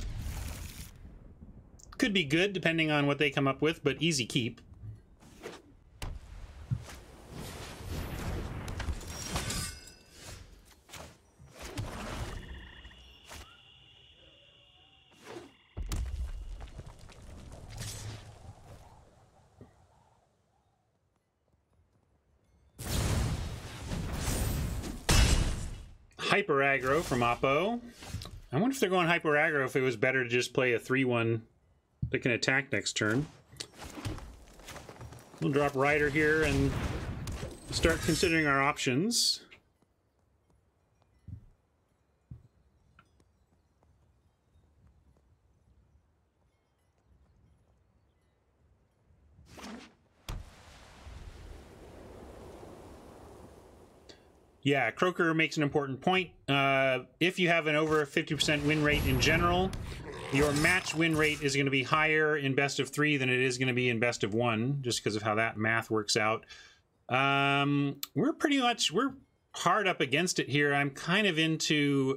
Could be good, depending on what they come up with, but easy keep. Hyper aggro from Oppo. I wonder if they're going hyper aggro, if it was better to just play a 3-1 that can attack next turn. We'll drop Rider here and start considering our options. Yeah, Croaker makes an important point. If you have an over 50% win rate in general, your match win rate is going to be higher in best of 3 than it is going to be in best of 1, just because of how that math works out. We're hard up against it here. I'm kind of into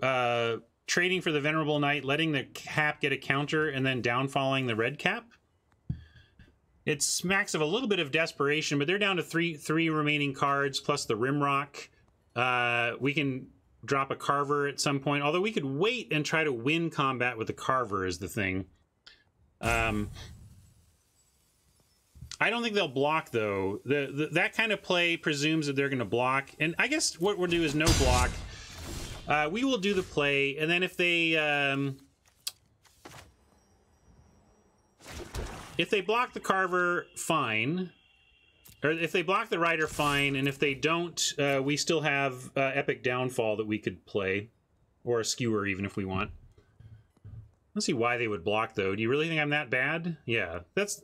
trading for the Venerable Knight, letting the cap get a counter, and then downfalling the red cap. It smacks of a little bit of desperation, but they're down to three remaining cards, plus the Rimrock. We can drop a Carver at some point, although we could wait and try to win combat with the Carver is the thing. I don't think they'll block, though. That kind of play presumes that they're going to block, and I guess what we'll do is no block. We will do the play, and then if they block the Carver, fine. Or if they block the Rider, fine, and if they don't, we still have Epic Downfall that we could play, or a Skewer even if we want. Let's see why they would block, though. Do you really think I'm that bad? Yeah, that's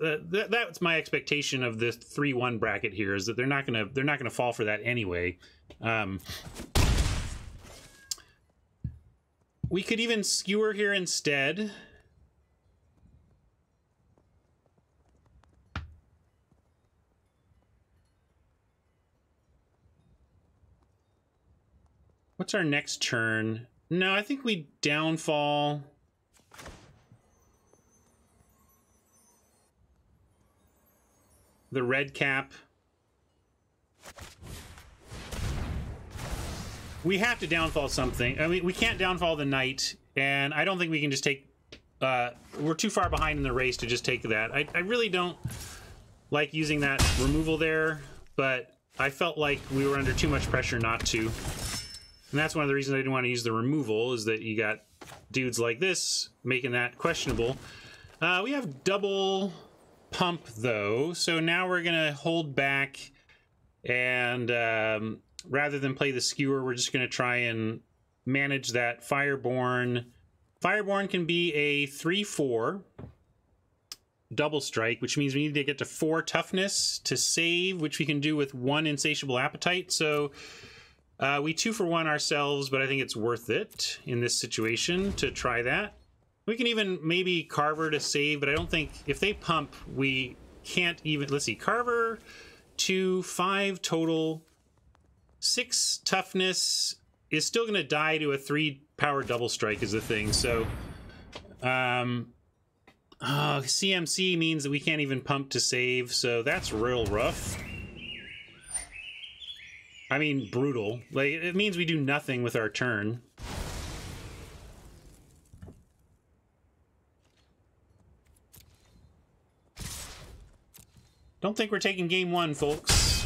my expectation of this 3-1 bracket here, is that they're not gonna fall for that anyway. We could even Skewer here instead. What's our next turn? No, I think we downfall. The red cap. We have to downfall something. I mean, we can't downfall the knight, and I don't think we can just take... we're too far behind in the race to just take that. I really don't like using that removal there, but I felt like we were under too much pressure not to. And that's one of the reasons I didn't want to use the removal, is that you got dudes like this making that questionable. We have double pump, though, so now we're going to hold back, and rather than play the skewer, we're just going to try and manage that Fireborn. Fireborn can be a 3/4 double strike, which means we need to get to 4 toughness to save, which we can do with 1 insatiable appetite. So we 2-for-1 ourselves, but I think it's worth it in this situation to try that. We can even maybe Carver to save, but I don't think if they pump, we can't even. Let's see, Carver 2, 5 total, 6 toughness is still going to die to a 3-power double strike is the thing. So CMC means that we can't even pump to save, so that's real rough. I mean, brutal. Like, it means we do nothing with our turn. Don't think we're taking game 1, folks.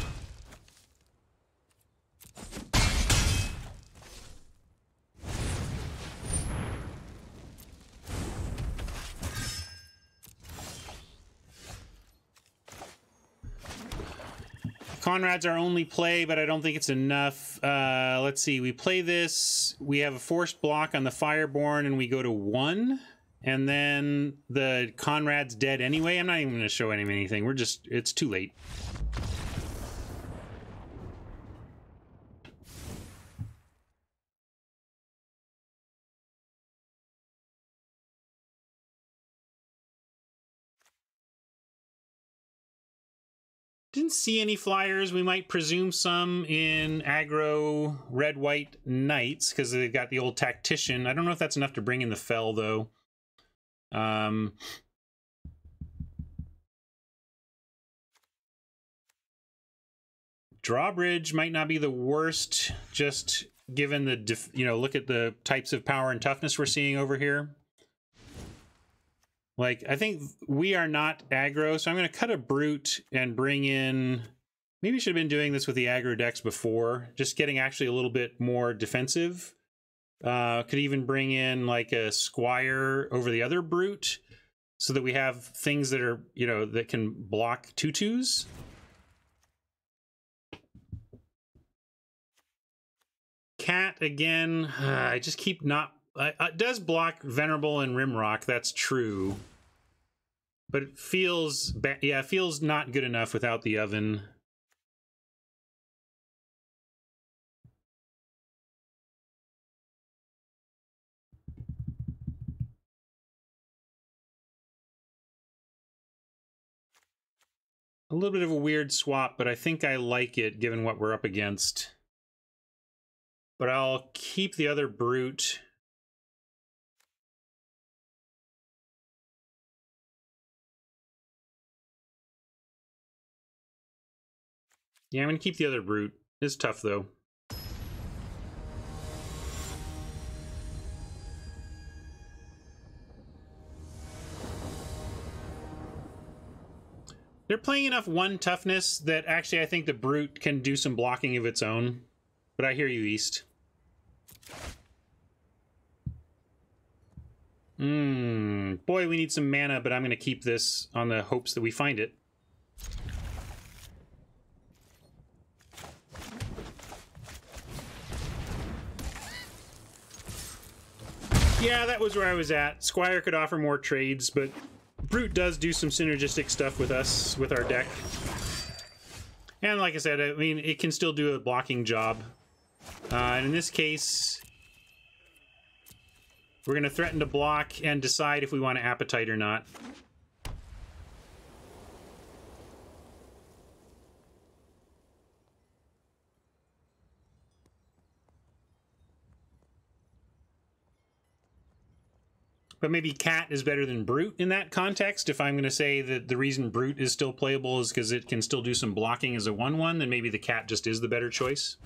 Conrad's our only play, but I don't think it's enough. Let's see. We play this. We have a forced block on the Fireborn, and we go to 1. And then the Conrad's dead anyway. I'm not even going to show him anything. We're just... It's too late. Didn't see any flyers. We might presume some in aggro red-white knights because they've got the old tactician. I don't know if that's enough to bring in the fell, though. Drawbridge might not be the worst, just given the, look at the types of power and toughness we're seeing over here. Like, I think we are not aggro, so I'm going to cut a brute and bring in... Maybe I should have been doing this with the aggro decks before, just getting actually a little bit more defensive. Could even bring in, like, a squire over the other brute, so that we have things that are, that can block 2/2s. Cat, again, I just keep not... it does block Venerable and Rimrock, that's true. But it feels... it feels not good enough without the oven. A little bit of a weird swap, but I think I like it given what we're up against. But I'll keep the other brute. Yeah, I'm going to keep the other brute. It's tough, though. They're playing enough 1 toughness that actually I think the brute can do some blocking of its own. But I hear you, East. Boy, we need some mana, but I'm going to keep this on the hopes that we find it. Yeah, that was where I was at. Squire could offer more trades, but Brute does do some synergistic stuff with us, with our deck. And like I said, I mean, it can still do a blocking job. And in this case, we're going to threaten to block and decide if we want to Appetite or not. But maybe Cat is better than Brute in that context. If I'm going to say that the reason Brute is still playable is because it can still do some blocking as a 1/1, then maybe the Cat just is the better choice.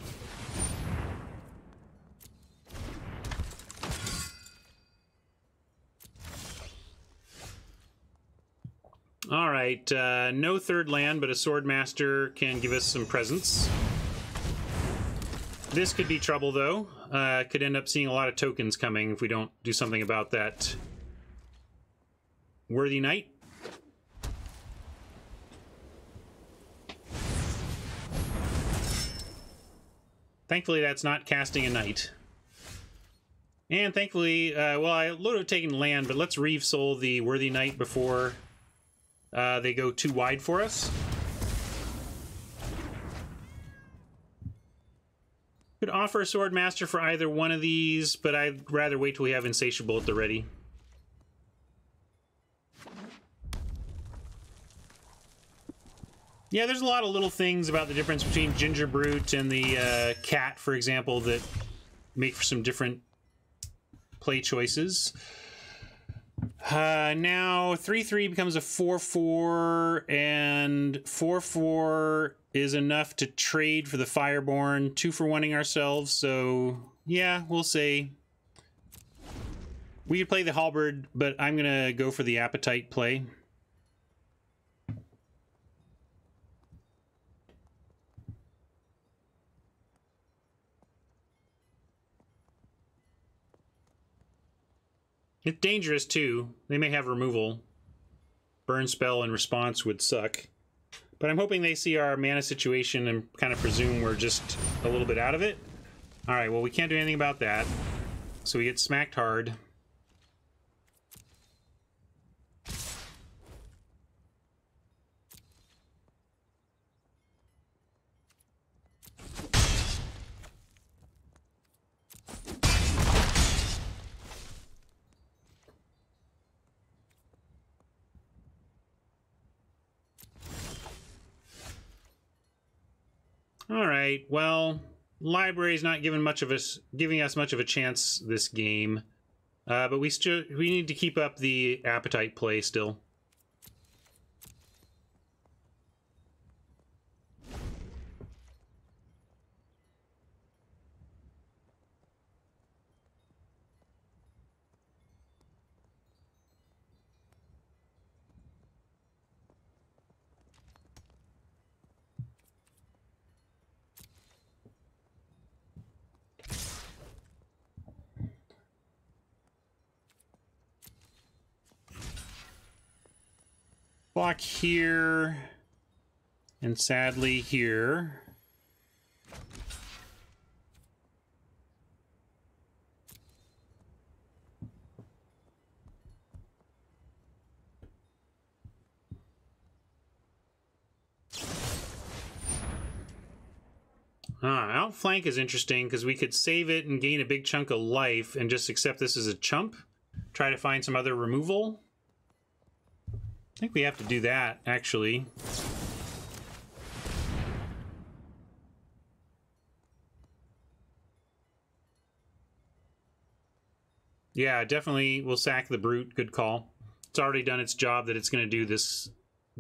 All right, no 3rd land, but a Swordmaster can give us some presents. This could be trouble, though. Could end up seeing a lot of tokens coming if we don't do something about that Worthy Knight. Thankfully, that's not casting a knight. And thankfully, well, I would have taken land, but let's Reeve Soul the Worthy Knight before they go too wide for us. Could offer a Swordmaster for either one of these, but I'd rather wait till we have Insatiable at the ready. Yeah, there's a lot of little things about the difference between Ginger Brute and the Cat, for example, that make for some different play choices. Now 3/3 becomes a 4/4, and 4/4 is enough to trade for the Fireborn, 2 for 1-ing ourselves. So yeah, we'll say we could play the Halberd, but I'm gonna go for the Appetite play. It's dangerous, too. They may have removal. Burn spell in response would suck. But I'm hoping they see our mana situation and kind of presume we're just a little bit out of it. Alright, well, we can't do anything about that. So we get smacked hard. All right. Well, library's not giving us much of a chance this game, but we need to keep up the Appetite play still. Block here, and sadly here. Outflank is interesting because we could save it and gain a big chunk of life and just accept this as a chump. Try to find some other removal. I think we have to do that, actually. Yeah, definitely we'll sack the Brute. Good call. It's already done its job that it's going to do this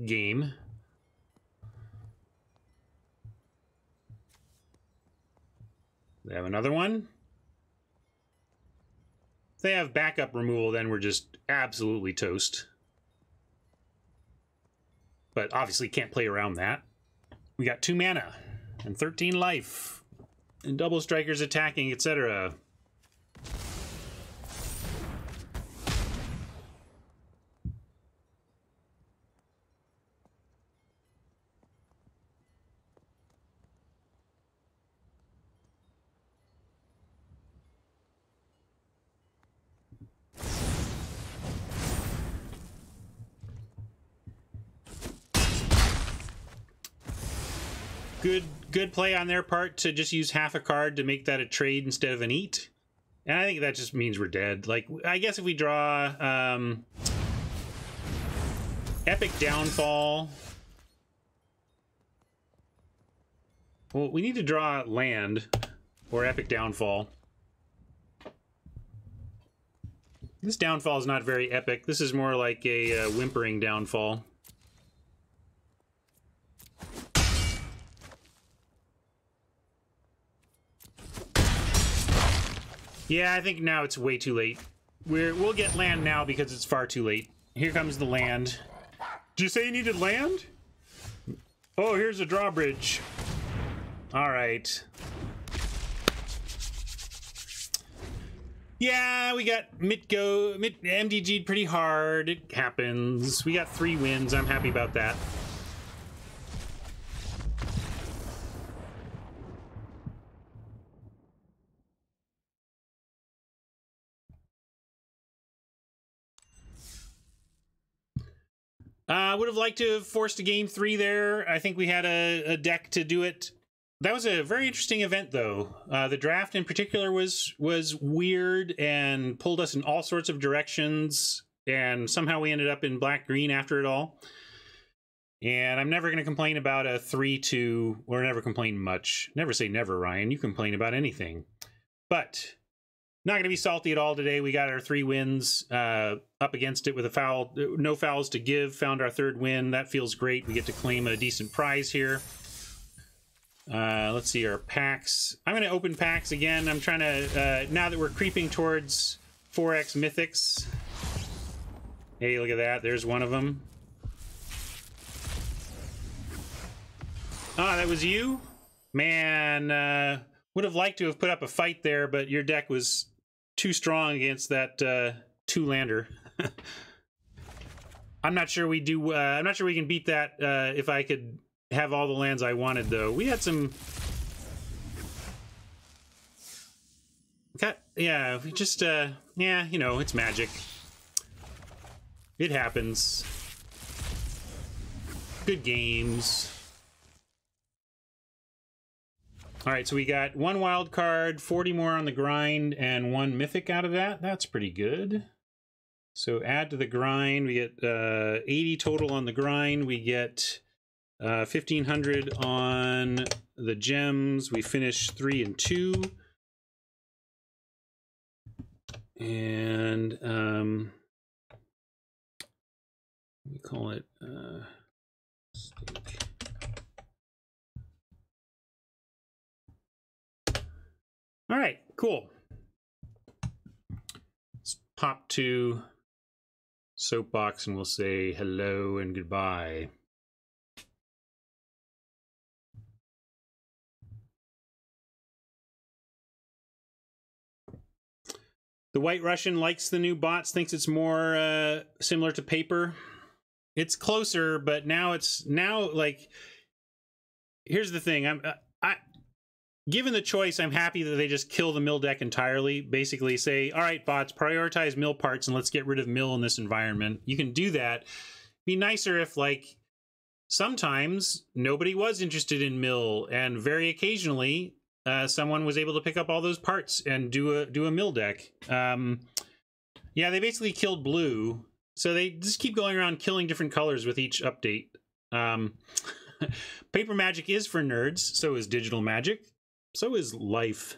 game. They have another one. If they have backup removal, then we're just absolutely toast. But obviously can't play around that. We got 2 mana and 13 life and double strikers attacking, etc. Good play on their part to just use half a card to make that a trade instead of an eat. And I think that just means we're dead. Like, I guess if we draw Epic Downfall. Well, we need to draw land or Epic Downfall. This downfall is not very epic. This is more like a whimpering downfall. Yeah, I think now it's way too late. We'll get land now because it's far too late. Here comes the land. Did you say you needed land? Oh, here's a drawbridge. All right. Yeah, we got MTG'd pretty hard. It happens. We got 3 wins. I'm happy about that. Would have liked to have forced a game 3 there. I think we had a deck to do it. That was a very interesting event, though. The draft in particular was weird and pulled us in all sorts of directions, and somehow we ended up in black-green after it all. And I'm never going to complain about a 3-2, or never complain much. Never say never, Ryan. You complain about anything. But not going to be salty at all today. We got our 3 wins up against it with a foul, no fouls to give. Found our 3rd win. That feels great. We get to claim a decent prize here. Let's see our packs. I'm going to open packs again. I'm trying to, now that we're creeping towards 4X Mythics. Hey, look at that. There's one of them. Ah, that was you? Man, would have liked to have put up a fight there, but your deck was too strong against that 2-lander. I'm not sure we do. I'm not sure we can beat that if I could have all the lands I wanted, though. We had some. Yeah, we just. Yeah, you know, it's Magic. It happens. Good games. All right, so we got 1 wild card, 40 more on the grind, and 1 mythic out of that. That's pretty good. So add to the grind, we get 80 total on the grind. We get 1,500 on the gems. We finish 3 and 2. And we call it stake. All right, cool. Let's pop to Soapbox and we'll say hello and goodbye. The White Russian likes the new bots, thinks it's more similar to paper. It's closer, but now like, here's the thing. Given the choice, I'm happy that they just kill the mill deck entirely. Basically say, all right, bots, prioritize mill parts and let's get rid of mill in this environment. You can do that. Be nicer if, like, sometimes nobody was interested in mill, and very occasionally someone was able to pick up all those parts and do a mill deck. Yeah, they basically killed blue, so they just keep going around killing different colors with each update. Paper Magic is for nerds, so is digital Magic. So is life.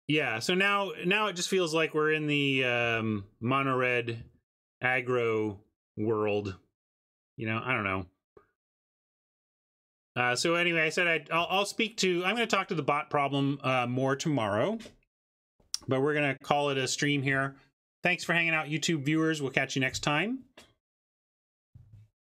Yeah, so now it just feels like we're in the mono red aggro world. You know, I don't know. So anyway, I said I'll speak to. I'm going to talk to the bot problem more tomorrow, but we're going to call it a stream here. Thanks for hanging out, YouTube viewers. We'll catch you next time.